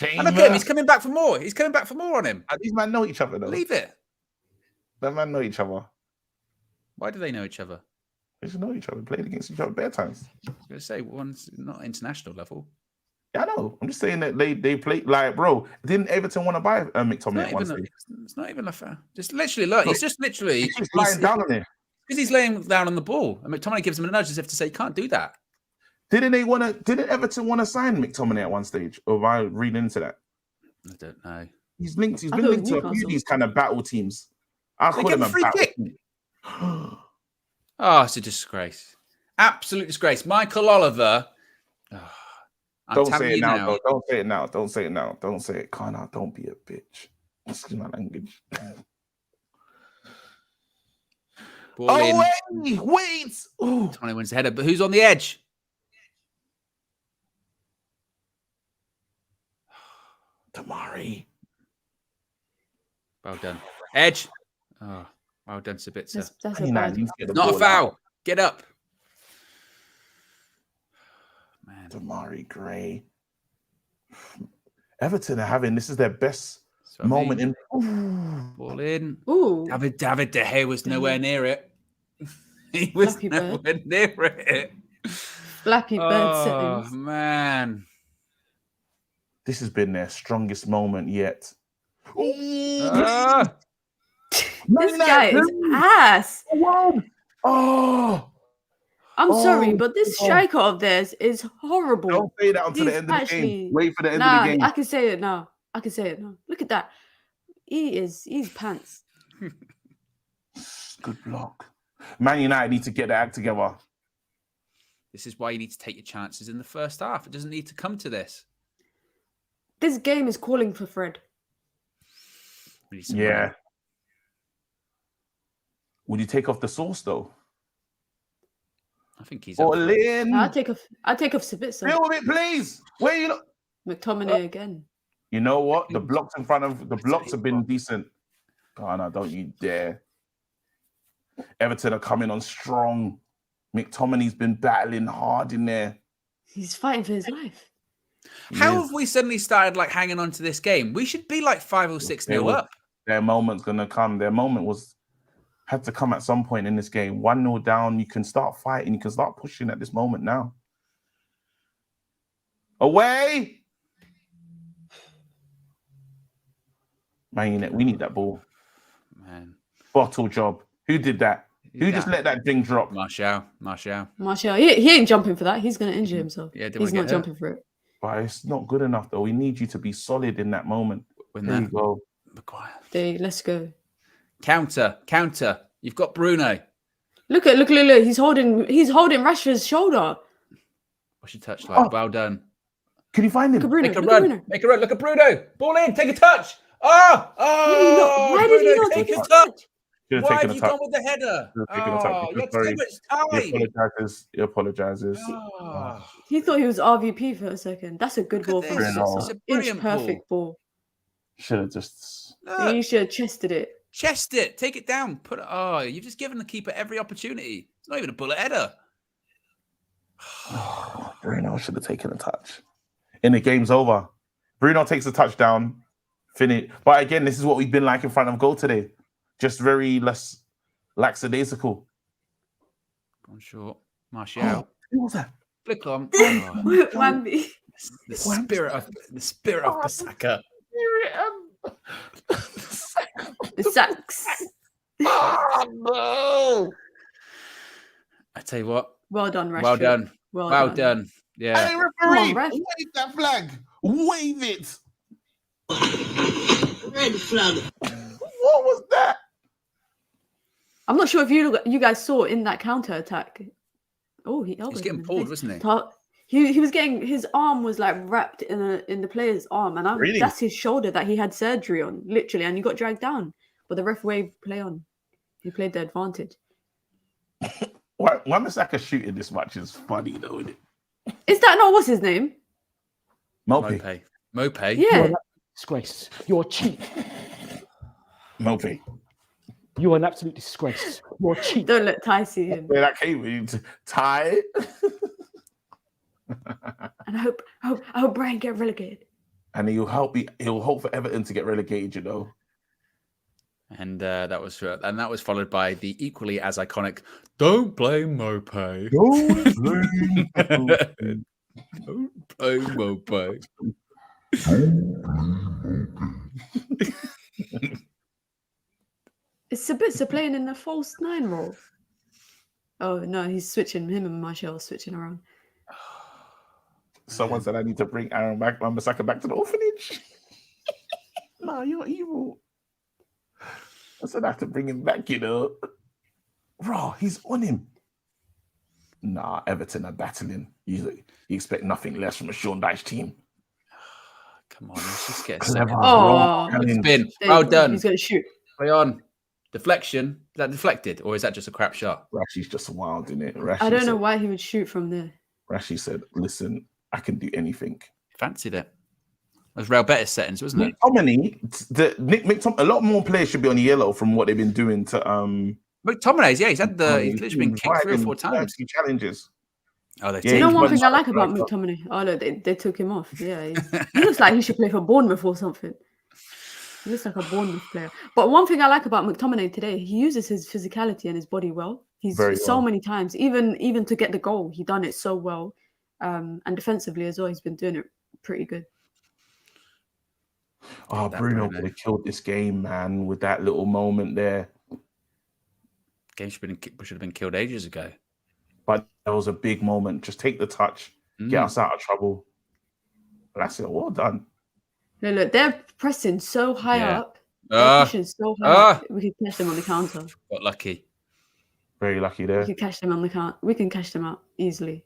And look at him. He's coming back for more. He's coming back for more on him. These men know each other, though. Leave it. That man know each other. Why do they know each other? They should know each other. Played against each other bare times. I was going to say, one's not international level. Yeah, I know. I'm just saying that they play like, bro. Didn't Everton want to buy McTominay at one stage? It's not even a fair. Just literally, look. It's just literally. He's lying down on it because he's laying down on the ball, and McTominay gives him a nudge as if to say, "You can't do that." Didn't Everton want to sign McTominay at one stage? Or am I reading into that? I don't know. He's been linked to a few of these kind of battle teams. I call him a free kick. Oh, it's a disgrace. Absolute disgrace. Michael Oliver. Oh, don't say it now, though. Don't say it now. Don't say it now. Don't say it. Connor, don't be a bitch. Excuse my language. Wait. Ooh. Tony wins the header, but who's on the edge? Damari. Well done. Edge. Oh, well done, Sabitzer. That's not a foul. Get up. Man. Damari Gray. Everton are having, this is their best moment in. Ball in. Ooh. David De Gea was nowhere near it. He was nowhere near it. Flappy bird settings. Oh, man. This has been their strongest moment yet. This guy is ass. Oh, I'm sorry, but this striker of theirs is horrible. Don't say that until the end of the game. Wait for the end of the game. I can say it now. Look at that. He's pants. Good block. Man United need to get their act together. This is why you need to take your chances in the first half. It doesn't need to come to this. This game is calling for Fred. Yeah. Money. Would you take off the sauce though? I think he's all in. I'll take off Sabitzer. Real with it, please. Where you look? McTominay again. You know what? The blocks in front of the blocks have been decent. Oh no, don't you dare. Everton are coming on strong. McTominay's been battling hard in there. He's fighting for his life. How have we suddenly started like hanging on to this game? We should be like 5 or 6-0 up. Their moment's gonna come. Their moment had to come at some point in this game. 1-0 down. You can start fighting. You can start pushing at this moment now. Away. Man, we need that ball. Man. Bottle job. Who did that? Who just let that thing drop? Martial. He ain't jumping for that. He's going to injure himself. Yeah, he's not jumping for it. But it's not good enough, though. We need you to be solid in that moment. There you go. Maguire. Let's go. Counter. You've got Bruno. Look. He's holding Rashford's shoulder. What's your touch like? Well done. Can you find him? Make a run. Look at Bruno. Ball in. Take a touch. Why did he not take a touch? Why have you gone with the header? You had too much time. He apologizes. He thought he was RVP for a second. That's a good ball for him. It's a brilliant perfect ball. Should have just. You should have chested it. Chest it. Take it down. Put it. Oh, you've just given the keeper every opportunity. It's not even a bullet header. Bruno should have taken a touch. And the game's over. Bruno takes a touchdown. finish. But again, this is what we've been like in front of goal today. Just very less lackadaisical. Gone short. Martial. Who was that? Flick on. Wambi. The spirit of Basaka. The sacks. Oh, no. I tell you what. Well done, Rashford. Well done. Well done. Yeah. Hey, referee, Ref. wave that flag. Wave it. Red flag. What was that? I'm not sure if you guys saw in that counter attack. Oh, he He's getting pulled, wasn't he? He was getting, his arm was like wrapped in the player's arm, and Really? that's his shoulder that he had surgery on, literally, and he got dragged down. But the ref waved play on. He played the advantage. Why Masaka shooting this much is funny though, isn't it? Is that not what's his name? Mope. Mope. Yeah. Disgrace. You're cheap. Mope. You're an absolute disgrace. You're cheap. Don't let Ty see him. Where that came with Ty. And I hope Brian get relegated. And he'll hope for Everton to get relegated, you know. And that was followed by the equally as iconic "Don't blame Mope." Don't blame Don't blame Mope. It's Sabitzer playing in the false 9 role. Oh no, he's switching. Him and Martial are switching around. Someone said I need to bring Aaron Wan-Bissaka back to the orphanage. Nah, you're evil. I said I have to bring him back, you know. Raw, he's on him. Nah, Everton are battling. You expect nothing less from a Sean Dyche team. Come on, let's just get a second. Oh, Spin. Well done. He's going to shoot. Play on. Deflection. Is that deflected, or is that just a crap shot? Rashi's just wild, isn't it? I don't know why he would shoot from there. Rashi said, listen, I can do anything. Fancied it. It was Real Betis settings, wasn't it? McTominay, a lot more players should be on yellow from what they've been doing to McTominay's, yeah, he's literally been kicked 3 or 4 times. Challenges. Oh, they You know one thing I like about McTominay? Oh no, they took him off. Yeah, he looks like he should play for Bournemouth or something. He looks like a Bournemouth player. But one thing I like about McTominay today, he uses his physicality and his body well. He's many times, even to get the goal, he done it so well. And defensively as well, he's been doing it pretty good. Oh, Bruno would have killed this game, man, with that little moment there. Game should have been killed ages ago. But that was a big moment. Just take the touch, get us out of trouble. That's it. Well done. Look, they're pressing so high up. They're pushing so high up. We could catch them on the counter. Got lucky. Very lucky there. We could catch them on the counter. We can catch them out easily.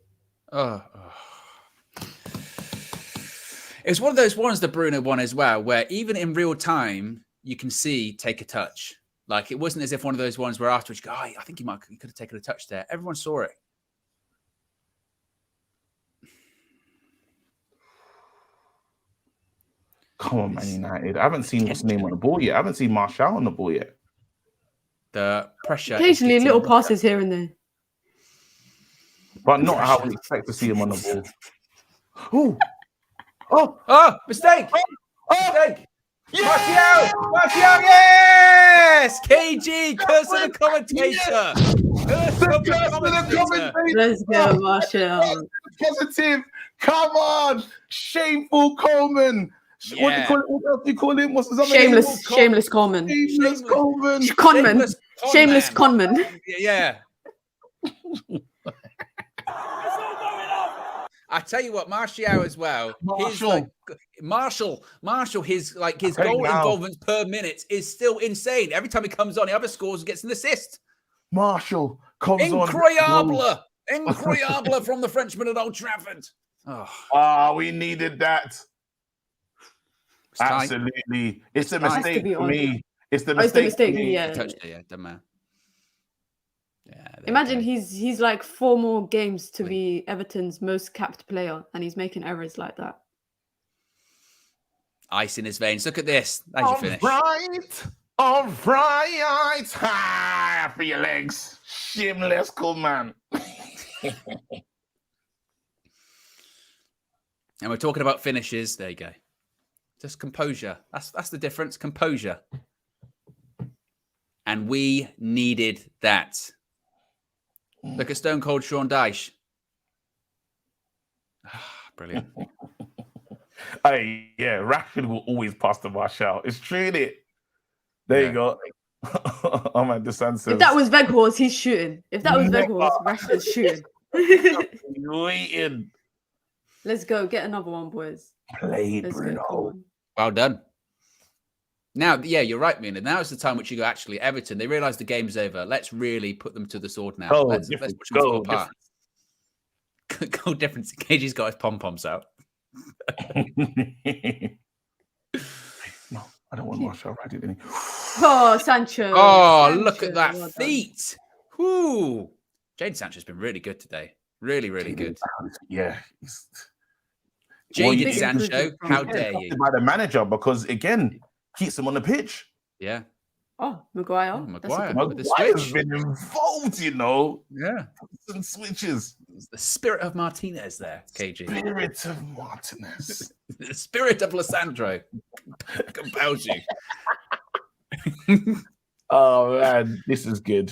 It's one of those ones, the Bruno one as well, where even in real time, you can see take a touch. Like, it wasn't as if one of those ones where afterwards you go, I think he could have taken a touch there. Everyone saw it. Come on, Man United. I haven't seen what's his name on the ball yet. I haven't seen Martial on the ball yet. The pressure. Occasionally, little passes here and there. But not how we expect to see him on the ball. Mistake! Mistake! Yeah! Martial, yes! KG, curse of the commentator. Curse of the commentator. Let's go, Martial. Positive. Come on. Shameful Coleman. Yeah. What else do you call him? What's his other name? Shameless Coleman. Shameless Coleman. Shameless Conman. Yeah. I tell you what, Martial as well. Martial, his goal involvement per minute is still insane. Every time he comes on, he either scores or gets an assist. Martial comes Incroyable from the Frenchman at Old Trafford. We needed that. Absolutely. It's a mistake for me. It's the mistake for me. Yeah. Doesn't matter. Yeah, imagine he's like 4 more games to be Everton's most capped player, and he's making errors like that. Ice in his veins. Look at this. That's your finish. All right. Ha! For your legs. Shameless Coleman. And we're talking about finishes. There you go. Just composure. That's the difference. Composure. And we needed that. Look at Stone Cold Sean Dyche. Brilliant. Hey, yeah, Rashford will always pass the Marshall. It's true, innit? There you go. Oh my DeSantis. If that was Weghorst, he's shooting. If that was Weghorst, Rashford's shooting. Waiting. Let's go. Get another one, boys. Play, Let's Bruno. go. Well done. Now, yeah, you're right, Mina. Now is the time which you go, actually, Everton, they realise the game's over. Let's really put them to the sword now. Let's push them to the part. Goal difference. KG's got his pom-poms out. No, I don't want Marshall riding any. Oh, Sancho. Oh, Sancho. look at that Well feet. Whoo. Jadon Sancho's been really good today. Really, really good. Yeah. Jadon Sancho, how dare you? By the manager, because again, keeps him on the pitch. Yeah. Oh, Maguire. Oh, Maguire. Maguire's been involved, you know. Yeah. Some switches. The spirit of Martinez there, KG. Spirit of Martinez. The spirit of Lissandro compels you. Oh, man, this is good.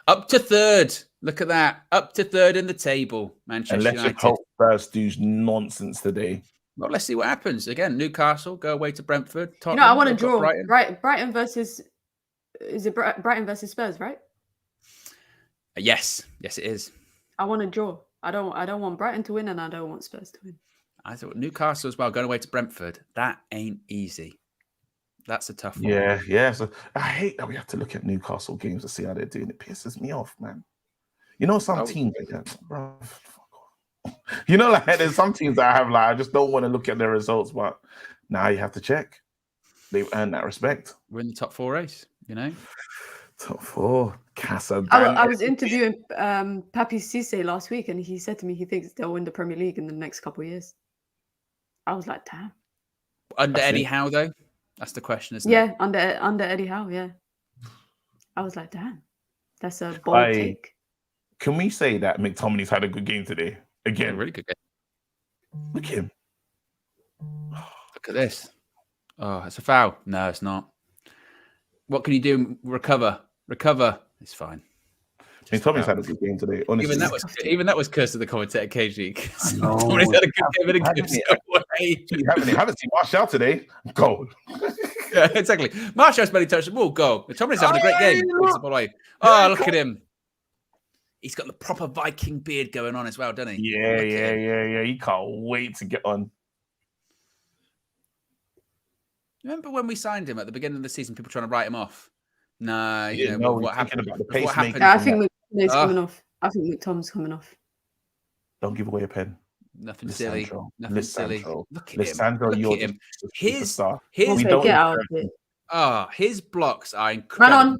Up to third. Look at that. Up to third in the table. Manchester And let's United. just hope Spurs do nonsense today. Well, let's see what happens. Again, Newcastle go away to Brentford. You know, I want to they've got draw. Brighton. Brighton versus... Is it Brighton versus Spurs, right? Yes. Yes, it is. I want to draw. I don't want Brighton to win, and I don't want Spurs to win. I thought Newcastle as well, going away to Brentford. That ain't easy. That's a tough one. Yeah, yeah. So I hate that we have to look at Newcastle games to see how they're doing. It pisses me off, man. You know, some teams, bro, fuck off. You know, like there's some teams that I have, like, I just don't want to look at their results, but now you have to check. They've earned that respect. We're in the top 4 race, you know? Top 4. Casa. I was interviewing Papi Cisse last week, and he said to me he thinks they'll win the Premier League in the next couple of years. I was like, damn. Under Eddie Howe, though? That's the question, isn't it? Yeah, under Eddie Howe, yeah. I was like, damn. That's a bold take. Can we say that McTominay's had a good game today? Again. A really good game. Look at him. Look at this. Oh, it's a foul. No, it's not. What can you do? Recover. It's fine. McTominay's had a good game today. Honestly, even that was cursed to the commentator KG. No, McTominay's had a good game and it gives away. You haven't seen Martial today. Goal. Yeah, exactly. Martial's barely touched the ball. Goal. McTominay's having a great game. Oh, look at him. He's got the proper Viking beard going on as well, doesn't he? Yeah. He can't wait to get on. Remember when we signed him at the beginning of the season, people trying to write him off? No, what happened? About the What happened? Yeah, I think McTominay's coming off. I think McTominay's coming off. Don't give away a pen. Nothing silly. Nothing silly. Look at Lissandro, him. Look at him. His get out of it. His blocks are incredible. Run on.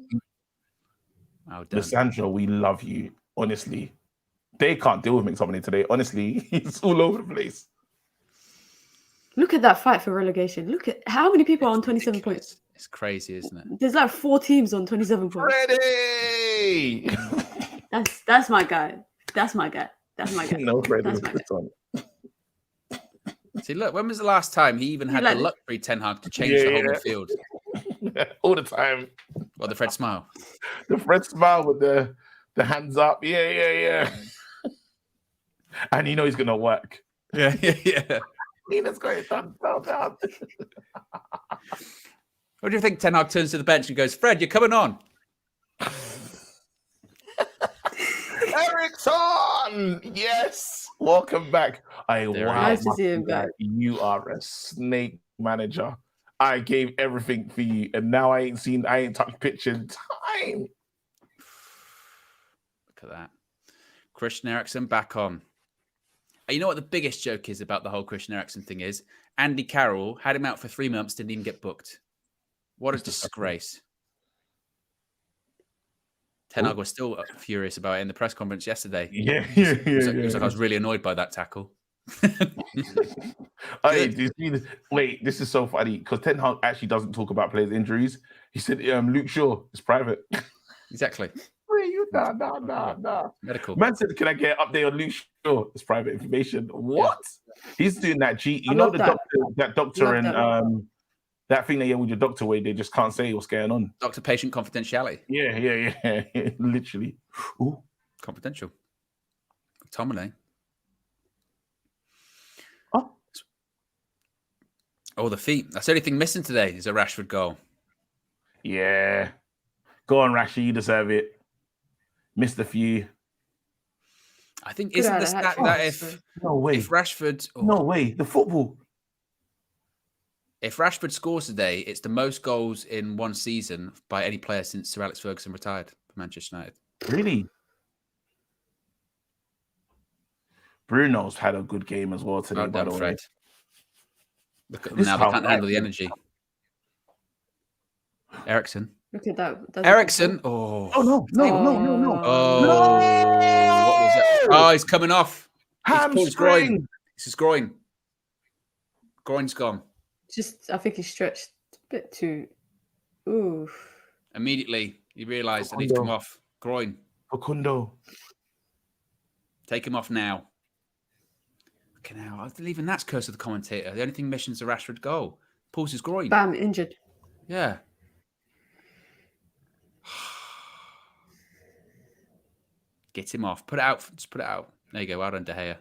Well done. Lissandro, we love you. Honestly, they can't deal with McTominay today. Honestly, he's all over the place. Look at that fight for relegation. Look at how many people are on 27 points. It's crazy, isn't it? There's like 4 teams on 27 points. Ready! That's my guy. That's my guy. No, Freddie. That's my guy. See, look, when was the last time he even had the luxury, Ten Hag, to change the whole field? All the time. Or the Fred Smile? The Fred Smile with the hands up. Yeah. And you know he's going to work. Yeah. Mina's got it done. What do you think? Ten Hag turns to the bench and goes, Fred, you're coming on. Eriksen! Yes! Welcome back. Nice to see him back. You are a snake manager. I gave everything for you, and now I ain't touched pitch in time. Look at that. Christian Eriksen back on. You know what the biggest joke is about the whole Christian Eriksen thing is? Andy Carroll had him out for 3 months, didn't even get booked. What a disgrace. Ten Hag was still furious about it in the press conference yesterday. Yeah. He was like, I was really annoyed by that tackle. Wait, this is so funny because Ten Hag actually doesn't talk about players' injuries. He said, Luke Shaw is private. Exactly. you nah. Medical. Man said, "Can I get an update on Luke Shaw? It's private information." What? He's doing that. You I know love the that. doctor, that doctor, Love and that. that thing that you have with your doctor where they just can't say what's going on. Doctor-patient confidentiality. Yeah. Literally. Ooh. Confidential. McTominay. Oh, the feet. That's the only thing missing today is a Rashford goal. Yeah. Go on, Rashi. You deserve it. Missed a few. I think Could isn't have the had a stat hat-trick, that so- No way. if Rashford No way. The football. if Rashford scores today, it's the most goals in one season by any player since Sir Alex Ferguson retired for Manchester United. Really? Bruno's had a good game as well today, Well by done, the way. Fred. Look at them This now. is They how can't handle the right- energy. Eriksen. Look at that. That's a good Eriksen. goal. Oh. No. Oh. What was that? Oh, he's coming off. He's pulled his groin. Hamstring. It's his groin. Groin's gone. Just, I think he stretched a bit too. Ooh. Immediately, he realised that he'd come off. Groin. Facundo. Take him off now. Okay, now I believe that's curse of the commentator. The only thing missing is a Rashford goal. Pulls his groin. Bam, injured. Yeah. Get him off. Put it out. Just put it out. There you go. Well done, De Gea.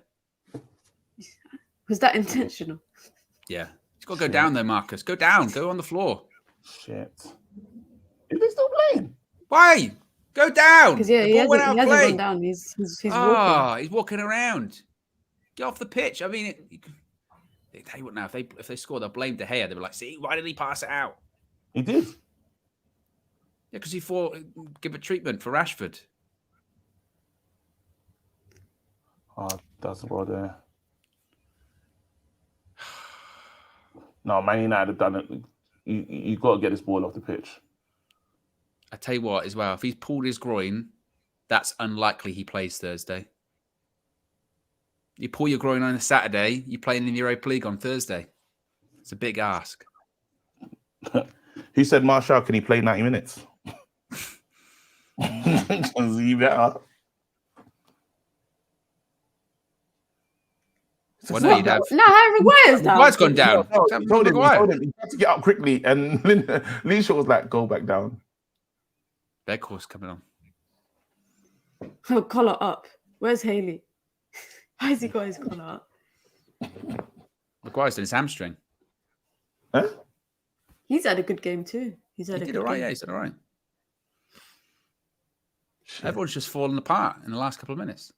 Was that intentional? Yeah. He's got to go down though, Marcus. Go down. Go on the floor. Shit. Is they still playing? Why? Go down. Because yeah, The he ball hasn't, went out he of hasn't play. gone down. He's walking. He's walking around. Get off the pitch. I mean, they tell you what now. If they score, they'll blame De Gea. They'll be like, "See, why did he pass it out?" He did. Yeah, because he thought give it treatment for Rashford. Oh, that's the ball there. No, Man United have done it. You got to get this ball off the pitch. I tell you what, as well, if he's pulled his groin, that's unlikely he plays Thursday. You pull your groin on a Saturday, you're playing in the Europa League on Thursday. It's a big ask. Who said Martial, can he play 90 minutes? He better. Well, no, you'd have. No, Harry Maguire's down. Maguire's gone down. He told him he had to get up quickly, and Leisha was like, "Go back down." Their course coming on. Oh, collar up. Where's Haley? Why has he got his collar up? Maguire's done his hamstring. Huh? He's had a good game too. He's had He a did good all right. game. Yeah, he's done all right. Everyone's just fallen apart in the last couple of minutes.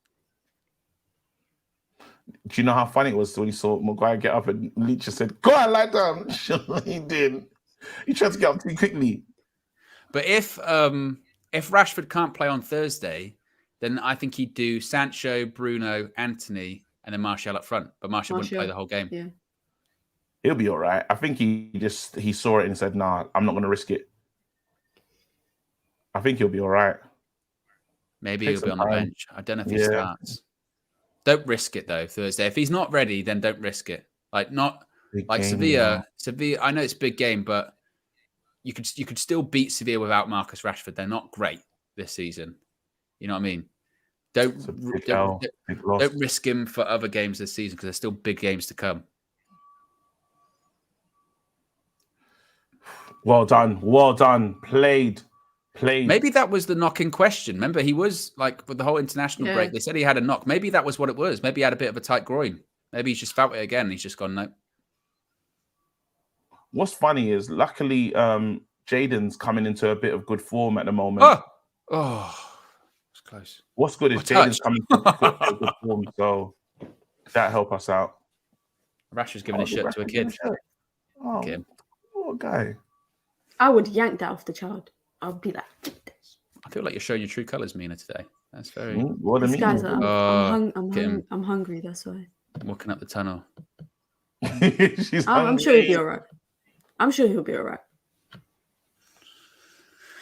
Do you know how funny it was when you saw Maguire get up and Leach just said, "Go on, lie down." He did. He tried to get up too quickly. But if Rashford can't play on Thursday, then I think he'd do Sancho, Bruno, Anthony, and then Martial up front. But Martial wouldn't play the whole game. Yeah. He'll be all right. I think he saw it and said, "Nah, I'm not going to risk it." I think he'll be all right. Maybe Take he'll be some on the time. bench. I don't know if he starts. Don't risk it though, Thursday. If he's not ready, then don't risk it. Like Sevilla. Sevilla, I know it's a big game, but you could still beat Sevilla without Marcus Rashford. They're not great this season. You know what I mean? Don't risk him for other games this season because there's still big games to come. Well done. Played. Maybe that was the knock in question. Remember, he was like with the whole international break. They said he had a knock. Maybe that was what it was. Maybe he had a bit of a tight groin. Maybe he's just felt it again. And he's just gone no. What's funny is, luckily, Jaden's coming into a bit of good form at the moment. Oh, it's close. What's good is Jaden's coming into good form, so that help us out. Rashford's giving his shirt to a kid. Oh, what a guy! I would yank that off the child. I'd be like, I feel like you're showing your true colours, Mina, today. That's very. What these guys are. I'm I'm hungry. That's why. Walking up the tunnel. I'm sure he'll be all right. I'm sure he'll be all right.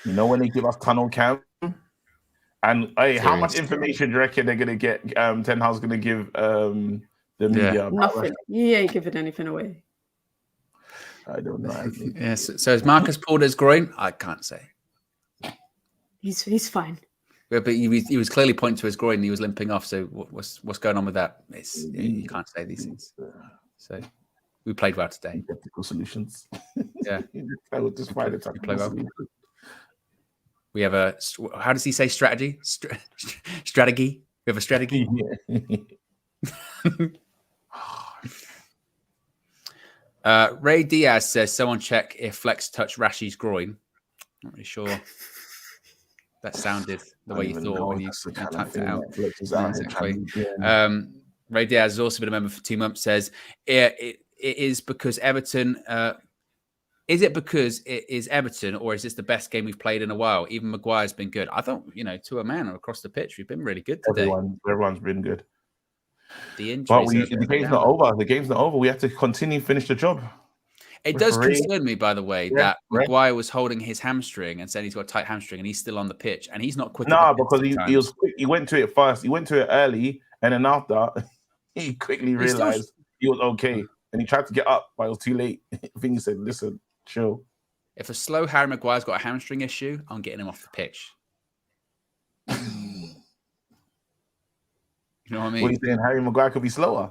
You know when they give us tunnel cam, and hey, how much information do you reckon they're gonna get? Ten Hag's gonna give the media. Nothing. You ain't giving anything away. I don't know. Yes. So has Marcus pulled his groin? I can't say. He's fine. Yeah, but he was clearly pointing to his groin and he was limping off. So what's going on with that? You can't say these things. So we played well today. Technical solutions. Yeah. I would just find it. We play well. We have a, how does he say strategy? Strategy. We have a strategy. Ray Diaz says, someone check if Flex touched Rashi's groin. Not really sure. That sounded the way you thought when you typed it out. Exactly. Ray Diaz has also been a member for 2 months. Says it is because Everton. Is it because it is Everton, or is this the best game we've played in a while? Even Maguire's been good. I thought, to a man across the pitch, we've been really good today. Everyone's been good. The injuries, but the game's not over. The game's not over. We have to continue finish the job. It does concern me, by the way, that Maguire was holding his hamstring and said he's got a tight hamstring, and he's still on the pitch, and he's not quick. No, because he was quick. He went to it first. He went to it early, and then after, he quickly realized he was okay, and he tried to get up, but it was too late. I think he said, "Listen, chill." If a slow Harry Maguire's got a hamstring issue, I'm getting him off the pitch. You know what I mean? What are you saying? Harry Maguire could be slower?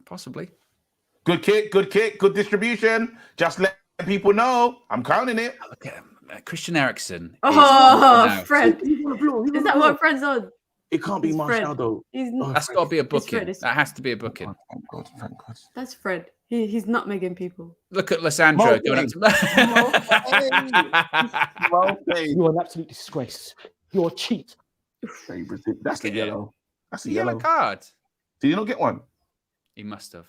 Possibly. Good kick, good distribution. Just let people know. I'm counting it. Look at him. Christian Eriksen. Oh, Fred. Is that what Fred's on? It can't be Martial, though. That's got to be a booking. That has to be a booking. Thank God. That's Fred. He's nutmegging people. Look at Lissandro going up to... You're an absolute disgrace. You're a cheat. That's the yellow. That's the yellow card. Did you not get one? He must have.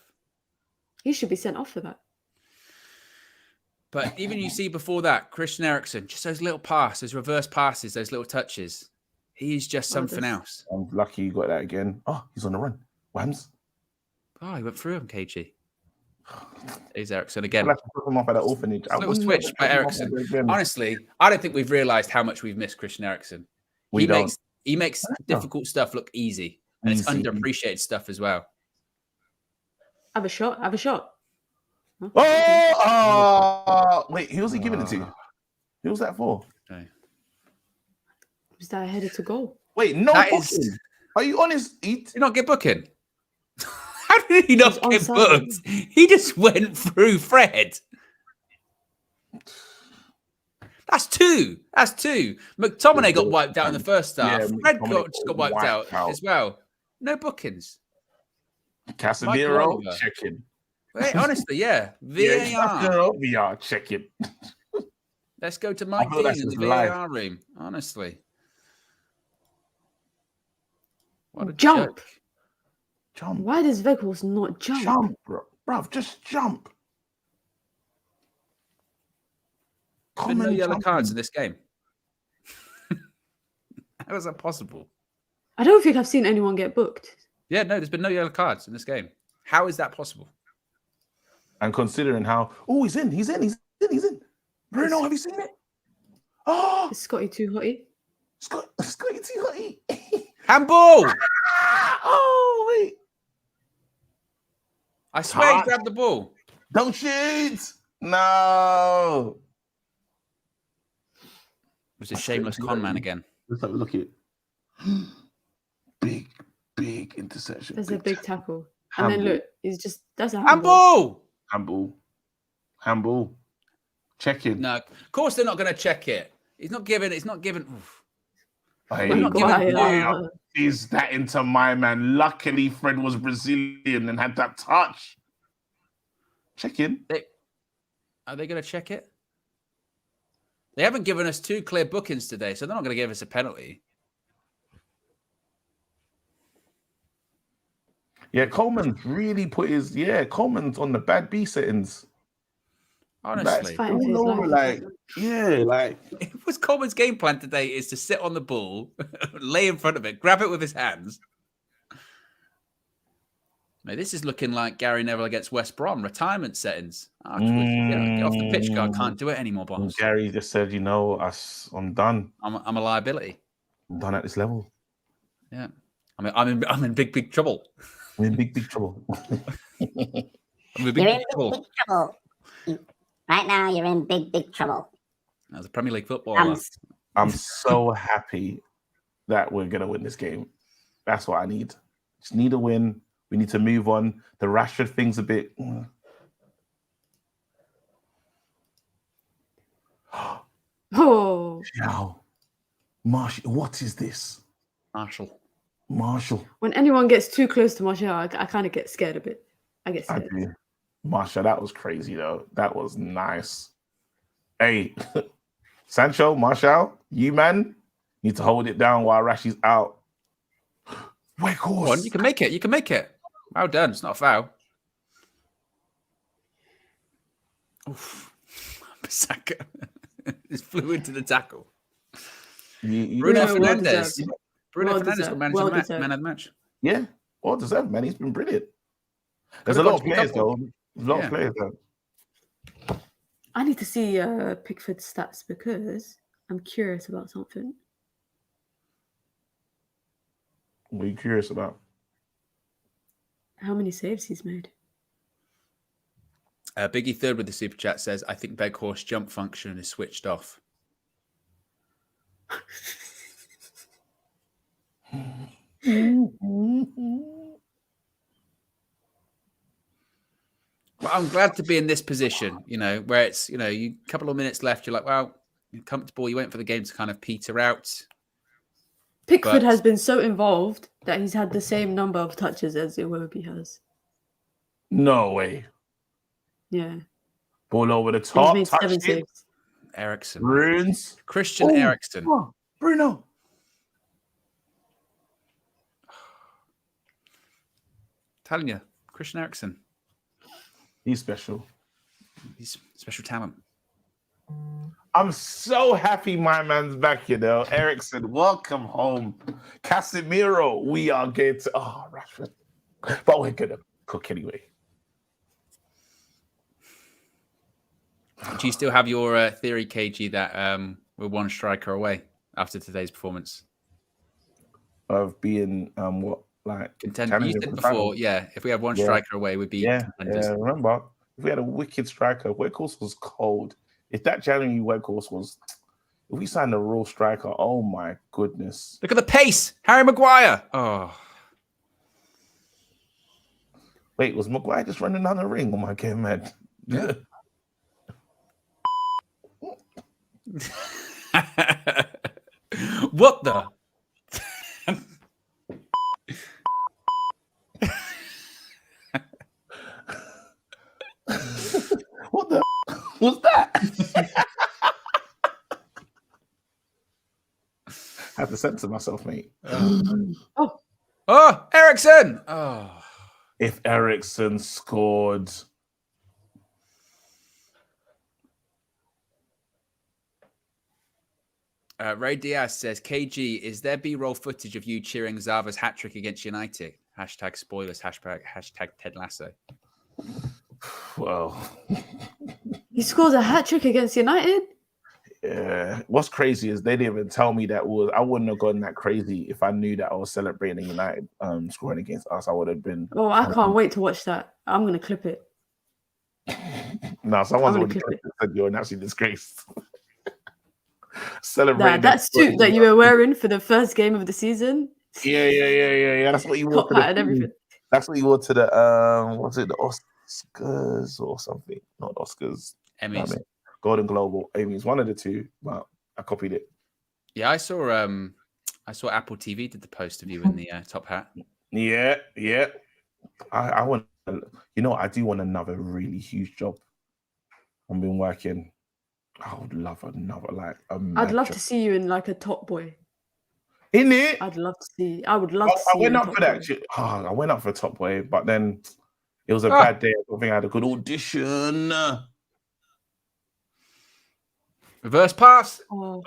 He should be sent off for that. But even you see before that, Christian Eriksen, just those little passes, those reverse passes, those little touches. He's just something else. I'm lucky you got that again. Oh, he's on the run. Whams. Oh, he went through him, KG. He's Eriksen again. Let's put him off at the orphanage. Little switch by Eriksen. Honestly, I don't think we've realised how much we've missed Christian Eriksen. He makes difficult stuff look easy. And it's underappreciated stuff as well. Have a shot. Huh? Wait, who was he giving it to? Who was that for? Okay. Was that headed to goal? Wait, no booking. Are you honest? Did you not get booking? How did he not get booked? He just went through Fred. That's two. McTominay got wiped out in the first half. Yeah, Fred got wiped out as well. No bookings. Casemiro checking. Wait, honestly, yeah. VAR. VR checking. Let's go to Mike Dean in the VAR room. Honestly. What a jump. Joke. Jump. Why does Weghorst not jump? Jump, bro. Just jump. There's been no yellow cards in this game. How is that possible? I don't think I've seen anyone get booked. Yeah, no, there's been no yellow cards in this game. How is that possible? And considering how... Oh, he's in. Bruno, have you seen it? Oh! Is Scotty too hotty? Scotty too hotty. Handball! Oh, wait. I swear he grabbed the ball. Don't shoot! No! It was a shameless con man again. Let's have a look at it. Big interception. There's a big tackle. And then look, that's a handball. Handball. Check it. No, of course they're not going to check it. It's not given. Oof. Is that into my man? Luckily, Fred was Brazilian and had that touch. Check in. Are they going to check it? They haven't given us 2 clear bookings today, so they're not going to give us a penalty. Yeah, Coleman's really put his... Yeah, Coleman's on the bad B settings. Honestly. It was Coleman's game plan today is to sit on the ball, lay in front of it, grab it with his hands. Now, this is looking like Gary Neville against West Brom, retirement settings. Get off the pitch, guy. Can't do it anymore, boss. Gary just said, I'm done. I'm a liability. I'm done at this level. Yeah. I'm in big trouble. I'm in big trouble. You're in big trouble. Right now, you're in big trouble. As a Premier League footballer. I'm so happy that we're gonna win this game. That's what I need. Just need a win. We need to move on. The Rashford thing's a bit. Oh, Now, Marshall, what is this? Marshall. when anyone gets too close to Martial, I kind of get scared a bit. I get I scared. do. Marshall, that was crazy though. That was nice. Hey, Sancho, Marshall, you man need to hold it down while Rashi's out. Wake horse. You can make it. You can make it. Well done. It's not a foul. Oof. Bissaka just flew into the tackle. Bruno Fernandes. Bruno Fernandes got man of the match. Yeah, well deserved, man. He's been brilliant. There's a lot of players though. There's a lot of players though. I need to see Pickford's stats because I'm curious about something. What are you curious about? How many saves he's made? Biggie Third with the super chat says, I think Beghorst jump function is switched off. Well, I'm glad to be in this position, where it's, you couple of minutes left, you're like, well, you're comfortable. You wait for the game to kind of peter out. Pickford has been so involved that he's had the same number of touches as Iwobi has. No way. Yeah. Ball over the top. He's made 7 saves. Eriksen. Runes. Christian Eriksen. Oh, Bruno. Telling you, Christian Eriksen. He's special. He's special talent. I'm so happy my man's back, Eriksen, welcome home. Casemiro, we are going to... Oh, Rashford. But we're going to cook anyway. Do you still have your theory, KG, that we're one striker away after today's performance? Of being, contender? You said before, if we have one striker away, we'd be contenders. Yeah, remember, if we had a wicked striker, Weghorst was cold. If that January Weghorst was, if we signed a real striker, oh my goodness. Look at the pace. Harry Maguire. Oh. Wait, was Maguire just running down the ring? Oh my God, man. Yeah. What the? What the was that? I have to censor myself, mate. Oh, Eriksen. Oh. If Eriksen scored. Ray Diaz says, KG, is there B-roll footage of you cheering Zava's hat-trick against United? Hashtag spoilers, hashtag Ted Lasso. Well. He scores a hat-trick against United? Yeah. What's crazy is they didn't even tell me that was... I wouldn't have gone that crazy if I knew that I was celebrating United scoring against us. I would have been... Oh, I can't wait to watch that. I'm going to clip it. No, someone's already clipped it. Said you're an absolute disgrace. Celebrating that suit that you were wearing for the first game of the season. Yeah. That's what you wore. Top hat and everything. That's what you wore to the what's it, the Oscars or something? Not Oscars. Emmys. Golden Globe or Emmys. One of the two, but I copied it. Yeah, I saw Apple TV did the post of you in the top hat. Yeah. I want, I do want another really huge job. I've been working. I would love another I'd love to see you in like a Top Boy. In it? I would love to see you. I went up for that shit. I went up for Top Boy, but then it was a bad day. I don't think I had a good audition. Reverse pass. Wait.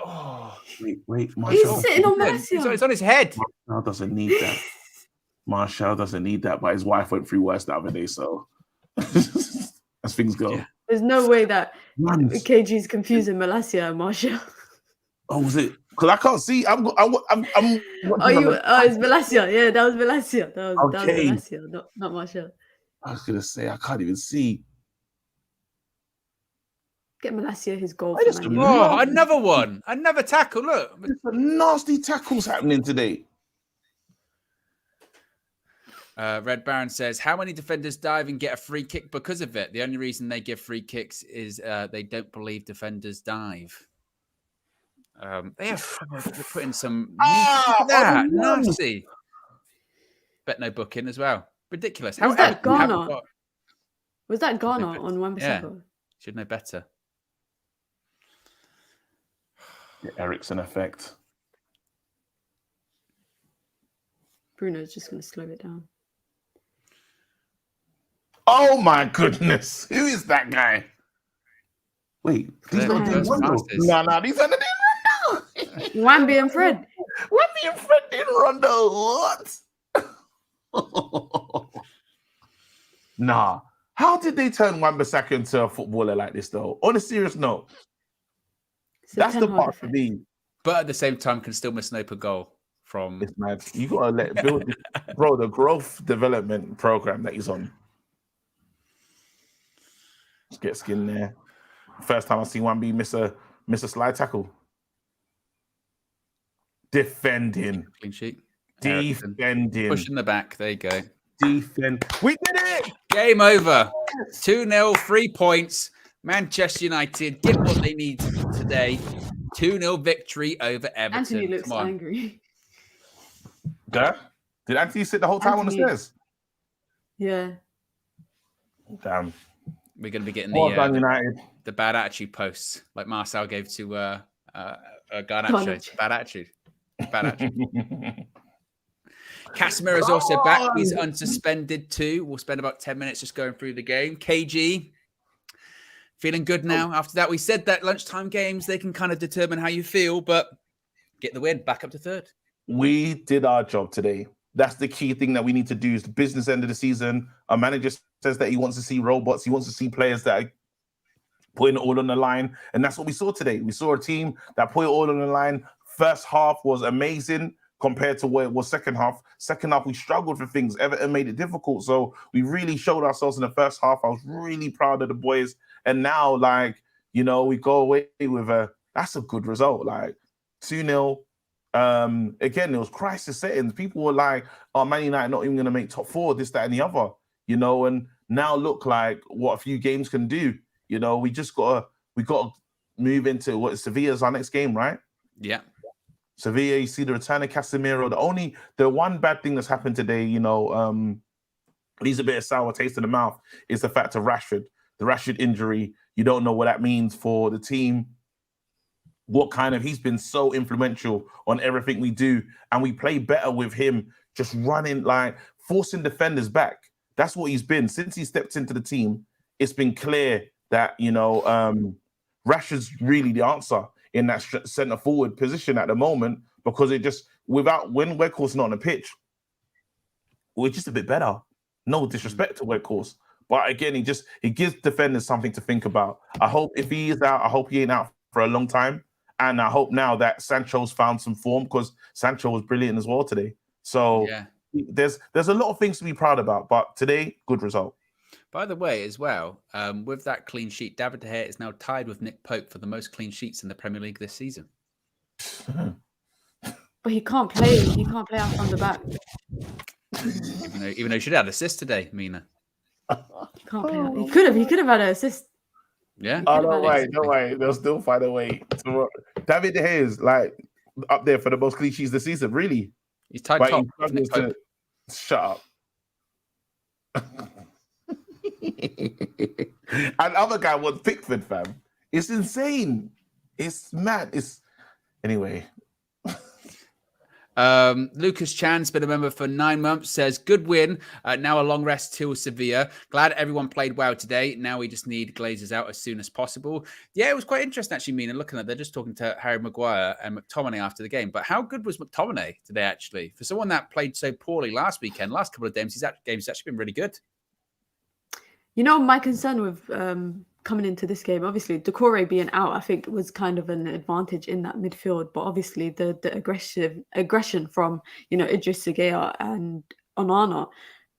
He's sitting on Martial. It's on his head. Martial doesn't need that. Martial doesn't need that, but his wife went through worse the other day, so as things go. Yeah. There's no way that KG's confusing Malacia and Martial. Oh, was it? Because I can't see. I'm. It's Malacia. Yeah, that was Malacia. That was Malacia, not Martial. I was gonna say I can't even see. Get Malacia his goal. I just For Man U. Oh, another one. Another tackle. Look. There's some nasty tackles happening today. Red Baron says, how many defenders dive and get a free kick because of it? The only reason they give free kicks is they don't believe defenders dive. They're putting some nasty. Bet no booking as well. Ridiculous. Was that Ghana? Was that Ghana on Wan-Bissaka? Yeah. Should know better. The Eriksen effect. Bruno's just going to slow it down. Oh my goodness. Who is that guy? Wait, these not doing Rondo. No, these are not doing Rondo. Wambi and Fred. Wambi and Fred did Rondo. What? Nah. How did they turn Wan-Bissaka into a footballer like this, though? On a serious note, that's the part for me. But at the same time, can still miss an open goal from. It's mad. You gotta let build, bro. The growth development program that he's on. Let's get skin there. First time I see Wambi miss a slide tackle. Defending. Clean sheet. Defending. Pushing the back. There you go. Defend. We did it. Game over. 2-0, 3 points. Manchester United get what they need today. 2-0 victory over Everton. Anthony looks angry. Did Anthony sit the whole time on the stairs? Yeah. Damn. We're going to be getting the bad attitude posts like Marcel gave to Garnacho. Bad attitude. Bad attitude. Casemiro's also back. He's unsuspended too. We'll spend about 10 minutes just going through the game. KG, feeling good now. After that, we said that lunchtime games, they can kind of determine how you feel, but get the win, back up to third. We did our job today. That's the key thing that we need to do is the business end of the season. Our manager says that he wants to see robots. He wants to see players that are putting it all on the line. And that's what we saw today. We saw a team that put it all on the line. First half was amazing compared to where it was second half. Second half, we struggled for things. Everton made it difficult. So we really showed ourselves in the first half. I was really proud of the boys. And now, we go away with that's a good result. 2-0. Again, it was crisis settings. People were like, oh, Man United not even going to make top four, this, that, and the other, and now look like what a few games can do. We got to move into what Sevilla's our next game, right? Yeah. Sevilla, you see the return of Casemiro. The one bad thing that's happened today, leaves a bit of sour taste in the mouth, is the fact of Rashford. The Rashford injury, you don't know what that means for the team. He's been so influential on everything we do, and we play better with him just running, forcing defenders back. That's what he's been. Since he stepped into the team, it's been clear that, Rashford's really the answer in that centre forward position at the moment, because when Weghorst's not on the pitch, we're just a bit better. No disrespect to Weghorst. But again, he gives defenders something to think about. I hope if he is out, I hope he ain't out for a long time. And I hope now that Sancho's found some form, because Sancho was brilliant as well today. So there's a lot of things to be proud about. But today, good result. By the way, as well, with that clean sheet, David De Gea is now tied with Nick Pope for the most clean sheets in the Premier League this season. But he can't play. He can't play out from the back. Even though he should have had assist today, Mina. He can't play out. He could have had an assist. Yeah. Oh, don't worry. They'll still find a way. David De Gea is up there for the most clean sheets this season. Really, he's tied top. Shut up. And other guy was Pickford, fam. It's insane. It's mad. Anyway. Lucas Chan's been a member for 9 months, says, good win. Now a long rest till Sevilla. Glad everyone played well today. Now we just need Glazers out as soon as possible. Yeah, it was quite interesting, actually, Mina, looking at they're just talking to Harry Maguire and McTominay after the game. But how good was McTominay today, actually? For someone that played so poorly last couple of games, he's actually been really good. My concern with coming into this game, obviously, Doucouré being out, I think was kind of an advantage in that midfield. But obviously, the aggression from Idris Gueye and Onana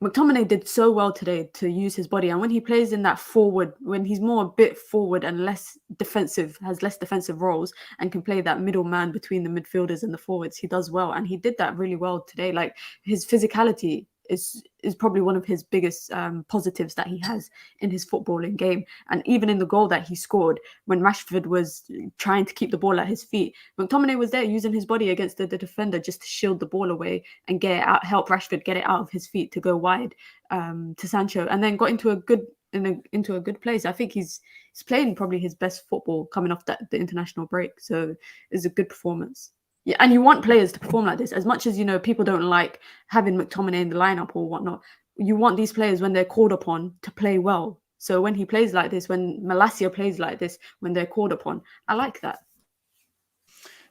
McTominay did so well today to use his body, and when he plays in that forward, when he's more a bit forward and less defensive, has less defensive roles, and can play that middleman between the midfielders and the forwards, he does well, and he did that really well today. Like, his physicality is probably one of his biggest positives that he has in his footballing game. And even in the goal that he scored, when Rashford was trying to keep the ball at his feet, McTominay was there using his body against the defender just to shield the ball away and get it out, help Rashford get it out of his feet to go wide to Sancho, and then got into a good place. I think he's playing probably his best football coming off the international break. So it's a good performance. Yeah, and you want players to perform like this. As much as, you know, people don't like having McTominay in the lineup or whatnot, you want these players, when they're called upon, to play well. So when he plays like this, when Malacia plays like this, when they're called upon, I like that.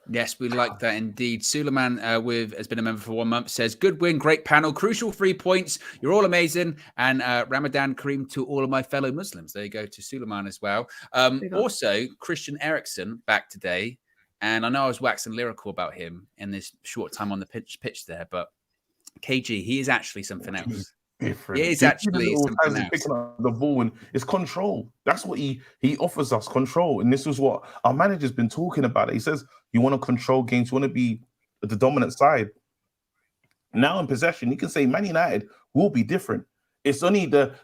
Yes, we like that indeed. Suleiman has been a member for 1 month, says, good win, great panel, crucial 3 points. You're all amazing. And Ramadan Kareem to all of my fellow Muslims. There you go, to Suleiman as well. Also, Christian Eriksen back today. And I know I was waxing lyrical about him in this short time on the pitch there, but KG, he is actually something else. Different. He is actually something else. Picking up the ball, and it's control. That's what he offers us, control. And this is what our manager's been talking about. He says you want to control games, you want to be the dominant side. Now in possession, you can say Man United will be different. It's only the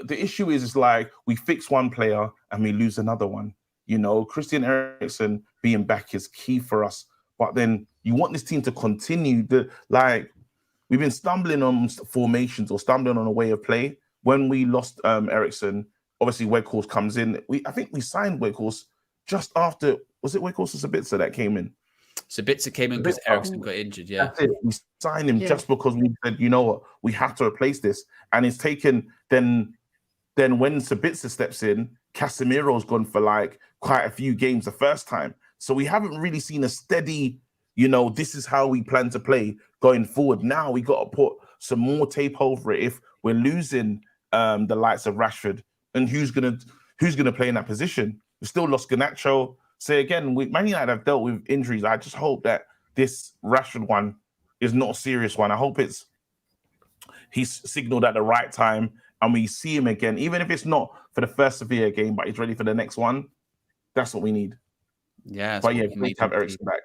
issue is like we fix one player and we lose another one. You know, Christian Eriksen being back is key for us. But then you want this team to continue we've been stumbling on formations or stumbling on a way of play. When we lost Eriksen, obviously Weghorst comes in. I think we signed Weghorst just after, was it Weghorst or Sabitzer that came in? Sabitzer came in because Eriksen got injured, yeah. That's it. We signed him just because we said, you know what, we have to replace this. And it's taken, then when Sabitzer steps in, Casemiro's gone for like quite a few games the first time. So we haven't really seen a steady, you know, this is how we plan to play going forward. Now we got to put some more tape over it. If we're losing the likes of Rashford, and who's gonna play in that position? We still lost Garnacho. So again, Man United have dealt with injuries. I just hope that this Rashford one is not a serious one. I hope he's signaled at the right time and we see him again, even if it's not for the first Sevilla game, but he's ready for the next one. That's what we need. Yeah, but yeah, great to have Eriksen back.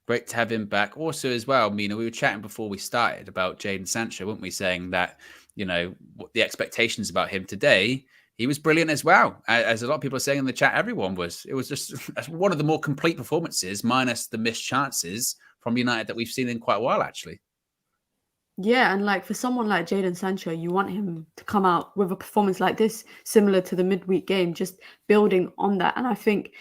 Great to have him back. Also, as well, Mina, we were chatting before we started about Jadon Sancho, weren't we? Saying that, you know, what the expectations about him today, he was brilliant as well. As a lot of people are saying in the chat, everyone was. It was just one of the more complete performances, minus the missed chances from United that we've seen in quite a while, actually. Yeah, and like for someone like Jadon Sancho, you want him to come out with a performance like this, similar to the midweek game, just building on that. And I think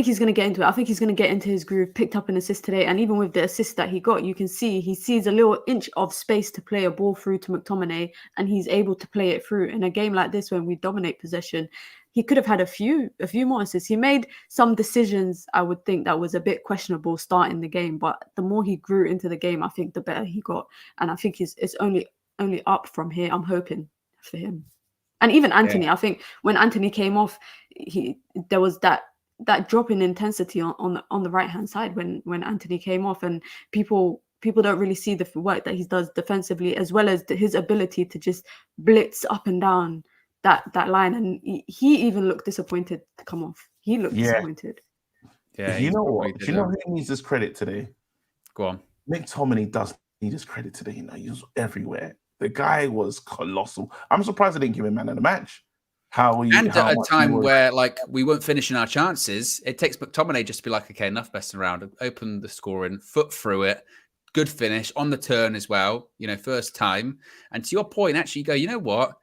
he's going to get into it. I think he's going to get into his groove, picked up an assist today. And even with the assist that he got, you can see he sees a little inch of space to play a ball through to McTominay, and he's able to play it through. In a game like this, when we dominate possession, he could have had a few more assists. He made some decisions, I would think, that was a bit questionable starting the game. But the more he grew into the game, I think the better he got. And I think it's only up from here. I'm hoping for him. And even Anthony, I think when Anthony came off, there was that drop in intensity on the right hand side when Anthony came off, and people don't really see the work that he does defensively, as well as his ability to just blitz up and down that line. And he even looked disappointed to come off. He looked disappointed. Yeah, you know what? Do you know who needs this credit today? Go on. McTominay does need his credit today. You know, he was everywhere. The guy was colossal. I'm surprised I didn't give him man of the match. At a time where like we weren't finishing our chances, it takes McTominay just to be like, okay, enough messing around, open the scoring, foot through it, good finish on the turn as well, you know, first time. And to your point, actually, you go, you know what?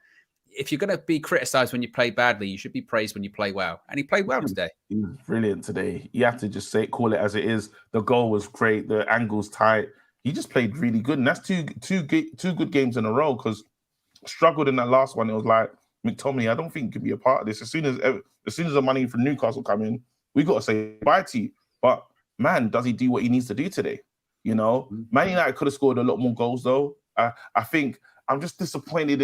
If you're going to be criticised when you play badly, you should be praised when you play well. And he played well today. He was brilliant today. You have to just call it as it is. The goal was great. The angle's tight. He just played really good. And that's two good games in a row, because struggled in that last one. It was like, McTominay, I don't think could be a part of this. As soon as the money from Newcastle come in, we got to say bye to you. But man, does he do what he needs to do today? You know, Man United could have scored a lot more goals though. I think I'm just disappointed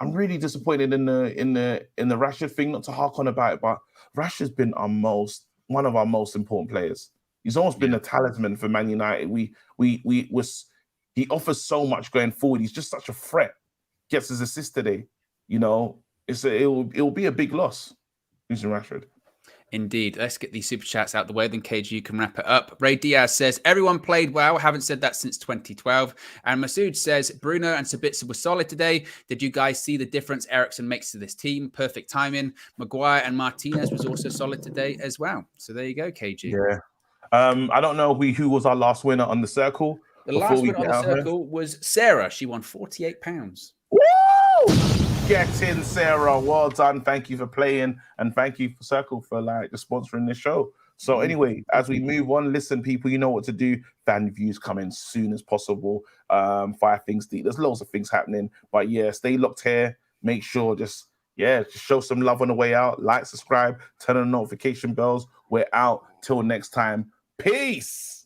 I'm really disappointed in the Rashford thing. Not to hark on about it, but Rashford's been one of our most important players. He's almost been a talisman for Man United. He offers so much going forward. He's just such a threat. Gets his assist today. You know, it'll be a big loss losing Rashford. Indeed. Let's get these super chats out the way. Then KG, you can wrap it up. Ray Diaz says, everyone played well. Haven't said that since 2012. And Masood says, Bruno and Sabitzer were solid today. Did you guys see the difference Eriksen makes to this team? Perfect timing. Maguire and Martinez was also solid today as well. So there you go, KG. Yeah. I don't know who was our last winner on the Circl. The last winner on the Circl was Sarah. She won £48. Woo! Get in, Sarah. Well done. Thank you for playing, and thank you for Circl for just sponsoring this show. So anyway, as we move on, listen, people, you know what to do. Fan reviews come in soon as possible. 5 things deep. There's loads of things happening, but yeah, stay locked here. Make sure just show some love on the way out. Like, subscribe, turn on notification bells. We're out till next time. Peace.